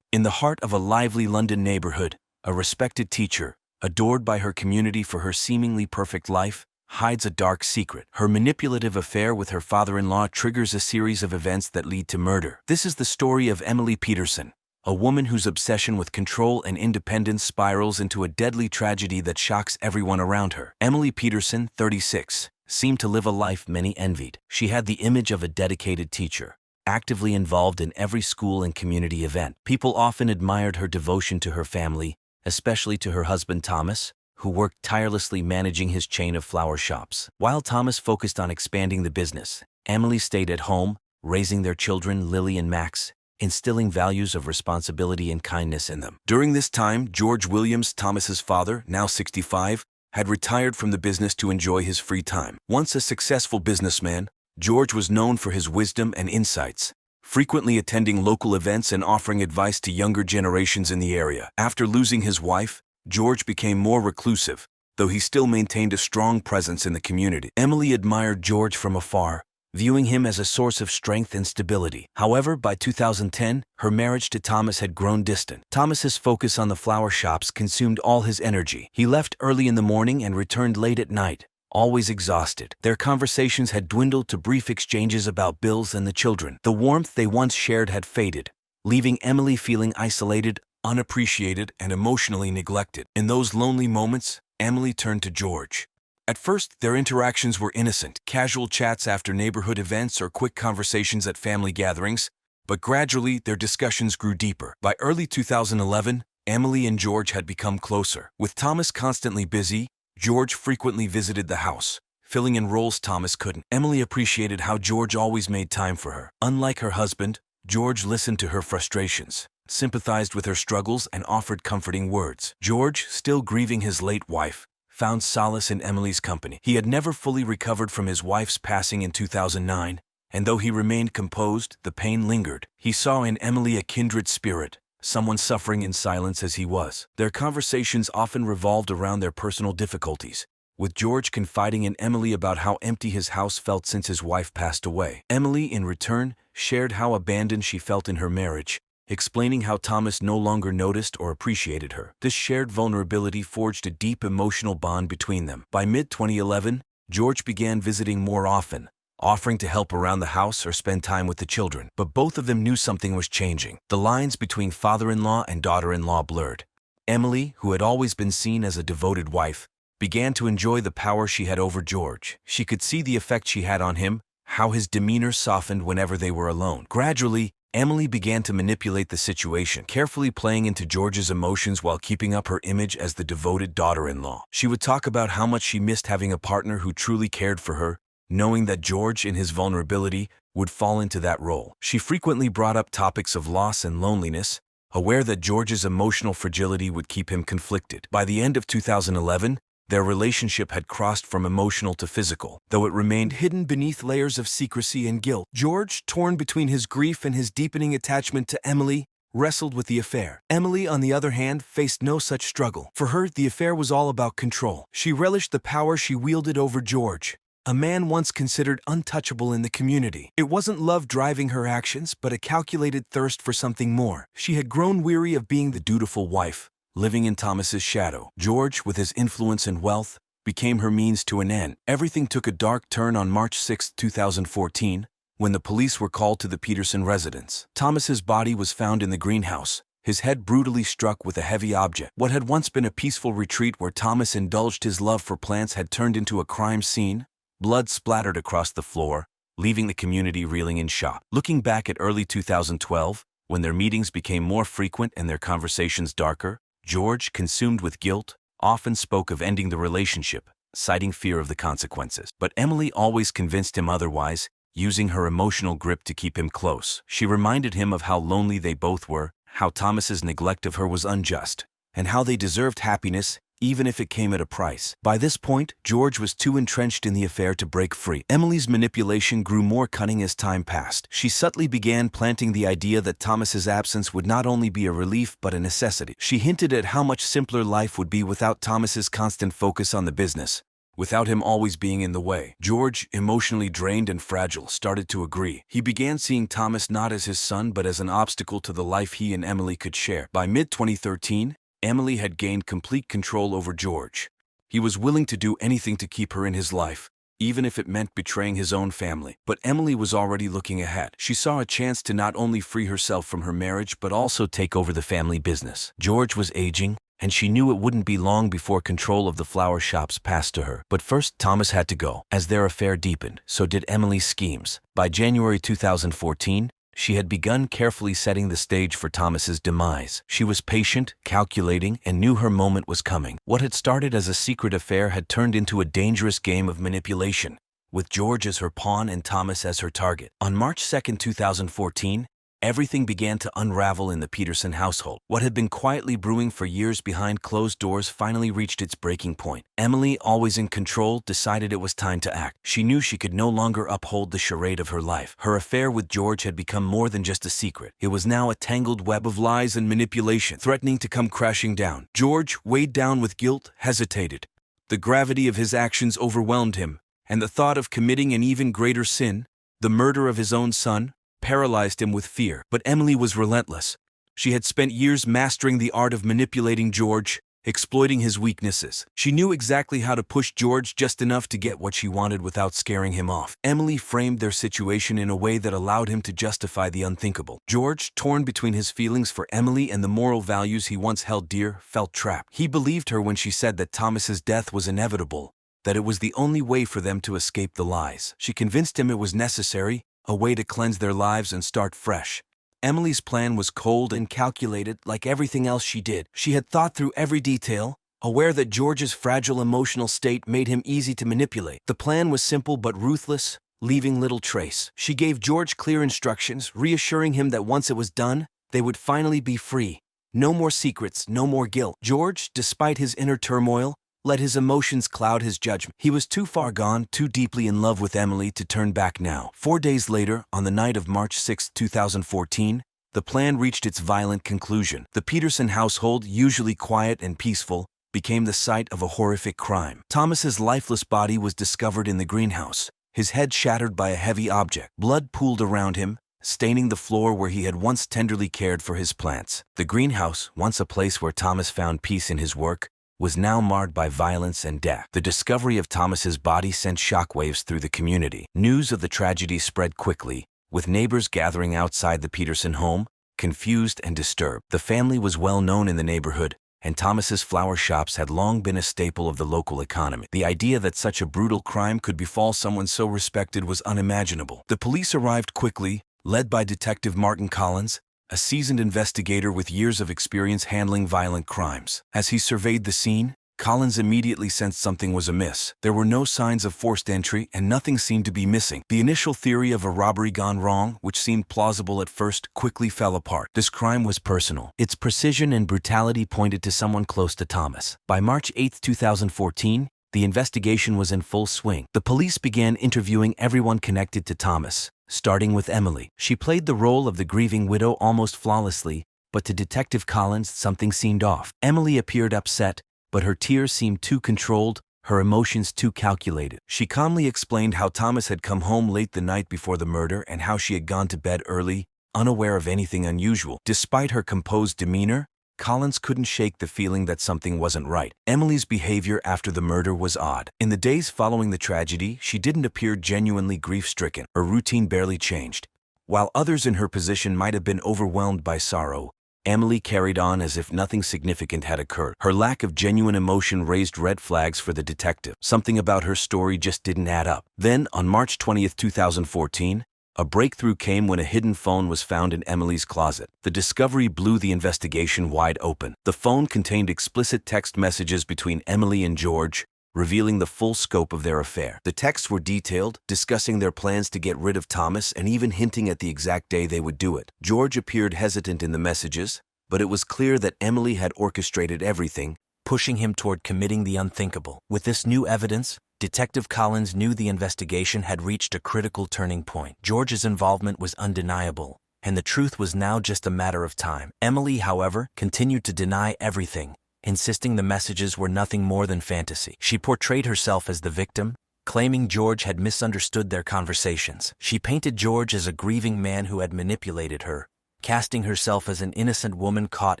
In the heart of a lively London neighborhood, a respected teacher, adored by her community for her seemingly perfect life, hides a dark secret. Her manipulative affair with her father-in-law triggers a series of events that lead to murder. This is the story of Emily Peterson, a woman whose obsession with control and independence spirals into a deadly tragedy that shocks everyone around her. Emily Peterson, 36, seemed to live a life many envied. She had the image of a dedicated teacher, actively involved in every school and community event. People often admired her devotion to her family, especially to her husband Thomas, who worked tirelessly managing his chain of flower shops. While Thomas focused on expanding the business, Emily stayed at home, raising their children, Lily and Max, instilling values of responsibility and kindness in them. During this time, George Williams, Thomas's father, now 65, had retired from the business to enjoy his free time. Once a successful businessman, George was known for his wisdom and insights, frequently attending local events and offering advice to younger generations in the area. After losing his wife, George became more reclusive, though he still maintained a strong presence in the community. Emily admired George from afar, viewing him as a source of strength and stability. However, by 2010, her marriage to Thomas had grown distant. Thomas's focus on the flower shops consumed all his energy. He left early in the morning and returned late at night, always exhausted. Their conversations had dwindled to brief exchanges about bills and the children. The warmth they once shared had faded, leaving Emily feeling isolated, unappreciated, and emotionally neglected. In those lonely moments, Emily turned to George. At first, their interactions were innocent, casual chats after neighborhood events or quick conversations at family gatherings, but gradually their discussions grew deeper. By early 2011, Emily and George had become closer. With Thomas constantly busy, George frequently visited the house, filling in roles Thomas couldn't. Emily appreciated how George always made time for her. Unlike her husband, George listened to her frustrations, sympathized with her struggles, and offered comforting words. George, still grieving his late wife, found solace in Emily's company. He had never fully recovered from his wife's passing in 2009, and though he remained composed, the pain lingered. He saw in Emily a kindred spirit, someone suffering in silence as he was. Their conversations often revolved around their personal difficulties, with George confiding in Emily about how empty his house felt since his wife passed away. Emily, in return, shared how abandoned she felt in her marriage, explaining how Thomas no longer noticed or appreciated her. This shared vulnerability forged a deep emotional bond between them. By mid-2011, George began visiting more often, offering to help around the house or spend time with the children. But both of them knew something was changing. The lines between father-in-law and daughter-in-law blurred. Emily, who had always been seen as a devoted wife, began to enjoy the power she had over George. She could see the effect she had on him, how his demeanor softened whenever they were alone. Gradually, Emily began to manipulate the situation, carefully playing into George's emotions while keeping up her image as the devoted daughter-in-law. She would talk about how much she missed having a partner who truly cared for her, knowing that George, in his vulnerability, would fall into that role. She frequently brought up topics of loss and loneliness, aware that George's emotional fragility would keep him conflicted. By the end of 2011, their relationship had crossed from emotional to physical, though it remained hidden beneath layers of secrecy and guilt. George, torn between his grief and his deepening attachment to Emily, wrestled with the affair. Emily, on the other hand, faced no such struggle. For her, the affair was all about control. She relished the power she wielded over George, a man once considered untouchable in the community. It wasn't love driving her actions, but a calculated thirst for something more. She had grown weary of being the dutiful wife, living in Thomas's shadow. George, with his influence and wealth, became her means to an end. Everything took a dark turn on March 6, 2014, when the police were called to the Peterson residence. Thomas's body was found in the greenhouse, his head brutally struck with a heavy object. What had once been a peaceful retreat where Thomas indulged his love for plants had turned into a crime scene. Blood splattered across the floor, leaving the community reeling in shock. Looking back at early 2012, when their meetings became more frequent and their conversations darker, George, consumed with guilt, often spoke of ending the relationship, citing fear of the consequences. But Emily always convinced him otherwise, using her emotional grip to keep him close. She reminded him of how lonely they both were, how Thomas's neglect of her was unjust, and how they deserved happiness, even if it came at a price. By this point, George was too entrenched in the affair to break free. Emily's manipulation grew more cunning as time passed. She subtly began planting the idea that Thomas's absence would not only be a relief but a necessity. She hinted at how much simpler life would be without Thomas's constant focus on the business, without him always being in the way. George, emotionally drained and fragile, started to agree. He began seeing Thomas not as his son but as an obstacle to the life he and Emily could share. By mid-2013, Emily had gained complete control over George. He was willing to do anything to keep her in his life, even if it meant betraying his own family. But Emily was already looking ahead. She saw a chance to not only free herself from her marriage but also take over the family business. George was aging, and she knew it wouldn't be long before control of the flower shops passed to her. But first, Thomas had to go. As their affair deepened, so did Emily's schemes. By January 2014, she had begun carefully setting the stage for Thomas's demise. She was patient, calculating, and knew her moment was coming. What had started as a secret affair had turned into a dangerous game of manipulation, with George as her pawn and Thomas as her target. On March 2, 2014, everything began to unravel in the Peterson household. What had been quietly brewing for years behind closed doors finally reached its breaking point. Emily, always in control, decided it was time to act. She knew she could no longer uphold the charade of her life. Her affair with George had become more than just a secret. It was now a tangled web of lies and manipulation, threatening to come crashing down. George, weighed down with guilt, hesitated. The gravity of his actions overwhelmed him, and the thought of committing an even greater sin, the murder of his own son, paralyzed him with fear. But Emily was relentless. She had spent years mastering the art of manipulating George, exploiting his weaknesses. She knew exactly how to push George just enough to get what she wanted without scaring him off. Emily framed their situation in a way that allowed him to justify the unthinkable. George, torn between his feelings for Emily and the moral values he once held dear, felt trapped. He believed her when she said that Thomas's death was inevitable, that it was the only way for them to escape the lies. She convinced him it was necessary, a way to cleanse their lives and start fresh. Emily's plan was cold and calculated, like everything else she did. She had thought through every detail, aware that George's fragile emotional state made him easy to manipulate. The plan was simple but ruthless, leaving little trace. She gave George clear instructions, reassuring him that once it was done, they would finally be free. No more secrets, no more guilt. George, despite his inner turmoil, let his emotions cloud his judgment. He was too far gone, too deeply in love with Emily to turn back now. 4 days later, on the night of March 6, 2014, the plan reached its violent conclusion. The Peterson household, usually quiet and peaceful, became the site of a horrific crime. Thomas's lifeless body was discovered in the greenhouse, his head shattered by a heavy object. Blood pooled around him, staining the floor where he had once tenderly cared for his plants. The greenhouse, once a place where Thomas found peace in his work, was now marred by violence and death. The discovery of Thomas's body sent shockwaves through the community. News of the tragedy spread quickly, with neighbors gathering outside the Peterson home, confused and disturbed. The family was well known in the neighborhood, and Thomas's flower shops had long been a staple of the local economy. The idea that such a brutal crime could befall someone so respected was unimaginable. The police arrived quickly, led by Detective Martin Collins, a seasoned investigator with years of experience handling violent crimes. As he surveyed the scene, Collins immediately sensed something was amiss. There were no signs of forced entry, and nothing seemed to be missing. The initial theory of a robbery gone wrong, which seemed plausible at first, quickly fell apart. This crime was personal. Its precision and brutality pointed to someone close to Thomas. By March 8, 2014, the investigation was in full swing. The police began interviewing everyone connected to Thomas, starting with Emily. She played the role of the grieving widow almost flawlessly, but to Detective Collins, something seemed off. Emily appeared upset, but her tears seemed too controlled, her emotions too calculated. She calmly explained how Thomas had come home late the night before the murder and how she had gone to bed early, unaware of anything unusual. Despite her composed demeanor, Collins couldn't shake the feeling that something wasn't right. Emily's behavior after the murder was odd. In the days following the tragedy, she didn't appear genuinely grief-stricken. Her routine barely changed. While others in her position might have been overwhelmed by sorrow, Emily carried on as if nothing significant had occurred. Her lack of genuine emotion raised red flags for the detective. Something about her story just didn't add up. Then, on March 20, 2014, a breakthrough came when a hidden phone was found in Emily's closet. The discovery blew the investigation wide open. The phone contained explicit text messages between Emily and George, revealing the full scope of their affair. The texts were detailed, discussing their plans to get rid of Thomas and even hinting at the exact day they would do it. George appeared hesitant in the messages, but it was clear that Emily had orchestrated everything, pushing him toward committing the unthinkable. With this new evidence, Detective Collins knew the investigation had reached a critical turning point. George's involvement was undeniable, and the truth was now just a matter of time. Emily, however, continued to deny everything, insisting the messages were nothing more than fantasy. She portrayed herself as the victim, claiming George had misunderstood their conversations. She painted George as a grieving man who had manipulated her, casting herself as an innocent woman caught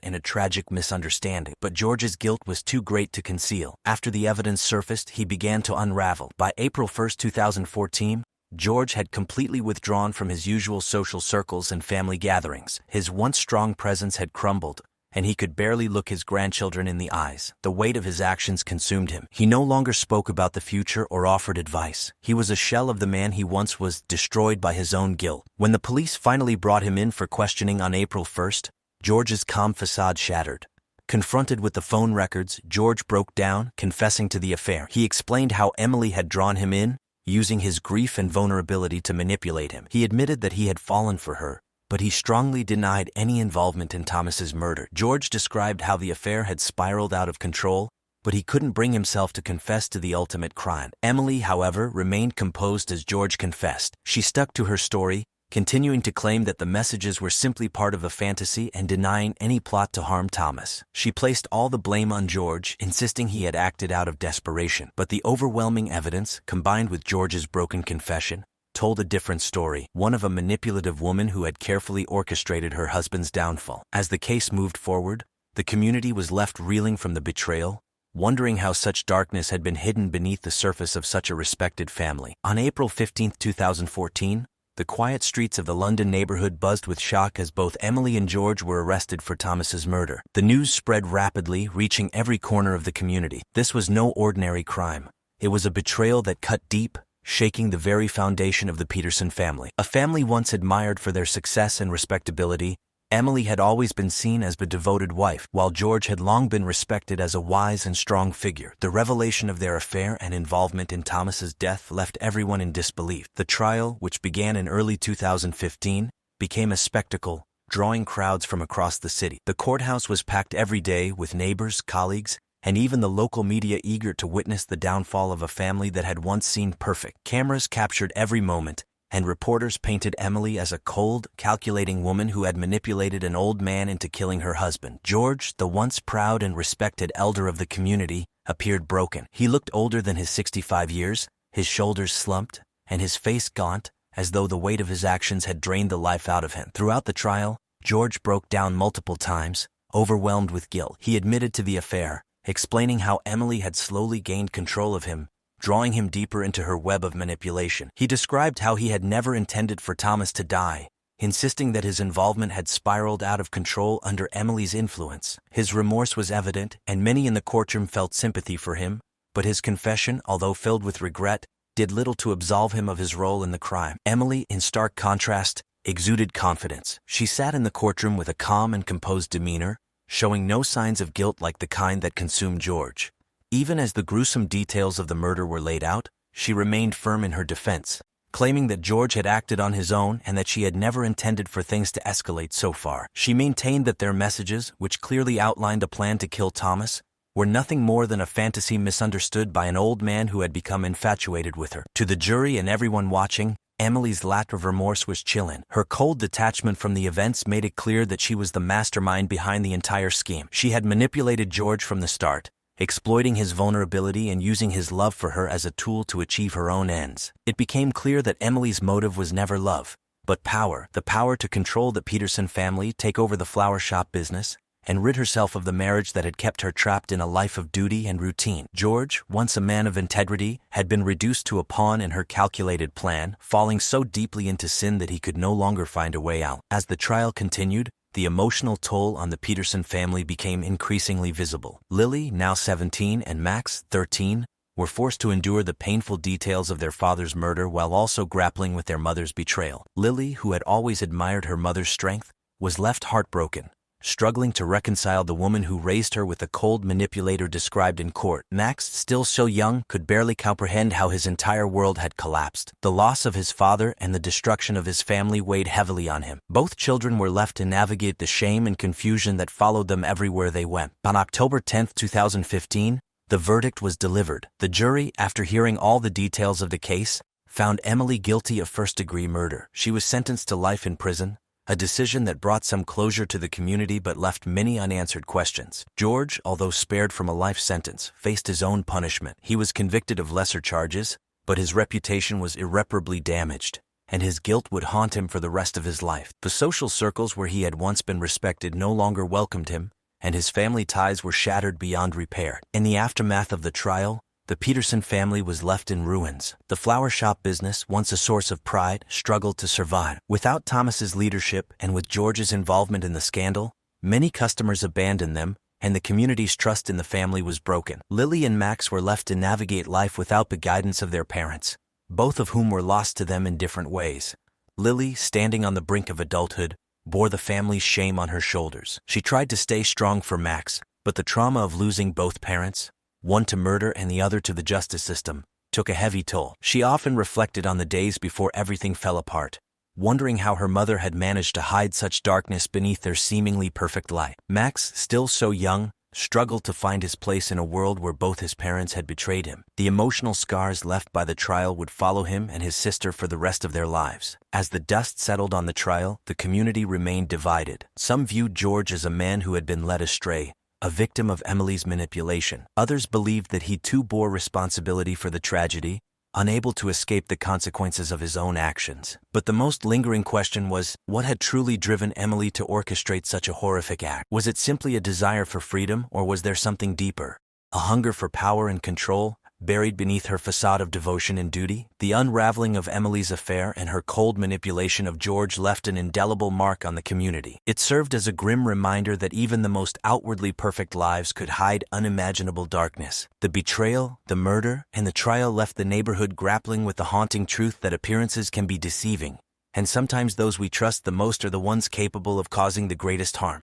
in a tragic misunderstanding. But George's guilt was too great to conceal. After the evidence surfaced, he began to unravel. By April 1, 2014, George had completely withdrawn from his usual social circles and family gatherings. His once strong presence had crumbled, and he could barely look his grandchildren in the eyes. The weight of his actions consumed him. He no longer spoke about the future or offered advice. He was a shell of the man he once was, destroyed by his own guilt. When the police finally brought him in for questioning on April 1st, George's calm facade shattered. Confronted with the phone records, George broke down, confessing to the affair. He explained how Emily had drawn him in, using his grief and vulnerability to manipulate him. He admitted that he had fallen for her, but he strongly denied any involvement in Thomas's murder. George described how the affair had spiraled out of control, but he couldn't bring himself to confess to the ultimate crime. Emily, however, remained composed as George confessed. She stuck to her story, continuing to claim that the messages were simply part of a fantasy and denying any plot to harm Thomas. She placed all the blame on George, insisting he had acted out of desperation. But the overwhelming evidence, combined with George's broken confession, told a different story, one of a manipulative woman who had carefully orchestrated her husband's downfall. As the case moved forward, the community was left reeling from the betrayal, wondering how such darkness had been hidden beneath the surface of such a respected family. On April 15, 2014, the quiet streets of the London neighborhood buzzed with shock as both Emily and George were arrested for Thomas's murder. The news spread rapidly, reaching every corner of the community. This was no ordinary crime. It was a betrayal that cut deep, shaking the very foundation of the Peterson family. A family once admired for their success and respectability, Emily had always been seen as the devoted wife, while George had long been respected as a wise and strong figure. The revelation of their affair and involvement in Thomas's death left everyone in disbelief. The trial, which began in early 2015, became a spectacle, drawing crowds from across the city. The courthouse was packed every day with neighbors, colleagues, and even the local media eager to witness the downfall of a family that had once seemed perfect. Cameras captured every moment, and reporters painted Emily as a cold, calculating woman who had manipulated an old man into killing her husband. George, the once proud and respected elder of the community, appeared broken. He looked older than his 65 years, his shoulders slumped, and his face gaunt, as though the weight of his actions had drained the life out of him. Throughout the trial, George broke down multiple times, overwhelmed with guilt. He admitted to the affair, explaining how Emily had slowly gained control of him, drawing him deeper into her web of manipulation. He described how he had never intended for Thomas to die, insisting that his involvement had spiraled out of control under Emily's influence. His remorse was evident, and many in the courtroom felt sympathy for him, but his confession, although filled with regret, did little to absolve him of his role in the crime. Emily, in stark contrast, exuded confidence. She sat in the courtroom with a calm and composed demeanor, showing no signs of guilt like the kind that consumed George. Even as the gruesome details of the murder were laid out, she remained firm in her defense, claiming that George had acted on his own and that she had never intended for things to escalate so far. She maintained that their messages, which clearly outlined a plan to kill Thomas, were nothing more than a fantasy misunderstood by an old man who had become infatuated with her. To the jury and everyone watching, Emily's lack of remorse was chilling. Her cold detachment from the events made it clear that she was the mastermind behind the entire scheme. She had manipulated George from the start, exploiting his vulnerability and using his love for her as a tool to achieve her own ends. It became clear that Emily's motive was never love, but power. The power to control the Peterson family, take over the flower shop business, and rid herself of the marriage that had kept her trapped in a life of duty and routine. George, once a man of integrity, had been reduced to a pawn in her calculated plan, falling so deeply into sin that he could no longer find a way out. As the trial continued, the emotional toll on the Peterson family became increasingly visible. Lily, now 17, and Max, 13, were forced to endure the painful details of their father's murder while also grappling with their mother's betrayal. Lily, who had always admired her mother's strength, was left heartbroken, struggling to reconcile the woman who raised her with the cold manipulator described in court. Max, still so young, could barely comprehend how his entire world had collapsed. The loss of his father and the destruction of his family weighed heavily on him. Both children were left to navigate the shame and confusion that followed them everywhere they went. On October 10, 2015, the verdict was delivered. The jury, after hearing all the details of the case, found Emily guilty of first-degree murder. She was sentenced to life in prison, a decision that brought some closure to the community but left many unanswered questions. George, although spared from a life sentence, faced his own punishment. He was convicted of lesser charges, but his reputation was irreparably damaged, and his guilt would haunt him for the rest of his life. The social circles where he had once been respected no longer welcomed him, and his family ties were shattered beyond repair. In the aftermath of the trial, the Peterson family was left in ruins. The flower shop business, once a source of pride, struggled to survive. Without Thomas's leadership and with George's involvement in the scandal, many customers abandoned them, and the community's trust in the family was broken. Lily and Max were left to navigate life without the guidance of their parents, both of whom were lost to them in different ways. Lily, standing on the brink of adulthood, bore the family's shame on her shoulders. She tried to stay strong for Max, but the trauma of losing both parents, one to murder and the other to the justice system, took a heavy toll. She often reflected on the days before everything fell apart, wondering how her mother had managed to hide such darkness beneath their seemingly perfect light. Max, still so young, struggled to find his place in a world where both his parents had betrayed him. The emotional scars left by the trial would follow him and his sister for the rest of their lives. As the dust settled on the trial, the community remained divided. Some viewed George as a man who had been led astray, a victim of Emily's manipulation. Others believed that he too bore responsibility for the tragedy, unable to escape the consequences of his own actions. But the most lingering question was, what had truly driven Emily to orchestrate such a horrific act? Was it simply a desire for freedom, or was there something deeper? A hunger for power and control, buried beneath her facade of devotion and duty? The unraveling of Emily's affair and her cold manipulation of George left an indelible mark on the community. It served as a grim reminder that even the most outwardly perfect lives could hide unimaginable darkness. The betrayal, the murder, and the trial left the neighborhood grappling with the haunting truth that appearances can be deceiving, and sometimes those we trust the most are the ones capable of causing the greatest harm.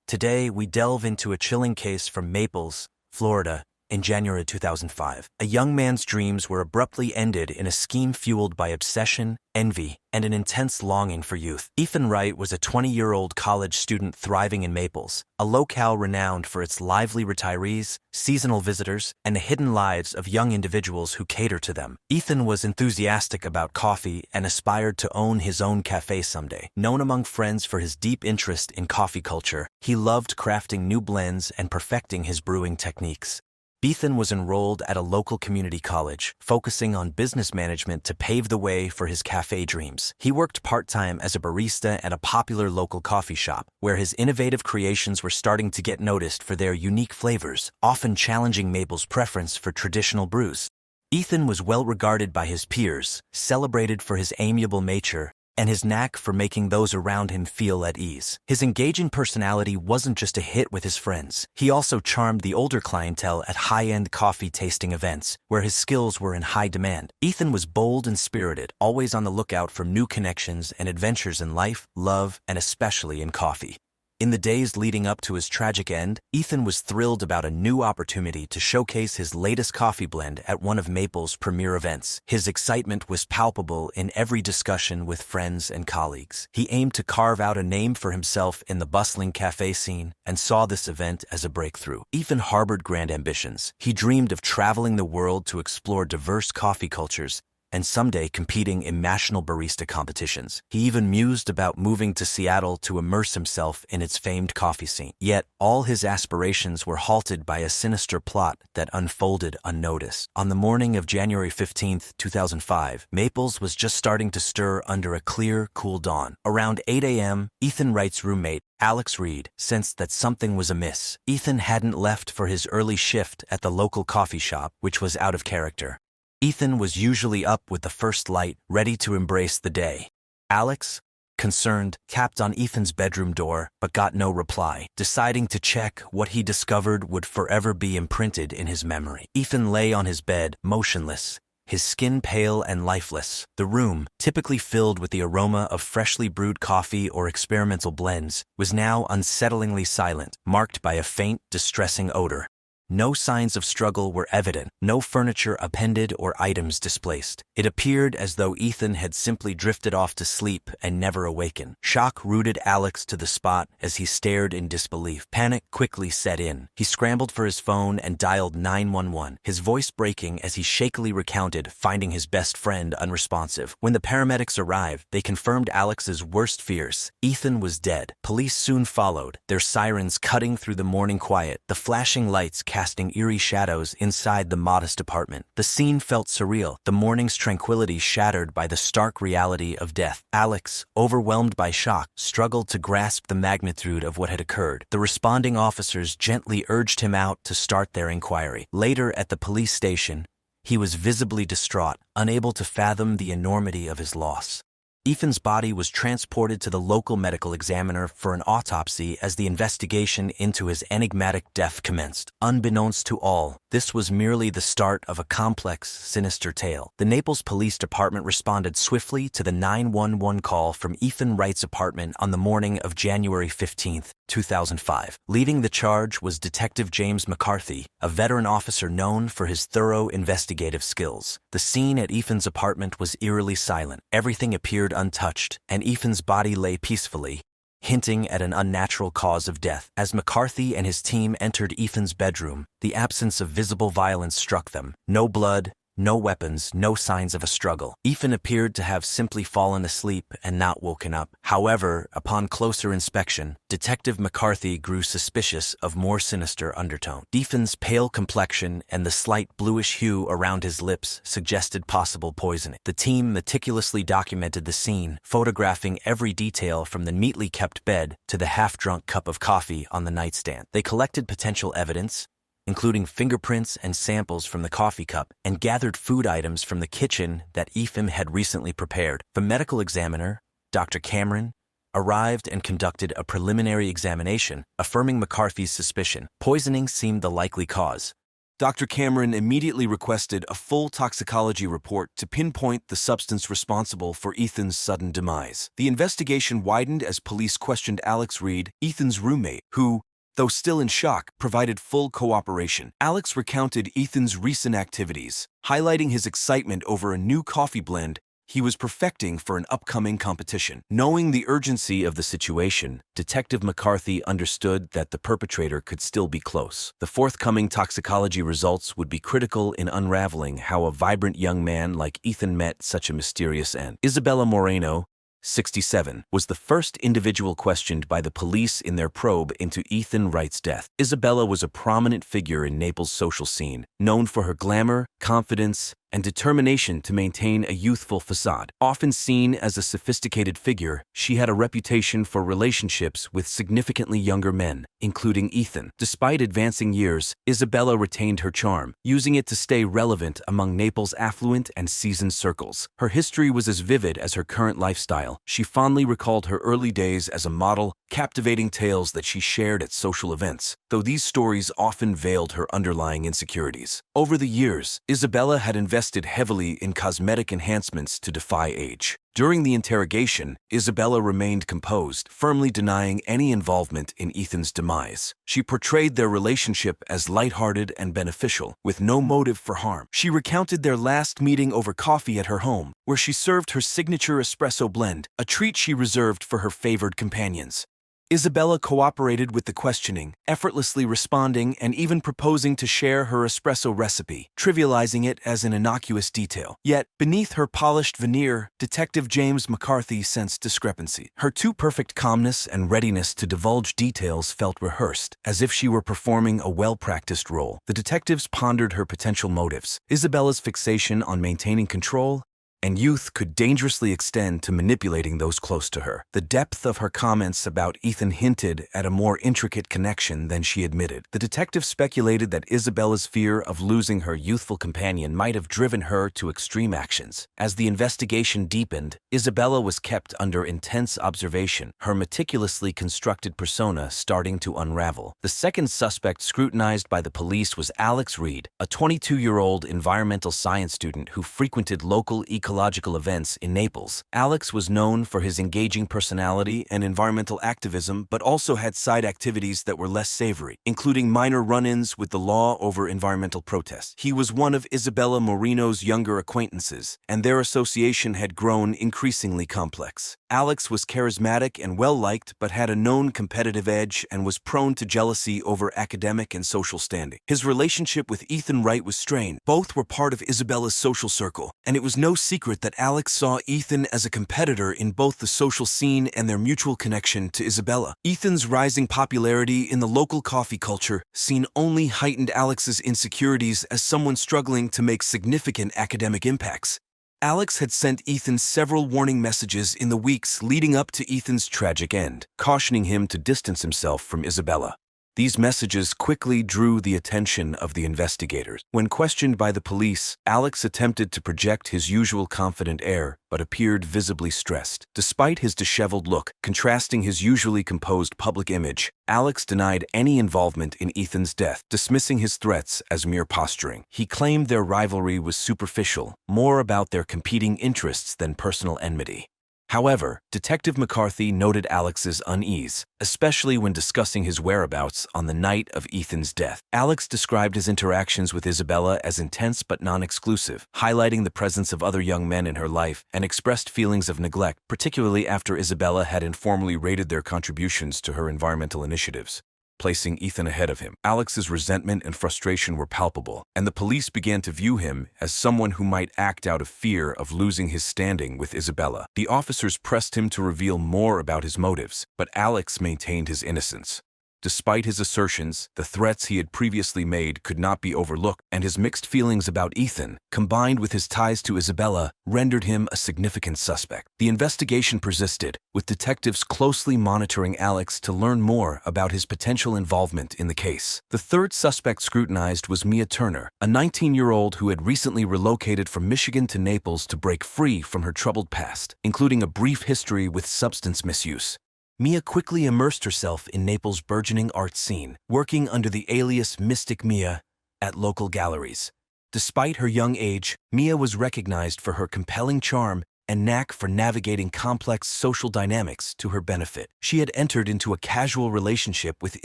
Today, we delve into a chilling case from Naples, Florida, In January 2005, a young man's dreams were abruptly ended in a scheme fueled by obsession, envy, and an intense longing for youth. Ethan Wright was a 20-year-old college student thriving in Maples, a locale renowned for its lively retirees, seasonal visitors, and the hidden lives of young individuals who cater to them. Ethan was enthusiastic about coffee and aspired to own his own cafe someday. Known among friends for his deep interest in coffee culture, he loved crafting new blends and perfecting his brewing techniques. Ethan was enrolled at a local community college, focusing on business management to pave the way for his cafe dreams. He worked part-time as a barista at a popular local coffee shop, where his innovative creations were starting to get noticed for their unique flavors, often challenging Maple's preference for traditional brews. Ethan was well regarded by his peers, celebrated for his amiable nature, and his knack for making those around him feel at ease. His engaging personality wasn't just a hit with his friends. He also charmed the older clientele at high-end coffee tasting events, where his skills were in high demand. Ethan was bold and spirited, always on the lookout for new connections and adventures in life, love, and especially in coffee. In the days leading up to his tragic end, Ethan was thrilled about a new opportunity to showcase his latest coffee blend at one of Maple's premier events. His excitement was palpable in every discussion with friends and colleagues. He aimed to carve out a name for himself in the bustling cafe scene and saw this event as a breakthrough. Ethan harbored grand ambitions. He dreamed of traveling the world to explore diverse coffee cultures and someday competing in national barista competitions. He even mused about moving to Seattle to immerse himself in its famed coffee scene. Yet, all his aspirations were halted by a sinister plot that unfolded unnoticed. On the morning of January 15, 2005, Maples was just starting to stir under a clear, cool dawn. Around 8 a.m., Ethan Wright's roommate, Alex Reed, sensed that something was amiss. Ethan hadn't left for his early shift at the local coffee shop, which was out of character. Ethan was usually up with the first light, ready to embrace the day. Alex, concerned, tapped on Ethan's bedroom door, but got no reply. Deciding to check, what he discovered would forever be imprinted in his memory. Ethan lay on his bed, motionless, his skin pale and lifeless. The room, typically filled with the aroma of freshly brewed coffee or experimental blends, was now unsettlingly silent, marked by a faint, distressing odor. No signs of struggle were evident, no furniture appended or items displaced. It appeared as though Ethan had simply drifted off to sleep and never awakened. Shock rooted Alex to the spot as he stared in disbelief. Panic quickly set in. He scrambled for his phone and dialed 911, his voice breaking as he shakily recounted finding his best friend unresponsive. When the paramedics arrived, they confirmed Alex's worst fears. Ethan was dead. Police soon followed, their sirens cutting through the morning quiet, the flashing lights casting eerie shadows inside the modest apartment. The scene felt surreal, the morning's tranquility shattered by the stark reality of death. Alex, overwhelmed by shock, struggled to grasp the magnitude of what had occurred. The responding officers gently urged him out to start their inquiry. Later, at the police station, he was visibly distraught, unable to fathom the enormity of his loss. Ethan's body was transported to the local medical examiner for an autopsy as the investigation into his enigmatic death commenced. Unbeknownst to all, this was merely the start of a complex, sinister tale. The Naples Police Department responded swiftly to the 911 call from Ethan Wright's apartment on the morning of January 15, 2005. Leading the charge was Detective James McCarthy, a veteran officer known for his thorough investigative skills. The scene at Ethan's apartment was eerily silent. Everything appeared untouched, and Ethan's body lay peacefully, hinting at an unnatural cause of death. As McCarthy and his team entered Ethan's bedroom, the absence of visible violence struck them. No blood, no weapons, no signs of a struggle. Ethan appeared to have simply fallen asleep and not woken up. However, upon closer inspection, Detective McCarthy grew suspicious of more sinister undertone. Ethan's pale complexion and the slight bluish hue around his lips suggested possible poisoning. The team meticulously documented the scene, photographing every detail from the neatly kept bed to the half-drunk cup of coffee on the nightstand. They collected potential evidence, including fingerprints and samples from the coffee cup, and gathered food items from the kitchen that Ethan had recently prepared. The medical examiner, Dr. Cameron, arrived and conducted a preliminary examination, affirming McCarthy's suspicion. Poisoning seemed the likely cause. Dr. Cameron immediately requested a full toxicology report to pinpoint the substance responsible for Ethan's sudden demise. The investigation widened as police questioned Alex Reed, Ethan's roommate, who, though still in shock, provided full cooperation. Alex recounted Ethan's recent activities, highlighting his excitement over a new coffee blend he was perfecting for an upcoming competition. Knowing the urgency of the situation, Detective McCarthy understood that the perpetrator could still be close. The forthcoming toxicology results would be critical in unraveling how a vibrant young man like Ethan met such a mysterious end. Isabella Moreno, 67, was the first individual questioned by the police in their probe into Ethan Wright's death. Isabella was a prominent figure in Naples' social scene, known for her glamour, confidence, and determination to maintain a youthful facade. Often seen as a sophisticated figure, she had a reputation for relationships with significantly younger men, including Ethan. Despite advancing years, Isabella retained her charm, using it to stay relevant among Naples' affluent and seasoned circles. Her history was as vivid as her current lifestyle. She fondly recalled her early days as a model, captivating tales that she shared at social events, though these stories often veiled her underlying insecurities. Over the years, Isabella had invested heavily in cosmetic enhancements to defy age. During the interrogation, Isabella remained composed, firmly denying any involvement in Ethan's demise. She portrayed their relationship as lighthearted and beneficial, with no motive for harm. She recounted their last meeting over coffee at her home, where she served her signature espresso blend, a treat she reserved for her favored companions. Isabella cooperated with the questioning, effortlessly responding and even proposing to share her espresso recipe, trivializing it as an innocuous detail. Yet, beneath her polished veneer, Detective James McCarthy sensed discrepancy. Her too-perfect calmness and readiness to divulge details felt rehearsed, as if she were performing a well-practiced role. The detectives pondered her potential motives. Isabella's fixation on maintaining control and youth could dangerously extend to manipulating those close to her. The depth of her comments about Ethan hinted at a more intricate connection than she admitted. The detective speculated that Isabella's fear of losing her youthful companion might have driven her to extreme actions. As the investigation deepened, Isabella was kept under intense observation, her meticulously constructed persona starting to unravel. The second suspect scrutinized by the police was Alex Reed, a 22-year-old environmental science student who frequented local ecological events in Naples. Alex was known for his engaging personality and environmental activism, but also had side activities that were less savory, including minor run-ins with the law over environmental protests. He was one of Isabella Moreno's younger acquaintances, and their association had grown increasingly complex. Alex was charismatic and well-liked, but had a known competitive edge and was prone to jealousy over academic and social standing. His relationship with Ethan Wright was strained. Both were part of Isabella's social circle, and it was no secret that Alex saw Ethan as a competitor in both the social scene and their mutual connection to Isabella. Ethan's rising popularity in the local coffee culture scene only heightened Alex's insecurities as someone struggling to make significant academic impacts. Alex had sent Ethan several warning messages in the weeks leading up to Ethan's tragic end, cautioning him to distance himself from Isabella. These messages quickly drew the attention of the investigators. When questioned by the police, Alex attempted to project his usual confident air, but appeared visibly stressed. Despite his disheveled look, contrasting his usually composed public image, Alex denied any involvement in Ethan's death, dismissing his threats as mere posturing. He claimed their rivalry was superficial, more about their competing interests than personal enmity. However, Detective McCarthy noted Alex's unease, especially when discussing his whereabouts on the night of Ethan's death. Alex described his interactions with Isabella as intense but non-exclusive, highlighting the presence of other young men in her life, and expressed feelings of neglect, particularly after Isabella had informally rated their contributions to her environmental initiatives, placing Ethan ahead of him. Alex's resentment and frustration were palpable, and the police began to view him as someone who might act out of fear of losing his standing with Isabella. The officers pressed him to reveal more about his motives, but Alex maintained his innocence. Despite his assertions, the threats he had previously made could not be overlooked, and his mixed feelings about Ethan, combined with his ties to Isabella, rendered him a significant suspect. The investigation persisted, with detectives closely monitoring Alex to learn more about his potential involvement in the case. The third suspect scrutinized was Mia Turner, a 19-year-old who had recently relocated from Michigan to Naples to break free from her troubled past, including a brief history with substance misuse. Mia quickly immersed herself in Naples' burgeoning art scene, working under the alias Mystic Mia at local galleries. Despite her young age, Mia was recognized for her compelling charm and knack for navigating complex social dynamics to her benefit. She had entered into a casual relationship with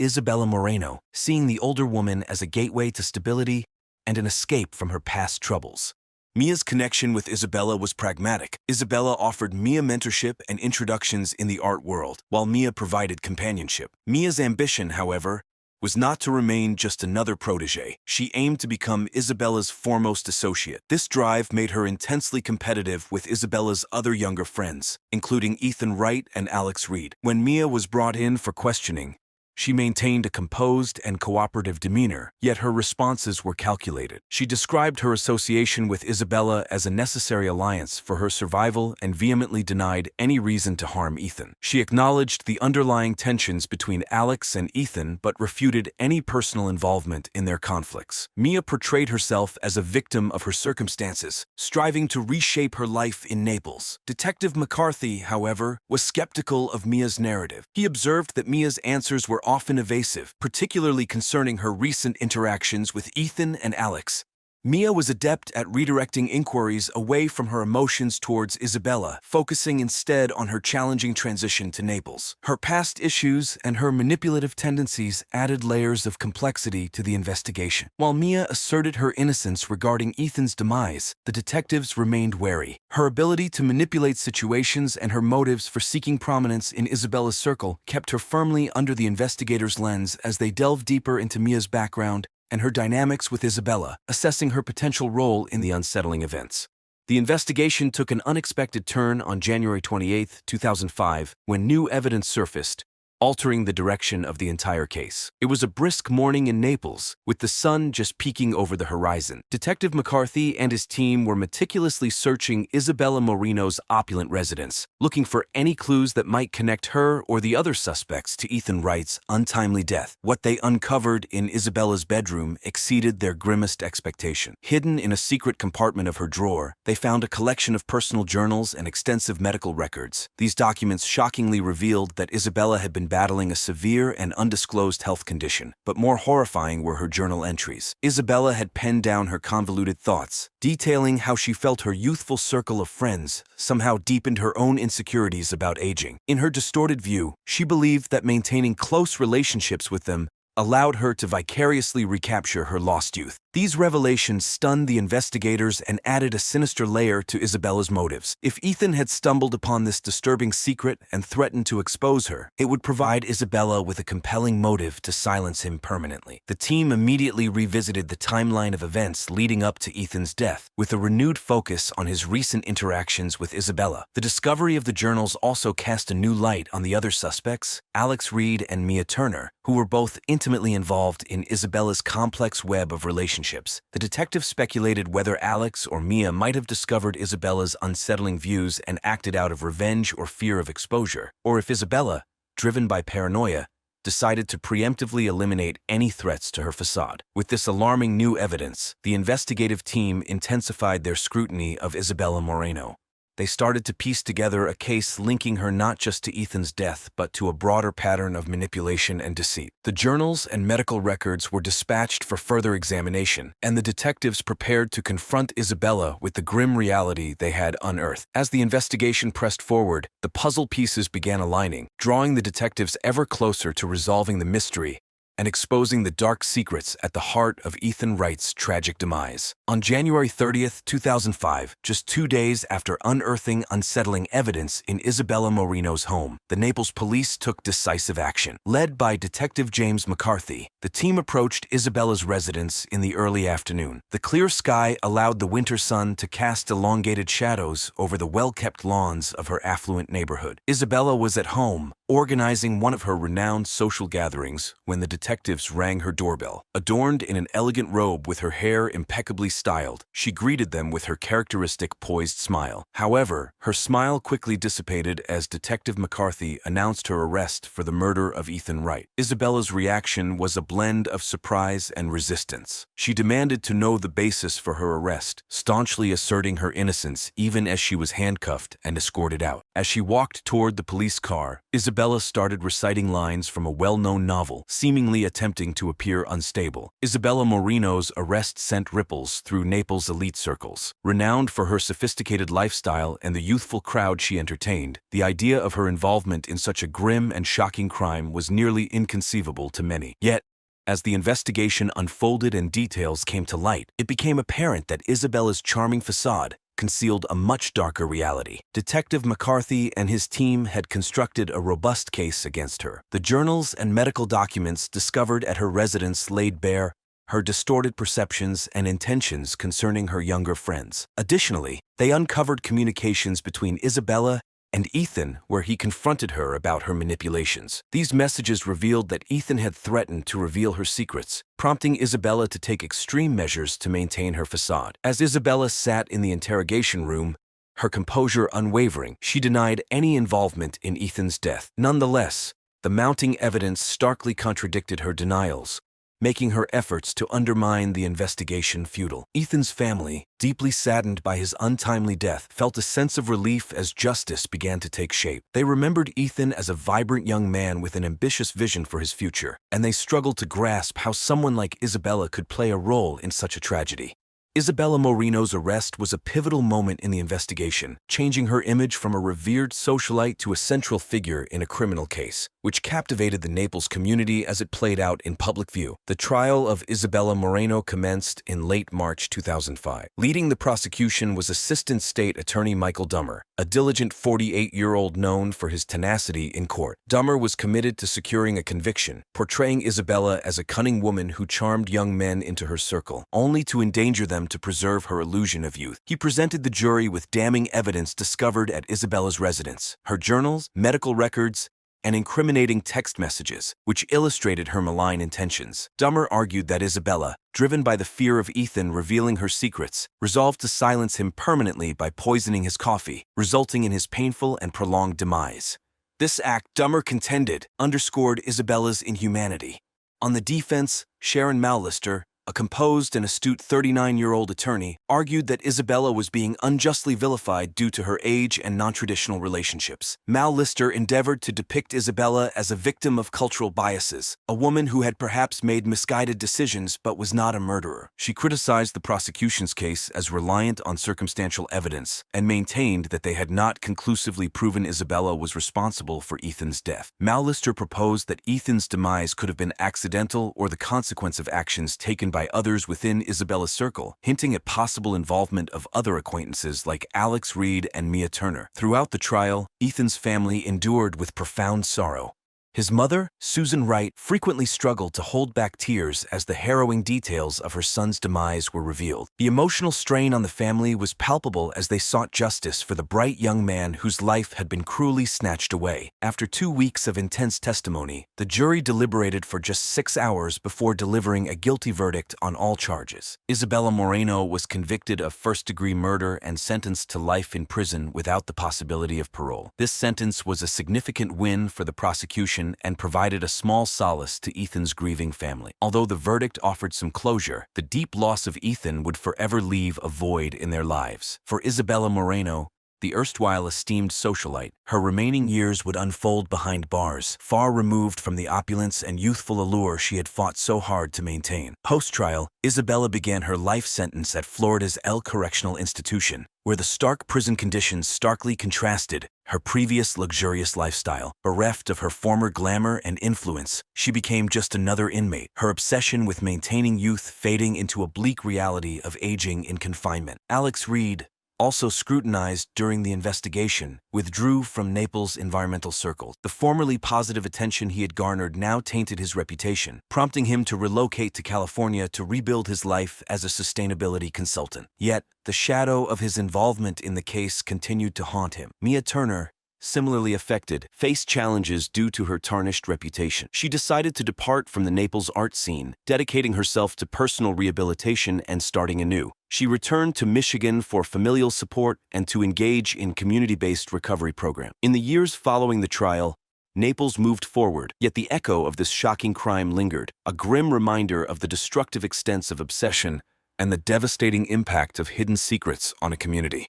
Isabella Moreno, seeing the older woman as a gateway to stability and an escape from her past troubles. Mia's connection with Isabella was pragmatic. Isabella offered Mia mentorship and introductions in the art world, while Mia provided companionship. Mia's ambition, however, was not to remain just another protégé. She aimed to become Isabella's foremost associate. This drive made her intensely competitive with Isabella's other younger friends, including Ethan Wright and Alex Reed. When Mia was brought in for questioning, she maintained a composed and cooperative demeanor, yet her responses were calculated. She described her association with Isabella as a necessary alliance for her survival and vehemently denied any reason to harm Ethan. She acknowledged the underlying tensions between Alex and Ethan but refuted any personal involvement in their conflicts. Mia portrayed herself as a victim of her circumstances, striving to reshape her life in Naples. Detective McCarthy, however, was skeptical of Mia's narrative. He observed that Mia's answers were often evasive, particularly concerning her recent interactions with Ethan and Alex. Mia was adept at redirecting inquiries away from her emotions towards Isabella, focusing instead on her challenging transition to Naples. Her past issues and her manipulative tendencies added layers of complexity to the investigation. While Mia asserted her innocence regarding Ethan's demise, the detectives remained wary. Her ability to manipulate situations and her motives for seeking prominence in Isabella's circle kept her firmly under the investigators' lens as they delved deeper into Mia's background and her dynamics with Isabella, assessing her potential role in the unsettling events. The investigation took an unexpected turn on January 28, 2005, when new evidence surfaced, altering the direction of the entire case. It was a brisk morning in Naples, with the sun just peeking over the horizon. Detective McCarthy and his team were meticulously searching Isabella Moreno's opulent residence, looking for any clues that might connect her or the other suspects to Ethan Wright's untimely death. What they uncovered in Isabella's bedroom exceeded their grimmest expectation. Hidden in a secret compartment of her drawer, they found a collection of personal journals and extensive medical records. These documents shockingly revealed that Isabella had been battling a severe and undisclosed health condition, but more horrifying were her journal entries. Isabella had penned down her convoluted thoughts, detailing how she felt her youthful circle of friends somehow deepened her own insecurities about aging. In her distorted view, she believed that maintaining close relationships with them allowed her to vicariously recapture her lost youth. These revelations stunned the investigators and added a sinister layer to Isabella's motives. If Ethan had stumbled upon this disturbing secret and threatened to expose her, it would provide Isabella with a compelling motive to silence him permanently. The team immediately revisited the timeline of events leading up to Ethan's death, with a renewed focus on his recent interactions with Isabella. The discovery of the journals also cast a new light on the other suspects, Alex Reed and Mia Turner, who were both intimately involved in Isabella's complex web of relationships. The detective speculated whether Alex or Mia might have discovered Isabella's unsettling views and acted out of revenge or fear of exposure, or if Isabella, driven by paranoia, decided to preemptively eliminate any threats to her facade. With this alarming new evidence, the investigative team intensified their scrutiny of Isabella Moreno. They started to piece together a case linking her not just to Ethan's death, but to a broader pattern of manipulation and deceit. The journals and medical records were dispatched for further examination, and the detectives prepared to confront Isabella with the grim reality they had unearthed. As the investigation pressed forward, the puzzle pieces began aligning, drawing the detectives ever closer to resolving the mystery and exposing the dark secrets at the heart of Ethan Wright's tragic demise. On January 30th, 2005, just 2 days after unearthing unsettling evidence in Isabella Moreno's home, the Naples police took decisive action. Led by Detective James McCarthy, the team approached Isabella's residence in the early afternoon. The clear sky allowed the winter sun to cast elongated shadows over the well-kept lawns of her affluent neighborhood. Isabella was at home, organizing one of her renowned social gatherings, when the detectives rang her doorbell. Adorned in an elegant robe with her hair impeccably styled, she greeted them with her characteristic poised smile. However, her smile quickly dissipated as Detective McCarthy announced her arrest for the murder of Ethan Wright. Isabella's reaction was a blend of surprise and resistance. She demanded to know the basis for her arrest, staunchly asserting her innocence even as she was handcuffed and escorted out. As she walked toward the police car, Isabella Isabella started reciting lines from a well-known novel, seemingly attempting to appear unstable. Isabella Moreno's arrest sent ripples through Naples' elite circles. Renowned for her sophisticated lifestyle and the youthful crowd she entertained, the idea of her involvement in such a grim and shocking crime was nearly inconceivable to many. Yet, as the investigation unfolded and details came to light, it became apparent that Isabella's charming facade concealed a much darker reality. Detective McCarthy and his team had constructed a robust case against her. The journals and medical documents discovered at her residence laid bare her distorted perceptions and intentions concerning her younger friends. Additionally, they uncovered communications between Isabella and Ethan where he confronted her about her manipulations. These messages revealed that Ethan had threatened to reveal her secrets, prompting Isabella to take extreme measures to maintain her facade. As Isabella sat in the interrogation room, her composure unwavering, she denied any involvement in Ethan's death. Nonetheless, the mounting evidence starkly contradicted her denials, making her efforts to undermine the investigation futile. Ethan's family, deeply saddened by his untimely death, felt a sense of relief as justice began to take shape. They remembered Ethan as a vibrant young man with an ambitious vision for his future, and they struggled to grasp how someone like Isabella could play a role in such a tragedy. Isabella Moreno's arrest was a pivotal moment in the investigation, changing her image from a revered socialite to a central figure in a criminal case, which captivated the Naples community as it played out in public view. The trial of Isabella Moreno commenced in late March 2005. Leading the prosecution was Assistant State Attorney Michael Dummer, a diligent 48-year-old known for his tenacity in court. Dummer was committed to securing a conviction, portraying Isabella as a cunning woman who charmed young men into her circle, only to endanger them to preserve her illusion of youth. He presented the jury with damning evidence discovered at Isabella's residence, her journals, medical records, and incriminating text messages, which illustrated her malign intentions. Dummer argued that Isabella, driven by the fear of Ethan revealing her secrets, resolved to silence him permanently by poisoning his coffee, resulting in his painful and prolonged demise. This act, Dummer contended, underscored Isabella's inhumanity. On the defense, Sharon Mallister, a composed and astute 39-year-old attorney, argued that Isabella was being unjustly vilified due to her age and non-traditional relationships. Mallister endeavored to depict Isabella as a victim of cultural biases, a woman who had perhaps made misguided decisions but was not a murderer. She criticized the prosecution's case as reliant on circumstantial evidence and maintained that they had not conclusively proven Isabella was responsible for Ethan's death. Mallister proposed that Ethan's demise could have been accidental or the consequence of actions taken by others within Isabella's circle, hinting at possible involvement of other acquaintances like Alex Reed and Mia Turner. Throughout the trial, Ethan's family endured with profound sorrow. His mother, Susan Wright, frequently struggled to hold back tears as the harrowing details of her son's demise were revealed. The emotional strain on the family was palpable as they sought justice for the bright young man whose life had been cruelly snatched away. After 2 weeks of intense testimony, the jury deliberated for just 6 hours before delivering a guilty verdict on all charges. Isabella Moreno was convicted of first-degree murder and sentenced to life in prison without the possibility of parole. This sentence was a significant win for the prosecution and provided a small solace to Ethan's grieving family. Although the verdict offered some closure, the deep loss of Ethan would forever leave a void in their lives. For Isabella Moreno, the erstwhile esteemed socialite, her remaining years would unfold behind bars, far removed from the opulence and youthful allure she had fought so hard to maintain. Post-trial, Isabella began her life sentence at Florida's El Correctional Institution, where the stark prison conditions starkly contrasted her previous luxurious lifestyle. Bereft of her former glamour and influence, she became just another inmate, her obsession with maintaining youth fading into a bleak reality of aging in confinement. Alex Reed, also scrutinized during the investigation, withdrew from Naples' environmental circles. The formerly positive attention he had garnered now tainted his reputation, prompting him to relocate to California to rebuild his life as a sustainability consultant. Yet, the shadow of his involvement in the case continued to haunt him. Mia Turner, similarly affected, faced challenges due to her tarnished reputation. She decided to depart from the Naples art scene, dedicating herself to personal rehabilitation and starting anew. She returned to Michigan for familial support and to engage in community-based recovery programs. In the years following the trial, Naples moved forward, yet the echo of this shocking crime lingered, a grim reminder of the destructive extents of obsession and the devastating impact of hidden secrets on a community.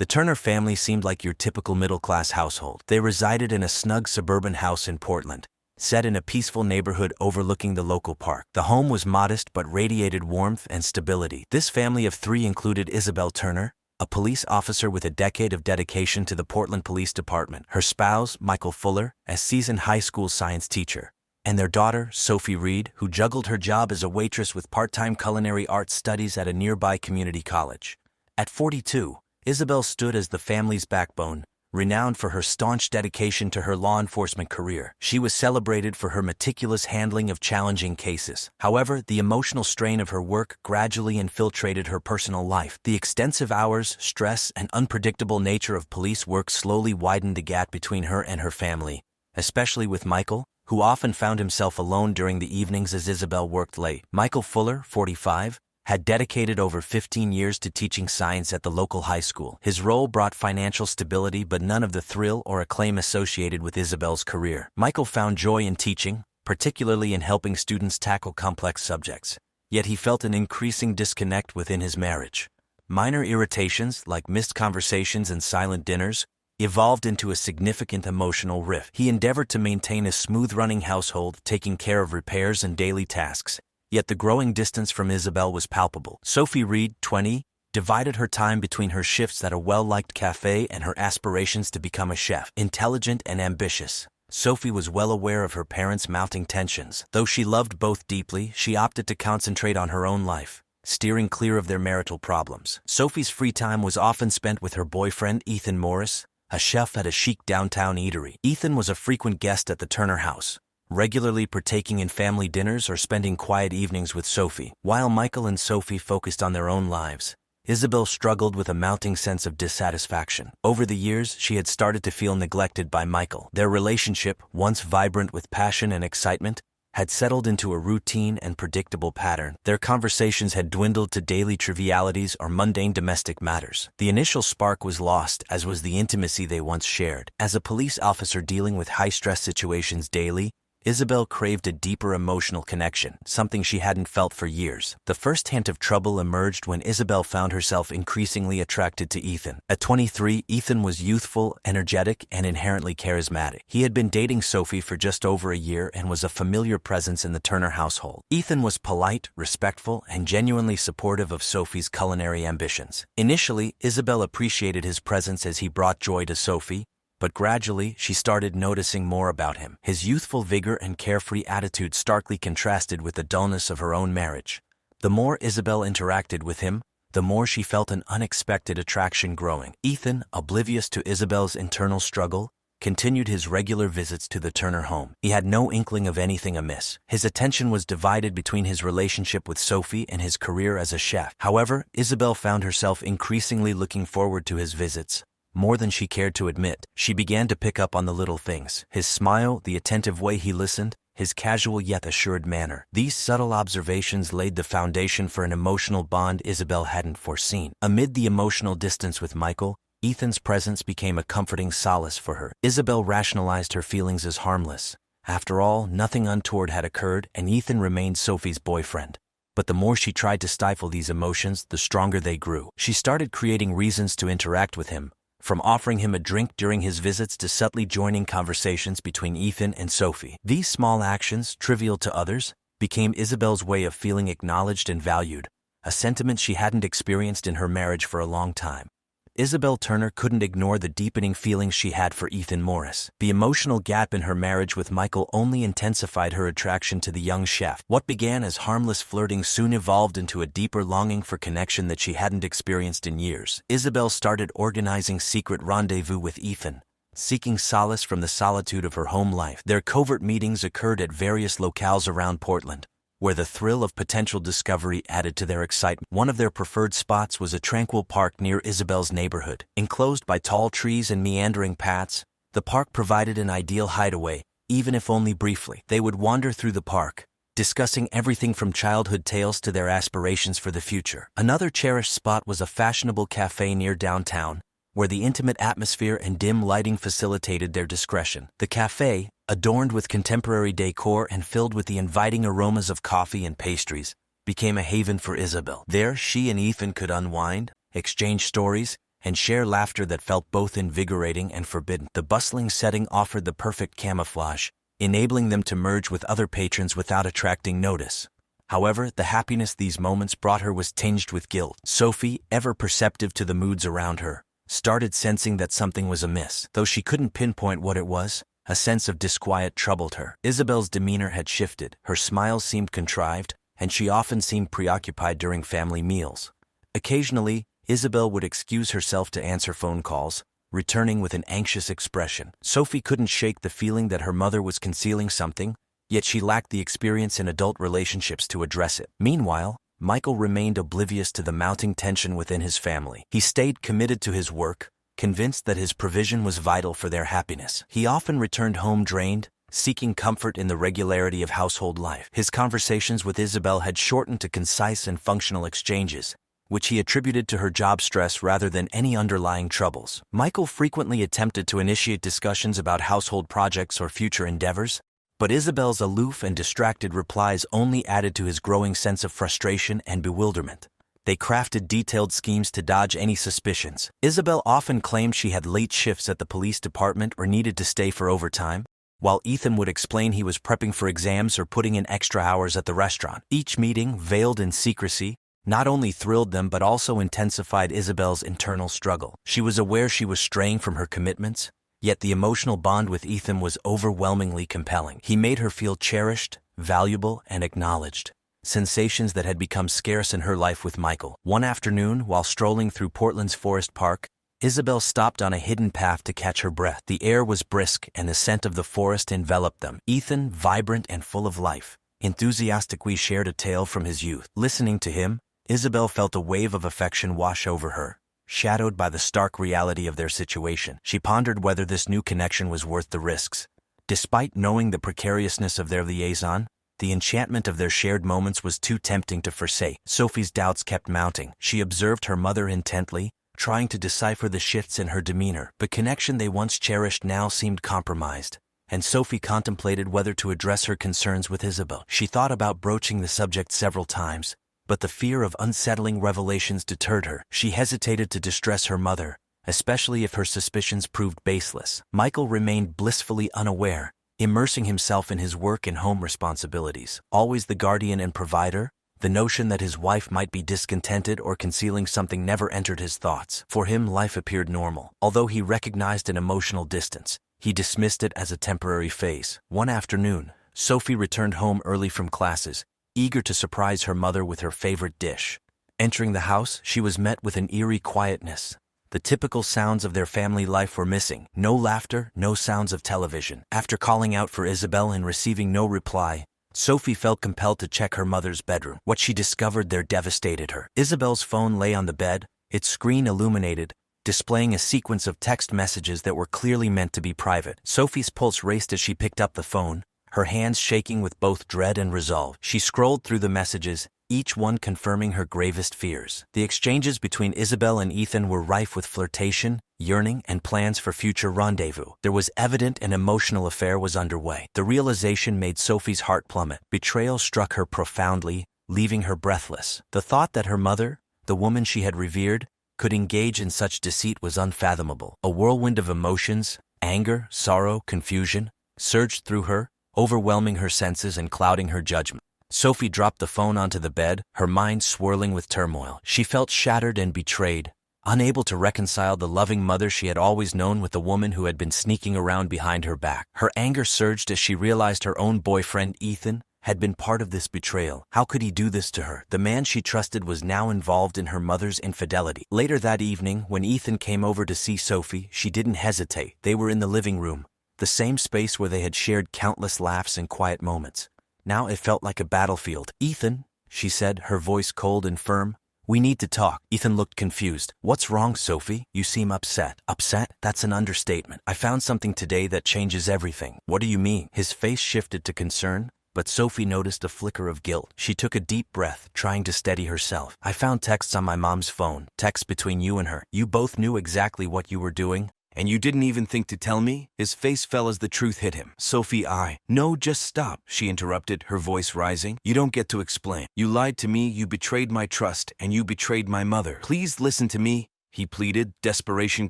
The Turner family seemed like your typical middle-class household. They resided in a snug suburban house in Portland, set in a peaceful neighborhood overlooking the local park. The home was modest but radiated warmth and stability. This family of three included Isabel Turner, a police officer with a decade of dedication to the Portland Police Department, her spouse, Michael Fuller, a seasoned high school science teacher, and their daughter, Sophie Reed, who juggled her job as a waitress with part-time culinary arts studies at a nearby community college. At 42, Isabel stood as the family's backbone, renowned for her staunch dedication to her law enforcement career. She was celebrated for her meticulous handling of challenging cases. However, the emotional strain of her work gradually infiltrated her personal life. The extensive hours, stress, and unpredictable nature of police work slowly widened the gap between her and her family, especially with Michael, who often found himself alone during the evenings as Isabel worked late. Michael Fuller, 45, had dedicated over 15 years to teaching science at the local high school. His role brought financial stability but none of the thrill or acclaim associated with Isabel's career. Michael found joy in teaching, particularly in helping students tackle complex subjects. Yet he felt an increasing disconnect within his marriage. Minor irritations, like missed conversations and silent dinners, evolved into a significant emotional rift. He endeavored to maintain a smooth-running household, taking care of repairs and daily tasks. Yet the growing distance from Isabel was palpable. Sophie Reed, 20, divided her time between her shifts at a well-liked cafe and her aspirations to become a chef. Intelligent and ambitious, Sophie was well aware of her parents' mounting tensions. Though she loved both deeply, she opted to concentrate on her own life, steering clear of their marital problems. Sophie's free time was often spent with her boyfriend, Ethan Morris, a chef at a chic downtown eatery. Ethan was a frequent guest at the Turner house, regularly partaking in family dinners or spending quiet evenings with Sophie. While Michael and Sophie focused on their own lives, Isabel struggled with a mounting sense of dissatisfaction. Over the years, she had started to feel neglected by Michael. Their relationship, once vibrant with passion and excitement, had settled into a routine and predictable pattern. Their conversations had dwindled to daily trivialities or mundane domestic matters. The initial spark was lost, as was the intimacy they once shared. As a police officer dealing with high-stress situations daily, Isabel craved a deeper emotional connection, something she hadn't felt for years. The first hint of trouble emerged when Isabel found herself increasingly attracted to Ethan. At 23, Ethan was youthful, energetic, and inherently charismatic. He had been dating Sophie for just over a year and was a familiar presence in the Turner household. Ethan was polite, respectful, and genuinely supportive of Sophie's culinary ambitions. Initially, Isabel appreciated his presence as he brought joy to Sophie, but gradually she started noticing more about him. His youthful vigor and carefree attitude starkly contrasted with the dullness of her own marriage. The more Isabel interacted with him, the more she felt an unexpected attraction growing. Ethan, oblivious to Isabel's internal struggle, continued his regular visits to the Turner home. He had no inkling of anything amiss. His attention was divided between his relationship with Sophie and his career as a chef. However, Isabel found herself increasingly looking forward to his visits. More than she cared to admit, she began to pick up on the little things: his smile, the attentive way he listened, his casual yet assured manner. These subtle observations laid the foundation for an emotional bond Isabel hadn't foreseen. Amid the emotional distance with Michael, Ethan's presence became a comforting solace for her. Isabel rationalized her feelings as harmless. After all, nothing untoward had occurred, and Ethan remained Sophie's boyfriend. But the more she tried to stifle these emotions, the stronger they grew. She started creating reasons to interact with him, from offering him a drink during his visits to subtly joining conversations between Ethan and Sophie. These small actions, trivial to others, became Isabel's way of feeling acknowledged and valued, a sentiment she hadn't experienced in her marriage for a long time. Isabel Turner couldn't ignore the deepening feelings she had for Ethan Morris. The emotional gap in her marriage with Michael only intensified her attraction to the young chef. What began as harmless flirting soon evolved into a deeper longing for connection that she hadn't experienced in years. Isabel started organizing secret rendezvous with Ethan, seeking solace from the solitude of her home life. Their covert meetings occurred at various locales around Portland, where the thrill of potential discovery added to their excitement. One of their preferred spots was a tranquil park near Isabel's neighborhood. Enclosed by tall trees and meandering paths, the park provided an ideal hideaway, even if only briefly. They would wander through the park, discussing everything from childhood tales to their aspirations for the future. Another cherished spot was a fashionable cafe near downtown, where the intimate atmosphere and dim lighting facilitated their discretion. The cafe, adorned with contemporary decor and filled with the inviting aromas of coffee and pastries, became a haven for Isabel. There, she and Ethan could unwind, exchange stories, and share laughter that felt both invigorating and forbidden. The bustling setting offered the perfect camouflage, enabling them to merge with other patrons without attracting notice. However, the happiness these moments brought her was tinged with guilt. Sophie, ever perceptive to the moods around her, started sensing that something was amiss. Though she couldn't pinpoint what it was, a sense of disquiet troubled her. Isabel's demeanor had shifted, her smiles seemed contrived, and she often seemed preoccupied during family meals. Occasionally, Isabel would excuse herself to answer phone calls, returning with an anxious expression. Sophie couldn't shake the feeling that her mother was concealing something, yet she lacked the experience in adult relationships to address it. Meanwhile, Michael remained oblivious to the mounting tension within his family. He stayed committed to his work, convinced that his provision was vital for their happiness. He often returned home drained, seeking comfort in the regularity of household life. His conversations with Isabel had shortened to concise and functional exchanges, which he attributed to her job stress rather than any underlying troubles. Michael frequently attempted to initiate discussions about household projects or future endeavors, but Isabel's aloof and distracted replies only added to his growing sense of frustration and bewilderment. They crafted detailed schemes to dodge any suspicions. Isabel often claimed she had late shifts at the police department or needed to stay for overtime, while Ethan would explain he was prepping for exams or putting in extra hours at the restaurant. Each meeting, veiled in secrecy, not only thrilled them but also intensified Isabel's internal struggle. She was aware she was straying from her commitments, yet the emotional bond with Ethan was overwhelmingly compelling. He made her feel cherished, valuable, and acknowledged, sensations that had become scarce in her life with Michael. One afternoon, while strolling through Portland's Forest Park, Isabel stopped on a hidden path to catch her breath. The air was brisk and the scent of the forest enveloped them. Ethan, vibrant and full of life, enthusiastically shared a tale from his youth. Listening to him, Isabel felt a wave of affection wash over her, shadowed by the stark reality of their situation. She pondered whether this new connection was worth the risks. Despite knowing the precariousness of their liaison, the enchantment of their shared moments was too tempting to forsake. Sophie's doubts kept mounting. She observed her mother intently, trying to decipher the shifts in her demeanor. The connection they once cherished now seemed compromised, and Sophie contemplated whether to address her concerns with Isabel. She thought about broaching the subject several times, but the fear of unsettling revelations deterred her. She hesitated to distress her mother, especially if her suspicions proved baseless. Michael remained blissfully unaware, immersing himself in his work and home responsibilities. Always the guardian and provider, the notion that his wife might be discontented or concealing something never entered his thoughts. For him, life appeared normal. Although he recognized an emotional distance, he dismissed it as a temporary phase. One afternoon, Sophie returned home early from classes, eager to surprise her mother with her favorite dish. Entering the house, she was met with an eerie quietness. The typical sounds of their family life were missing. No laughter, no sounds of television. After calling out for Isabel and receiving no reply, Sophie felt compelled to check her mother's bedroom. What she discovered there devastated her. Isabel's phone lay on the bed, its screen illuminated, displaying a sequence of text messages that were clearly meant to be private. Sophie's pulse raced as she picked up the phone, her hands shaking with both dread and resolve. She scrolled through the messages, each one confirming her gravest fears. The exchanges between Isabel and Ethan were rife with flirtation, yearning, and plans for future rendezvous. There was evident an emotional affair was underway. The realization made Sophie's heart plummet. Betrayal struck her profoundly, leaving her breathless. The thought that her mother, the woman she had revered, could engage in such deceit was unfathomable. A whirlwind of emotions, anger, sorrow, confusion, surged through her, overwhelming her senses and clouding her judgment. Sophie dropped the phone onto the bed, her mind swirling with turmoil. She felt shattered and betrayed, unable to reconcile the loving mother she had always known with the woman who had been sneaking around behind her back. Her anger surged as she realized her own boyfriend, Ethan, had been part of this betrayal. How could he do this to her? The man she trusted was now involved in her mother's infidelity. Later that evening, when Ethan came over to see Sophie, she didn't hesitate. They were in the living room, the same space where they had shared countless laughs and quiet moments. Now it felt like a battlefield. "Ethan," she said, her voice cold and firm, "we need to talk." Ethan looked confused. "What's wrong, Sophie? You seem upset." "Upset? That's an understatement. I found something today that changes everything." "What do you mean?" His face shifted to concern, but Sophie noticed a flicker of guilt. She took a deep breath, trying to steady herself. "I found texts on my mom's phone, texts between you and her. You both knew exactly what you were doing, and you didn't even think to tell me?" His face fell as the truth hit him. "Sophie, No, just stop," she interrupted, her voice rising. "You don't get to explain. You lied to me, you betrayed my trust, and you betrayed my mother. Please listen to me." he pleaded, desperation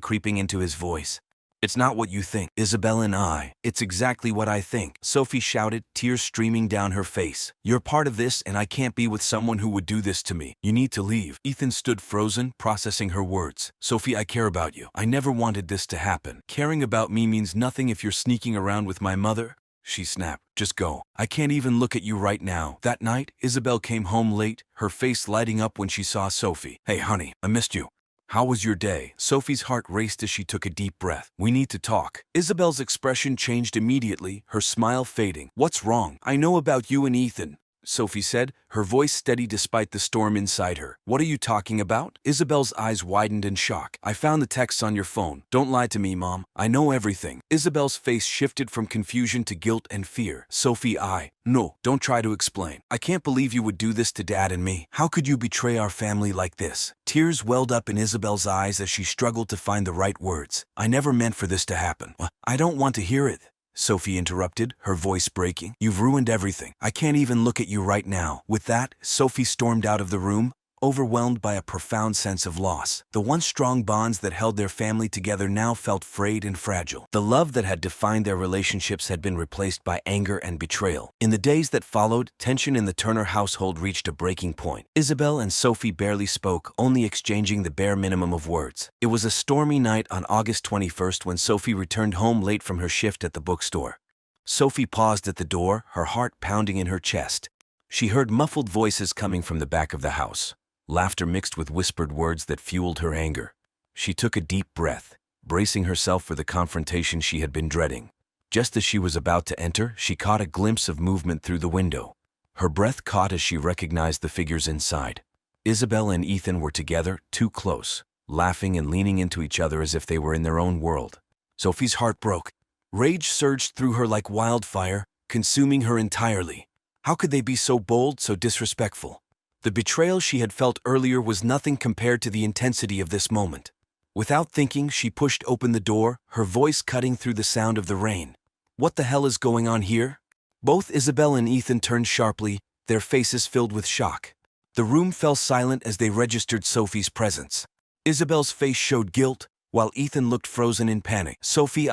creeping into his voice. It's not what you think, Isabel and I. It's exactly what I think, Sophie shouted, tears streaming down her face. You're part of this and I can't be with someone who would do this to me. You need to leave. Ethan stood frozen, processing her words. Sophie, I care about you. I never wanted this to happen. Caring about me means nothing if you're sneaking around with my mother, she snapped. Just go. I can't even look at you right now. That night, Isabel came home late, her face lighting up when she saw Sophie. Hey honey, I missed you. How was your day? Sophie's heart raced as she took a deep breath. We need to talk. Isabel's expression changed immediately, her smile fading. What's wrong? I know about you and Ethan, Sophie said, her voice steady despite the storm inside her. What are you talking about? Isabel's eyes widened in shock. I found the texts on your phone. Don't lie to me, Mom. I know everything. Isabel's face shifted from confusion to guilt and fear. Sophie, No, don't try to explain. I can't believe you would do this to Dad and me. How could you betray our family like this? Tears welled up in Isabel's eyes as she struggled to find the right words. I never meant for this to happen. I don't want to hear it, Sophie interrupted, her voice breaking. You've ruined everything. I can't even look at you right now. With that, Sophie stormed out of the room, overwhelmed by a profound sense of loss. The once strong bonds that held their family together now felt frayed and fragile. The love that had defined their relationships had been replaced by anger and betrayal. In the days that followed, tension in the Turner household reached a breaking point. Isabel and Sophie barely spoke, only exchanging the bare minimum of words. It was a stormy night on August 21st when Sophie returned home late from her shift at the bookstore. Sophie paused at the door, her heart pounding in her chest. She heard muffled voices coming from the back of the house. Laughter mixed with whispered words that fueled her anger. She took a deep breath, bracing herself for the confrontation she had been dreading. Just as she was about to enter, she caught a glimpse of movement through the window. Her breath caught as she recognized the figures inside. Isabel and Ethan were together, too close, laughing and leaning into each other as if they were in their own world. Sophie's heart broke. Rage surged through her like wildfire, consuming her entirely. How could they be so bold, so disrespectful? The betrayal she had felt earlier was nothing compared to the intensity of this moment. Without thinking, she pushed open the door, her voice cutting through the sound of the rain. What the hell is going on here? Both Isabel and Ethan turned sharply, their faces filled with shock. The room fell silent as they registered Sophie's presence. Isabel's face showed guilt, while Ethan looked frozen in panic. Sophie,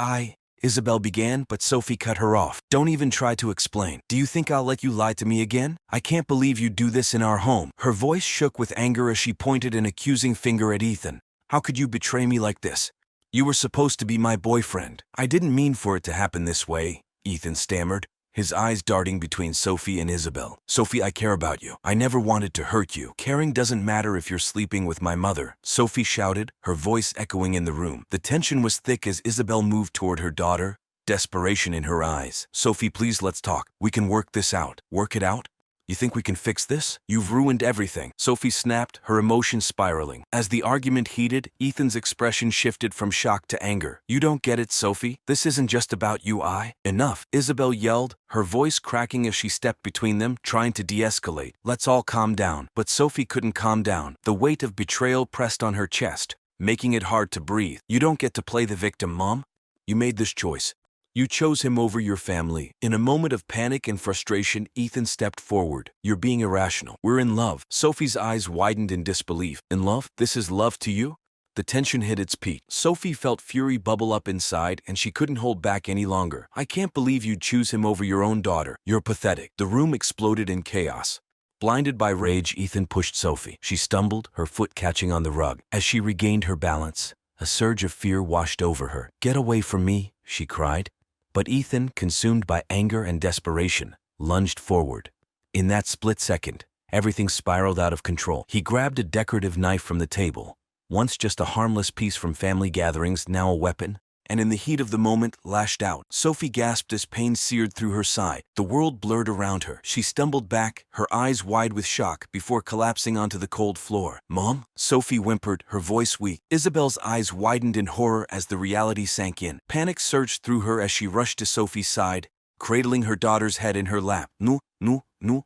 Isabel began, but Sophie cut her off. Don't even try to explain. Do you think I'll let you lie to me again? I can't believe you do this in our home. Her voice shook with anger as she pointed an accusing finger at Ethan. How could you betray me like this? You were supposed to be my boyfriend. I didn't mean for it to happen this way, Ethan stammered, his eyes darting between Sophie and Isabel. Sophie, I care about you. I never wanted to hurt you. Caring doesn't matter if you're sleeping with my mother, Sophie shouted, her voice echoing in the room. The tension was thick as Isabel moved toward her daughter, desperation in her eyes. Sophie, please, let's talk. We can work this out. Work it out? You think we can fix this? You've ruined everything. Sophie snapped, her emotions spiraling. As the argument heated, Ethan's expression shifted from shock to anger. You don't get it, Sophie. This isn't just about you, Enough, Isabel yelled, her voice cracking as she stepped between them, trying to de-escalate. Let's all calm down. But Sophie couldn't calm down. The weight of betrayal pressed on her chest, making it hard to breathe. You don't get to play the victim, Mom. You made this choice. You chose him over your family. In a moment of panic and frustration, Ethan stepped forward. You're being irrational. We're in love. Sophie's eyes widened in disbelief. In love? This is love to you? The tension hit its peak. Sophie felt fury bubble up inside, and she couldn't hold back any longer. I can't believe you'd choose him over your own daughter. You're pathetic. The room exploded in chaos. Blinded by rage, Ethan pushed Sophie. She stumbled, her foot catching on the rug. As she regained her balance, a surge of fear washed over her. Get away from me, she cried. But Ethan, consumed by anger and desperation, lunged forward. In that split second, everything spiraled out of control. He grabbed a decorative knife from the table, once just a harmless piece from family gatherings, now a weapon, and in the heat of the moment, lashed out. Sophie gasped as pain seared through her side. The world blurred around her. She stumbled back, her eyes wide with shock, before collapsing onto the cold floor. Mom? Sophie whimpered, her voice weak. Isabel's eyes widened in horror as the reality sank in. Panic surged through her as she rushed to Sophie's side, cradling her daughter's head in her lap. No,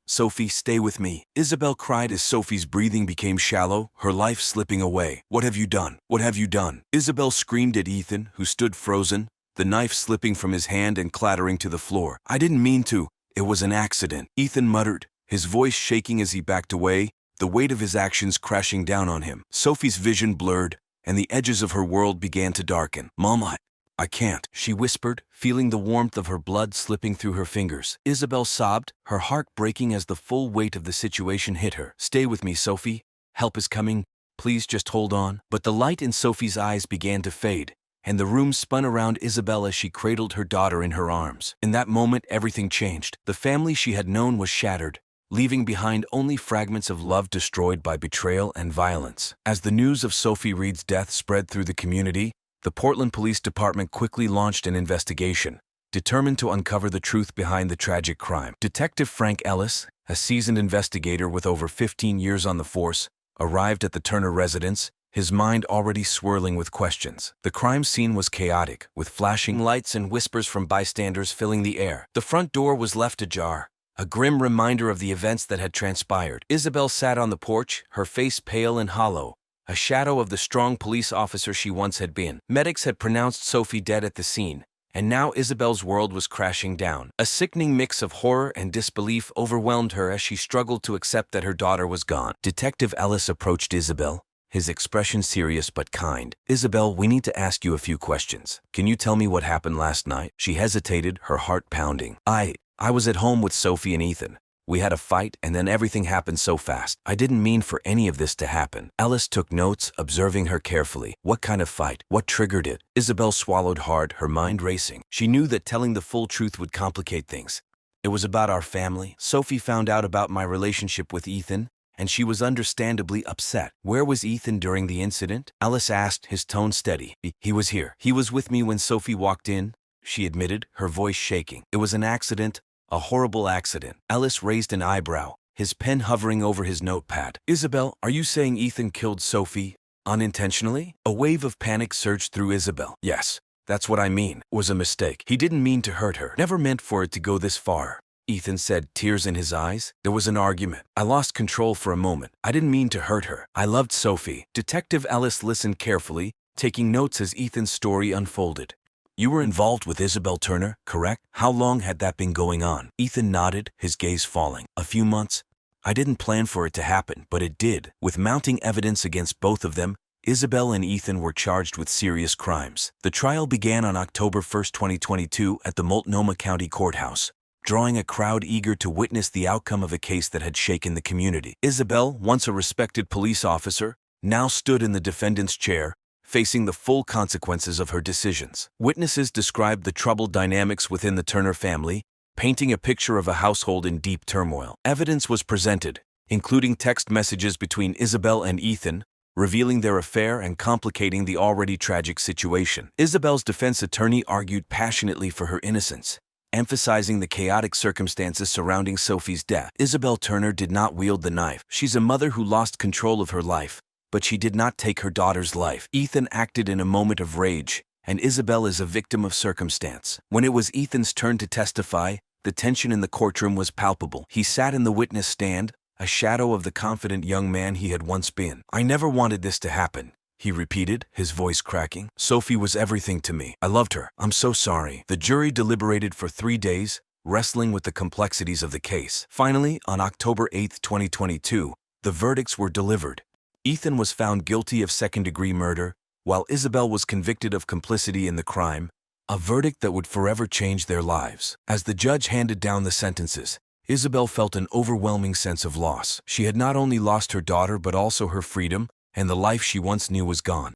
Sophie, stay with me. Isabel cried as Sophie's breathing became shallow, her life slipping away. What have you done? What have you done? Isabel screamed at Ethan, who stood frozen, the knife slipping from his hand and clattering to the floor. I didn't mean to. It was an accident. Ethan muttered, his voice shaking as he backed away, the weight of his actions crashing down on him. Sophie's vision blurred, and the edges of her world began to darken. "Mom, I can't," she whispered, feeling the warmth of her blood slipping through her fingers. Isabel sobbed, her heart breaking as the full weight of the situation hit her. "Stay with me, Sophie. Help is coming. Please just hold on." But the light in Sophie's eyes began to fade, and the room spun around Isabel as she cradled her daughter in her arms. In that moment, everything changed. The family she had known was shattered, leaving behind only fragments of love destroyed by betrayal and violence. As the news of Sophie Reed's death spread through the community, the Portland Police Department quickly launched an investigation, determined to uncover the truth behind the tragic crime. Detective Frank Ellis, a seasoned investigator with over 15 years on the force, arrived at the Turner residence, his mind already swirling with questions. The crime scene was chaotic, with flashing lights and whispers from bystanders filling the air. The front door was left ajar, a grim reminder of the events that had transpired. Isabel sat on the porch, her face pale and hollow, a shadow of the strong police officer she once had been. Medics had pronounced Sophie dead at the scene, and now Isabel's world was crashing down. A sickening mix of horror and disbelief overwhelmed her as she struggled to accept that her daughter was gone. Detective Ellis approached Isabel, his expression serious but kind. "Isabel, we need to ask you a few questions. Can you tell me what happened last night?" She hesitated, her heart pounding. I was at home with Sophie and Ethan. We had a fight, and then everything happened so fast. I didn't mean for any of this to happen." Ellis took notes, observing her carefully. "What kind of fight? What triggered it?" Isabel swallowed hard, her mind racing. She knew that telling the full truth would complicate things. "It was about our family. Sophie found out about my relationship with Ethan, and she was understandably upset." "Where was Ethan during the incident?" Ellis asked, his tone steady. He was here. He was with me when Sophie walked in," she admitted, her voice shaking. "It was an accident. A horrible accident." Ellis raised an eyebrow, his pen hovering over his notepad. "Isabel, are you saying Ethan killed Sophie unintentionally?" A wave of panic surged through Isabel. "Yes, that's what I mean. It was a mistake. He didn't mean to hurt her. Never meant for it to go this far," Ethan said, tears in his eyes. "There was an argument. I lost control for a moment. I didn't mean to hurt her. I loved Sophie." Detective Ellis listened carefully, taking notes as Ethan's story unfolded. "You were involved with Isabel Turner, correct? How long had that been going on?" Ethan nodded, his gaze falling. "A few months. I didn't plan for it to happen, but it did." With mounting evidence against both of them, Isabel and Ethan were charged with serious crimes. The trial began on October 1, 2022 at the Multnomah County Courthouse, drawing a crowd eager to witness the outcome of a case that had shaken the community. Isabel, once a respected police officer, now stood in the defendant's chair, facing the full consequences of her decisions. Witnesses described the troubled dynamics within the Turner family, painting a picture of a household in deep turmoil. Evidence was presented, including text messages between Isabel and Ethan, revealing their affair and complicating the already tragic situation. Isabel's defense attorney argued passionately for her innocence, emphasizing the chaotic circumstances surrounding Sophie's death. Isabel Turner did not wield the knife. She's a mother who lost control of her life, but she did not take her daughter's life. Ethan acted in a moment of rage, and Isabel is a victim of circumstance. When it was Ethan's turn to testify, the tension in the courtroom was palpable. He sat in the witness stand, a shadow of the confident young man he had once been. "I never wanted this to happen," he repeated, his voice cracking. "Sophie was everything to me. I loved her. I'm so sorry." The jury deliberated for 3 days, wrestling with the complexities of the case. Finally, on October 8, 2022, the verdicts were delivered. Ethan was found guilty of second-degree murder, while Isabel was convicted of complicity in the crime, a verdict that would forever change their lives. As the judge handed down the sentences, Isabel felt an overwhelming sense of loss. She had not only lost her daughter but also her freedom, and the life she once knew was gone.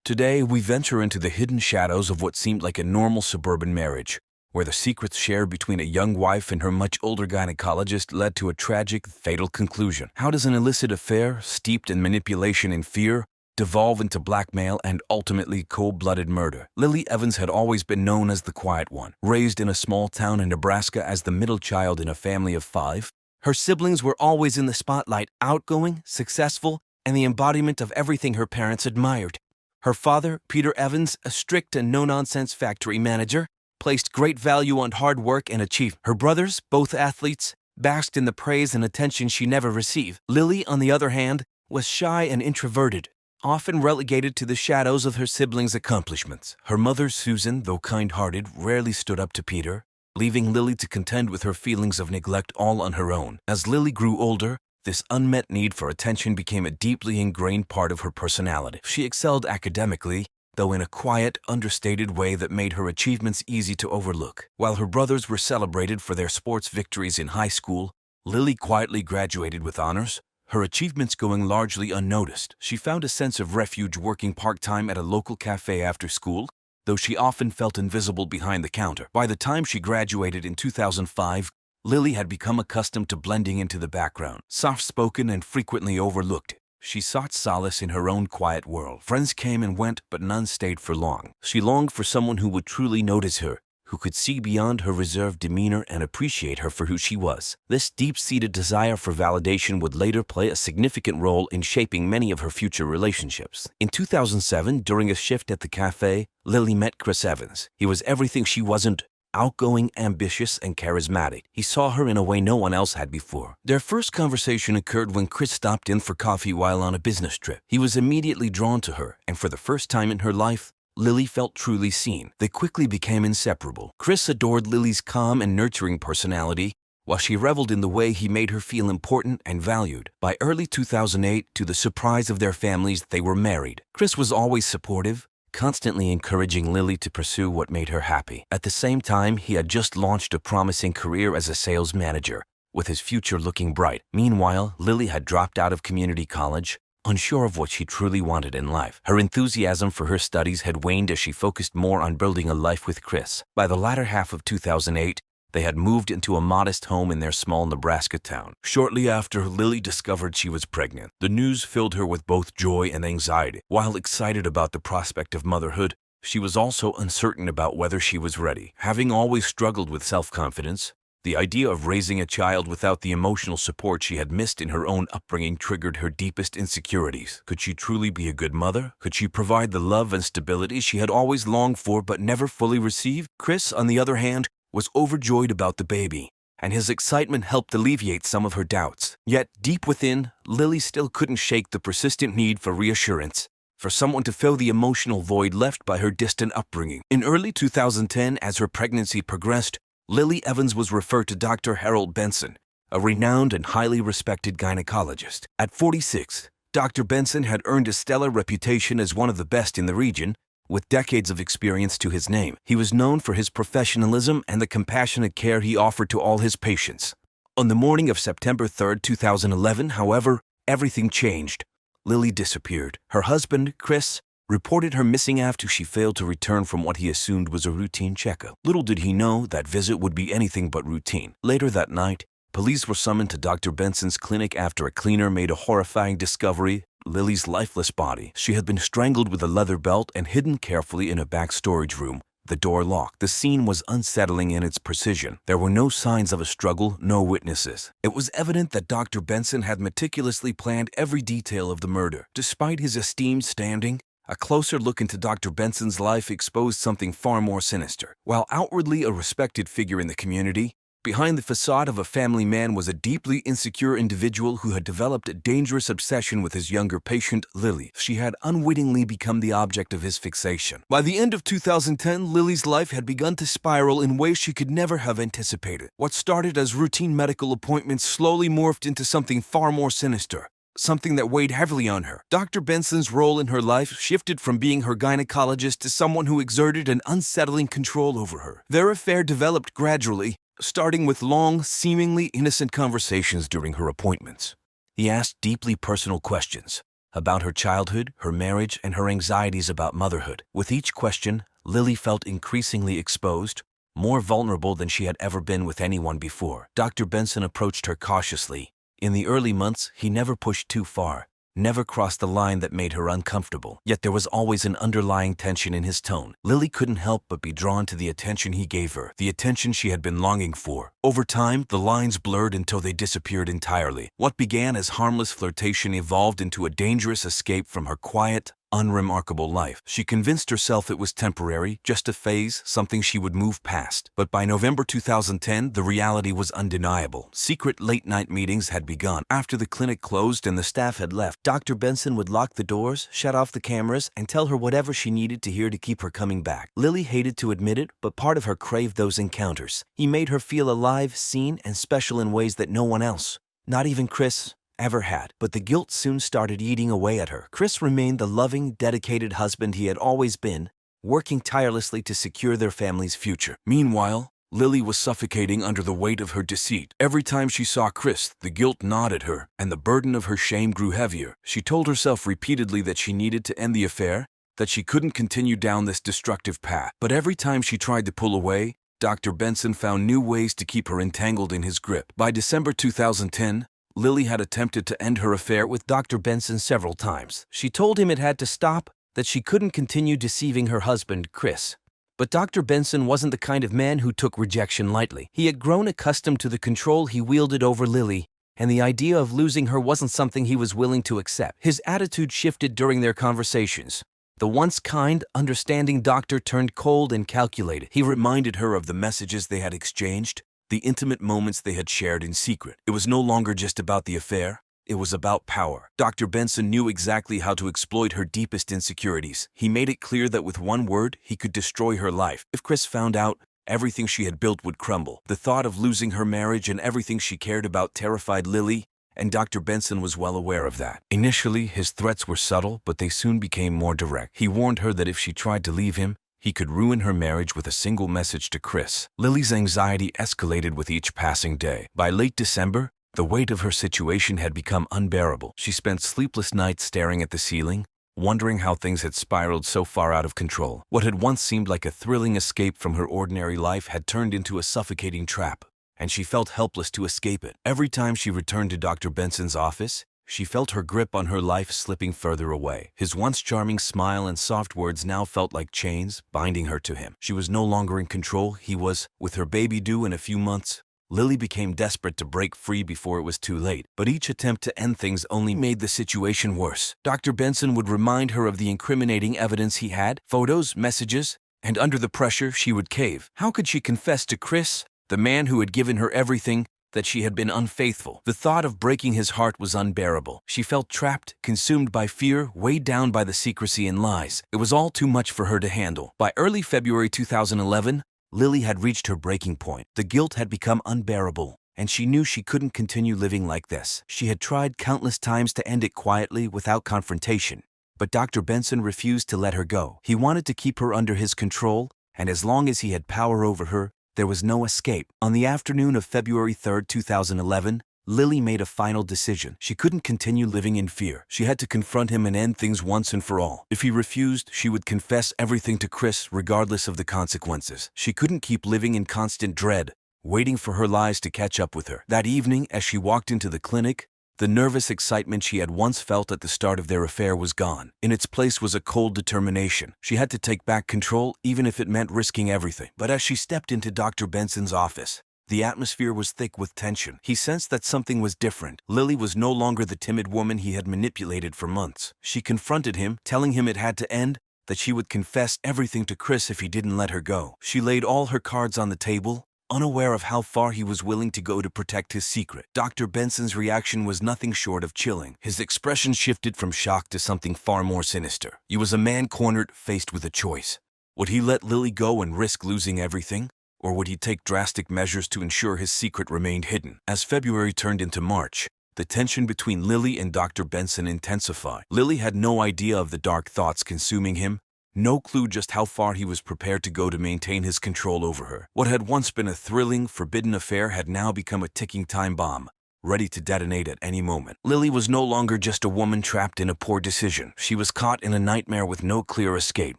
Today, we venture into the hidden shadows of what seemed like a normal suburban marriage, where the secrets shared between a young wife and her much older gynecologist led to a tragic, fatal conclusion. How does an illicit affair, steeped in manipulation and fear, devolve into blackmail and ultimately cold-blooded murder? Lily Evans had always been known as the quiet one. Raised in a small town in Nebraska as the middle child in a family of 5, her siblings were always in the spotlight, outgoing, successful, and the embodiment of everything her parents admired. Her father, Peter Evans, a strict and no-nonsense factory manager, placed great value on hard work and achievement. Her brothers, both athletes, basked in the praise and attention she never received. Lily, on the other hand, was shy and introverted, often relegated to the shadows of her siblings' accomplishments. Her mother, Susan, though kind-hearted, rarely stood up to Peter, leaving Lily to contend with her feelings of neglect all on her own. As Lily grew older, this unmet need for attention became a deeply ingrained part of her personality. She excelled academically, though in a quiet, understated way that made her achievements easy to overlook. While her brothers were celebrated for their sports victories in high school, Lily quietly graduated with honors, her achievements going largely unnoticed. She found a sense of refuge working part-time at a local cafe after school, though she often felt invisible behind the counter. By the time she graduated in 2005, Lily had become accustomed to blending into the background. Soft-spoken and frequently overlooked, she sought solace in her own quiet world. Friends came and went, but none stayed for long. She longed for someone who would truly notice her, who could see beyond her reserved demeanor and appreciate her for who she was. This deep-seated desire for validation would later play a significant role in shaping many of her future relationships. In 2007, during a shift at the cafe, Lily met Chris Evans. He was everything she wasn't: outgoing, ambitious, and charismatic. He saw her in a way no one else had before. Their first conversation occurred when Chris stopped in for coffee while on a business trip. He was immediately drawn to her, and for the first time in her life, Lily felt truly seen. They quickly became inseparable. Chris adored Lily's calm and nurturing personality, while she reveled in the way he made her feel important and valued. By early 2008, to the surprise of their families, they were married. Chris was always supportive, constantly encouraging Lily to pursue what made her happy. At the same time, he had just launched a promising career as a sales manager, with his future looking bright. Meanwhile, Lily had dropped out of community college, unsure of what she truly wanted in life. Her enthusiasm for her studies had waned as she focused more on building a life with Chris. By the latter half of 2008, they had moved into a modest home in their small Nebraska town. Shortly after, Lily discovered she was pregnant. The news filled her with both joy and anxiety. While excited about the prospect of motherhood, she was also uncertain about whether she was ready. Having always struggled with self-confidence, the idea of raising a child without the emotional support she had missed in her own upbringing triggered her deepest insecurities. Could she truly be a good mother? Could she provide the love and stability she had always longed for but never fully received? Chris, on the other hand, was overjoyed about the baby, and his excitement helped alleviate some of her doubts. Yet, deep within, Lily still couldn't shake the persistent need for reassurance, for someone to fill the emotional void left by her distant upbringing. In early 2010, as her pregnancy progressed, Lily Evans was referred to Dr. Harold Benson, a renowned and highly respected gynecologist. At 46, Dr. Benson had earned a stellar reputation as one of the best in the region, with decades of experience to his name. He was known for his professionalism and the compassionate care he offered to all his patients. On the morning of September 3, 2011, however, everything changed. Lily disappeared. Her husband, Chris, reported her missing after she failed to return from what he assumed was a routine checkup. Little did he know that visit would be anything but routine. Later that night, police were summoned to Dr. Benson's clinic after a cleaner made a horrifying discovery: Lily's lifeless body. She had been strangled with a leather belt and hidden carefully in a back storage room, the door locked. The scene was unsettling in its precision. There were no signs of a struggle, no witnesses. It was evident that Dr. Benson had meticulously planned every detail of the murder. Despite his esteemed standing, a closer look into Dr. Benson's life exposed something far more sinister. While outwardly a respected figure in the community, behind the facade of a family man was a deeply insecure individual who had developed a dangerous obsession with his younger patient, Lily. She had unwittingly become the object of his fixation. By the end of 2010, Lily's life had begun to spiral in ways she could never have anticipated. What started as routine medical appointments slowly morphed into something far more sinister, something that weighed heavily on her. Dr. Benson's role in her life shifted from being her gynecologist to someone who exerted an unsettling control over her. Their affair developed gradually, starting with long, seemingly innocent conversations during her appointments. He asked deeply personal questions about her childhood, her marriage, and her anxieties about motherhood. With each question, Lily felt increasingly exposed, more vulnerable than she had ever been with anyone before. Dr. Benson approached her cautiously. In the early months, he never pushed too far, never crossed the line that made her uncomfortable. Yet there was always an underlying tension in his tone. Lily couldn't help but be drawn to the attention he gave her, the attention she had been longing for. Over time, the lines blurred until they disappeared entirely. What began as harmless flirtation evolved into a dangerous escape from her quiet, unremarkable life. She convinced herself it was temporary, just a phase, something she would move past. But by November 2010, the reality was undeniable. Secret late-night meetings had begun. After the clinic closed and the staff had left, Dr. Benson would lock the doors, shut off the cameras, and tell her whatever she needed to hear to keep her coming back. Lily hated to admit it, but part of her craved those encounters. He made her feel alive, seen, and special in ways that no one else, not even Chris, ever had. But the guilt soon started eating away at her. Chris remained the loving, dedicated husband he had always been, working tirelessly to secure their family's future. Meanwhile, Lily was suffocating under the weight of her deceit. Every time she saw Chris, the guilt gnawed at her, and the burden of her shame grew heavier. She told herself repeatedly that she needed to end the affair, that she couldn't continue down this destructive path. But every time she tried to pull away, Dr. Benson found new ways to keep her entangled in his grip. By December 2010, Lily had attempted to end her affair with Dr. Benson several times. She told him it had to stop, that she couldn't continue deceiving her husband, Chris. But Dr. Benson wasn't the kind of man who took rejection lightly. He had grown accustomed to the control he wielded over Lily, and the idea of losing her wasn't something he was willing to accept. His attitude shifted during their conversations. The once kind, understanding doctor turned cold and calculated. He reminded her of the messages they had exchanged, the intimate moments they had shared in secret. It was no longer just about the affair. It was about power. Dr. Benson knew exactly how to exploit her deepest insecurities. He made it clear that with one word, he could destroy her life. If Chris found out, everything she had built would crumble. The thought of losing her marriage and everything she cared about terrified Lily, and Dr. Benson was well aware of that. Initially, his threats were subtle, but they soon became more direct. He warned her that if she tried to leave him, he could ruin her marriage with a single message to Chris. Lily's anxiety escalated with each passing day. By late December, the weight of her situation had become unbearable. She spent sleepless nights staring at the ceiling, wondering how things had spiraled so far out of control. What had once seemed like a thrilling escape from her ordinary life had turned into a suffocating trap, and she felt helpless to escape it. Every time she returned to Dr. Benson's office, she felt her grip on her life slipping further away. His once charming smile and soft words now felt like chains, binding her to him. She was no longer in control. He was. With her baby due in a few months, Lily became desperate to break free before it was too late. But each attempt to end things only made the situation worse. Dr. Benson would remind her of the incriminating evidence he had, photos, messages, and under the pressure, she would cave. How could she confess to Chris, the man who had given her everything, that she had been unfaithful? The thought of breaking his heart was unbearable. She felt trapped, consumed by fear, weighed down by the secrecy and lies. It was all too much for her to handle. By early February 2011, Lily had reached her breaking point. The guilt had become unbearable, and she knew she couldn't continue living like this. She had tried countless times to end it quietly, without confrontation. But Dr. Benson refused to let her go. He wanted to keep her under his control, and as long as he had power over her, there was no escape. On the afternoon of February 3, 2011, Lily made a final decision. She couldn't continue living in fear. She had to confront him and end things once and for all. If he refused, she would confess everything to Chris, regardless of the consequences. She couldn't keep living in constant dread, waiting for her lies to catch up with her. That evening, as she walked into the clinic, the nervous excitement she had once felt at the start of their affair was gone. In its place was a cold determination. She had to take back control, even if it meant risking everything. But as she stepped into Dr. Benson's office, the atmosphere was thick with tension. He sensed that something was different. Lily was no longer the timid woman he had manipulated for months. She confronted him, telling him it had to end, that she would confess everything to Chris if he didn't let her go. She laid all her cards on the table, unaware of how far he was willing to go to protect his secret. Dr. Benson's reaction was nothing short of chilling. His expression shifted from shock to something far more sinister. He was a man cornered, faced with a choice. Would he let Lily go and risk losing everything? Or would he take drastic measures to ensure his secret remained hidden? As February turned into March, the tension between Lily and Dr. Benson intensified. Lily had no idea of the dark thoughts consuming him, no clue just how far he was prepared to go to maintain his control over her. What had once been a thrilling, forbidden affair had now become a ticking time bomb, ready to detonate at any moment. Lily was no longer just a woman trapped in a poor decision. She was caught in a nightmare with no clear escape.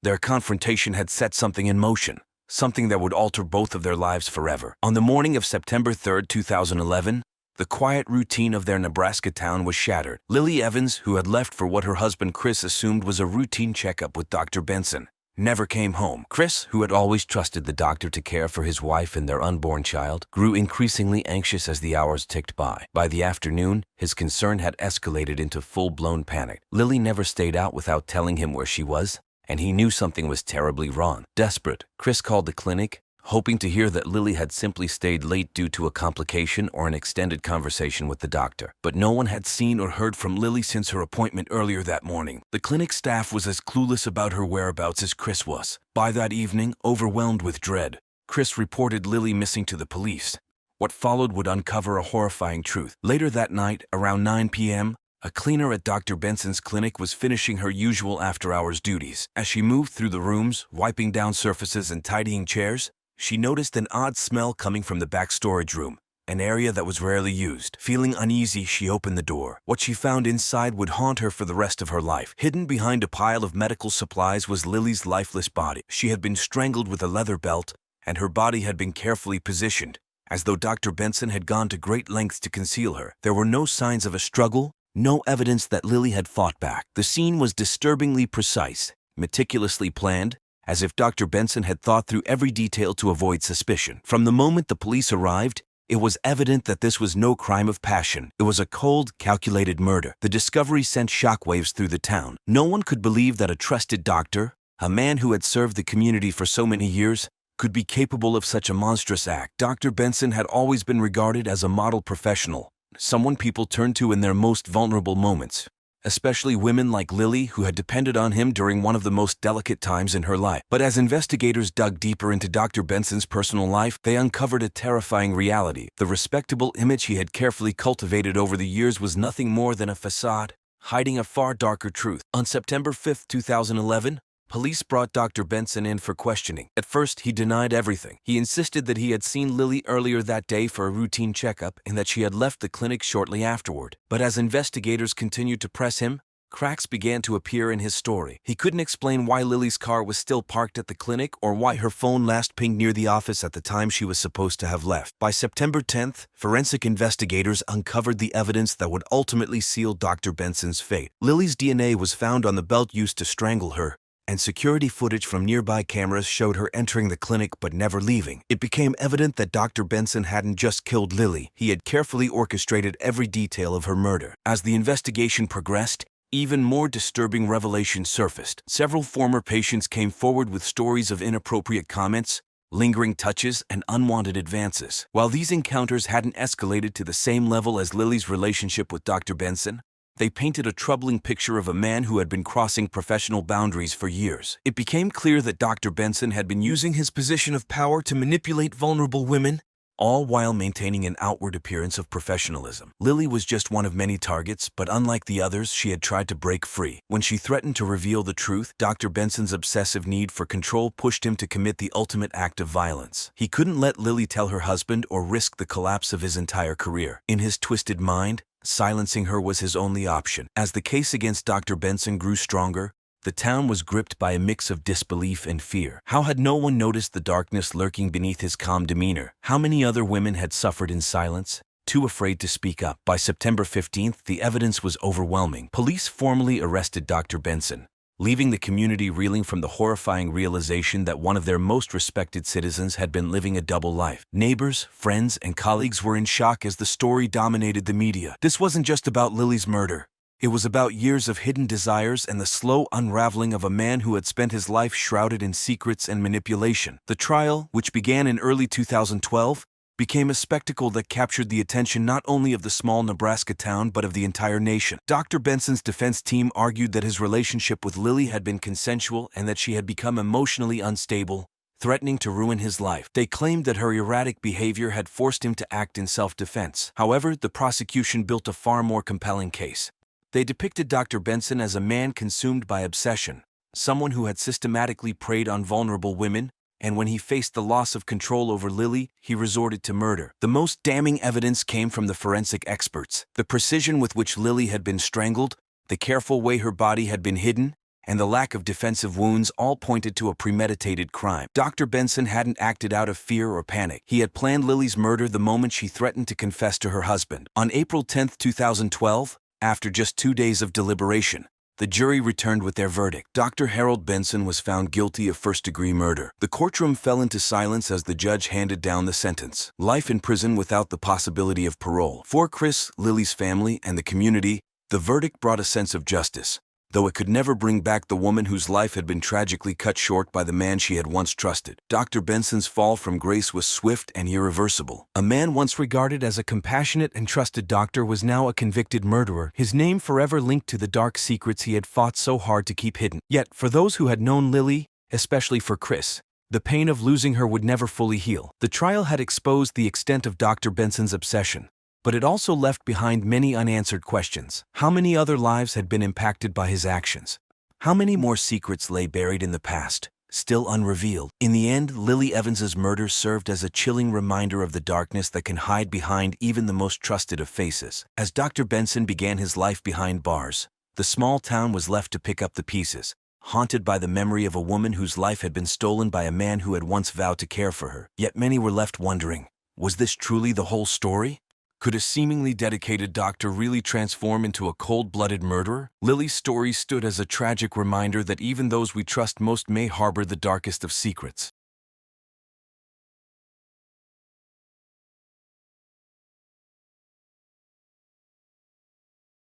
Their confrontation had set something in motion, something that would alter both of their lives forever. On the morning of September 3, 2011, the quiet routine of their Nebraska town was shattered. Lily Evans, who had left for what her husband Chris assumed was a routine checkup with Dr. Benson, never came home. Chris, who had always trusted the doctor to care for his wife and their unborn child, grew increasingly anxious as the hours ticked by. By the afternoon, his concern had escalated into full-blown panic. Lily never stayed out without telling him where she was, and he knew something was terribly wrong. Desperate, Chris called the clinic, hoping to hear that Lily had simply stayed late due to a complication or an extended conversation with the doctor. But no one had seen or heard from Lily since her appointment earlier that morning. The clinic staff was as clueless about her whereabouts as Chris was. By that evening, overwhelmed with dread, Chris reported Lily missing to the police. What followed would uncover a horrifying truth. Later that night, around 9 p.m., a cleaner at Dr. Benson's clinic was finishing her usual after-hours duties. As she moved through the rooms, wiping down surfaces and tidying chairs, she noticed an odd smell coming from the back storage room, an area that was rarely used. Feeling uneasy, she opened the door. What she found inside would haunt her for the rest of her life. Hidden behind a pile of medical supplies was Lily's lifeless body. She had been strangled with a leather belt, and her body had been carefully positioned, as though Dr. Benson had gone to great lengths to conceal her. There were no signs of a struggle, no evidence that Lily had fought back. The scene was disturbingly precise, meticulously planned, as if Dr. Benson had thought through every detail to avoid suspicion. From the moment the police arrived, it was evident that this was no crime of passion. It was a cold, calculated murder. The discovery sent shockwaves through the town. No one could believe that a trusted doctor, a man who had served the community for so many years, could be capable of such a monstrous act. Dr. Benson had always been regarded as a model professional, someone people turned to in their most vulnerable moments, especially women like Lily, who had depended on him during one of the most delicate times in her life. But as investigators dug deeper into Dr. Benson's personal life, they uncovered a terrifying reality. The respectable image he had carefully cultivated over the years was nothing more than a facade, hiding a far darker truth. On September 5, 2011, police brought Dr. Benson in for questioning. At first, he denied everything. He insisted that he had seen Lily earlier that day for a routine checkup and that she had left the clinic shortly afterward. But as investigators continued to press him, cracks began to appear in his story. He couldn't explain why Lily's car was still parked at the clinic or why her phone last pinged near the office at the time she was supposed to have left. By September 10th, forensic investigators uncovered the evidence that would ultimately seal Dr. Benson's fate. Lily's DNA was found on the belt used to strangle her, and security footage from nearby cameras showed her entering the clinic but never leaving. It became evident that Dr. Benson hadn't just killed Lily, he had carefully orchestrated every detail of her murder. As the investigation progressed, even more disturbing revelations surfaced. Several former patients came forward with stories of inappropriate comments, lingering touches, and unwanted advances. While these encounters hadn't escalated to the same level as Lily's relationship with Dr. Benson, they painted a troubling picture of a man who had been crossing professional boundaries for years. It became clear that Dr. Benson had been using his position of power to manipulate vulnerable women, all while maintaining an outward appearance of professionalism. Lily was just one of many targets, but unlike the others, she had tried to break free. When she threatened to reveal the truth, Dr. Benson's obsessive need for control pushed him to commit the ultimate act of violence. He couldn't let Lily tell her husband or risk the collapse of his entire career. In his twisted mind, silencing her was his only option. As the case against Dr. Benson grew stronger, the town was gripped by a mix of disbelief and fear. How had no one noticed the darkness lurking beneath his calm demeanor? How many other women had suffered in silence, too afraid to speak up? By September 15th, the evidence was overwhelming. Police formally arrested Dr. Benson, leaving the community reeling from the horrifying realization that one of their most respected citizens had been living a double life. Neighbors, friends, and colleagues were in shock as the story dominated the media. This wasn't just about Lily's murder. It was about years of hidden desires and the slow unraveling of a man who had spent his life shrouded in secrets and manipulation. The trial, which began in early 2012, became a spectacle that captured the attention not only of the small Nebraska town but of the entire nation. Dr. Benson's defense team argued that his relationship with Lily had been consensual and that she had become emotionally unstable, threatening to ruin his life. They claimed that her erratic behavior had forced him to act in self-defense. However, the prosecution built a far more compelling case. They depicted Dr. Benson as a man consumed by obsession, someone who had systematically preyed on vulnerable women, and when he faced the loss of control over Lily, he resorted to murder. The most damning evidence came from the forensic experts. The precision with which Lily had been strangled, the careful way her body had been hidden, and the lack of defensive wounds all pointed to a premeditated crime. Dr. Benson hadn't acted out of fear or panic. He had planned Lily's murder the moment she threatened to confess to her husband. On April 10, 2012, after just 2 days of deliberation, The jury returned with their verdict. Dr. Harold Benson was found guilty of first-degree murder. The courtroom fell into silence as the judge handed down the sentence: life in prison without the possibility of parole. For Chris, Lily's family, and the community, the verdict brought a sense of justice, though it could never bring back the woman whose life had been tragically cut short by the man she had once trusted. Dr. Benson's fall from grace was swift and irreversible. A man once regarded as a compassionate and trusted doctor was now a convicted murderer, his name forever linked to the dark secrets he had fought so hard to keep hidden. Yet, for those who had known Lily, especially for Chris, the pain of losing her would never fully heal. The trial had exposed the extent of Dr. Benson's obsession, but it also left behind many unanswered questions. How many other lives had been impacted by his actions? How many more secrets lay buried in the past, still unrevealed? In the end, Lily Evans's murder served as a chilling reminder of the darkness that can hide behind even the most trusted of faces. As Dr. Benson began his life behind bars, the small town was left to pick up the pieces, haunted by the memory of a woman whose life had been stolen by a man who had once vowed to care for her. Yet many were left wondering, was this truly the whole story? Could a seemingly dedicated doctor really transform into a cold-blooded murderer? Lily's story stood as a tragic reminder that even those we trust most may harbor the darkest of secrets.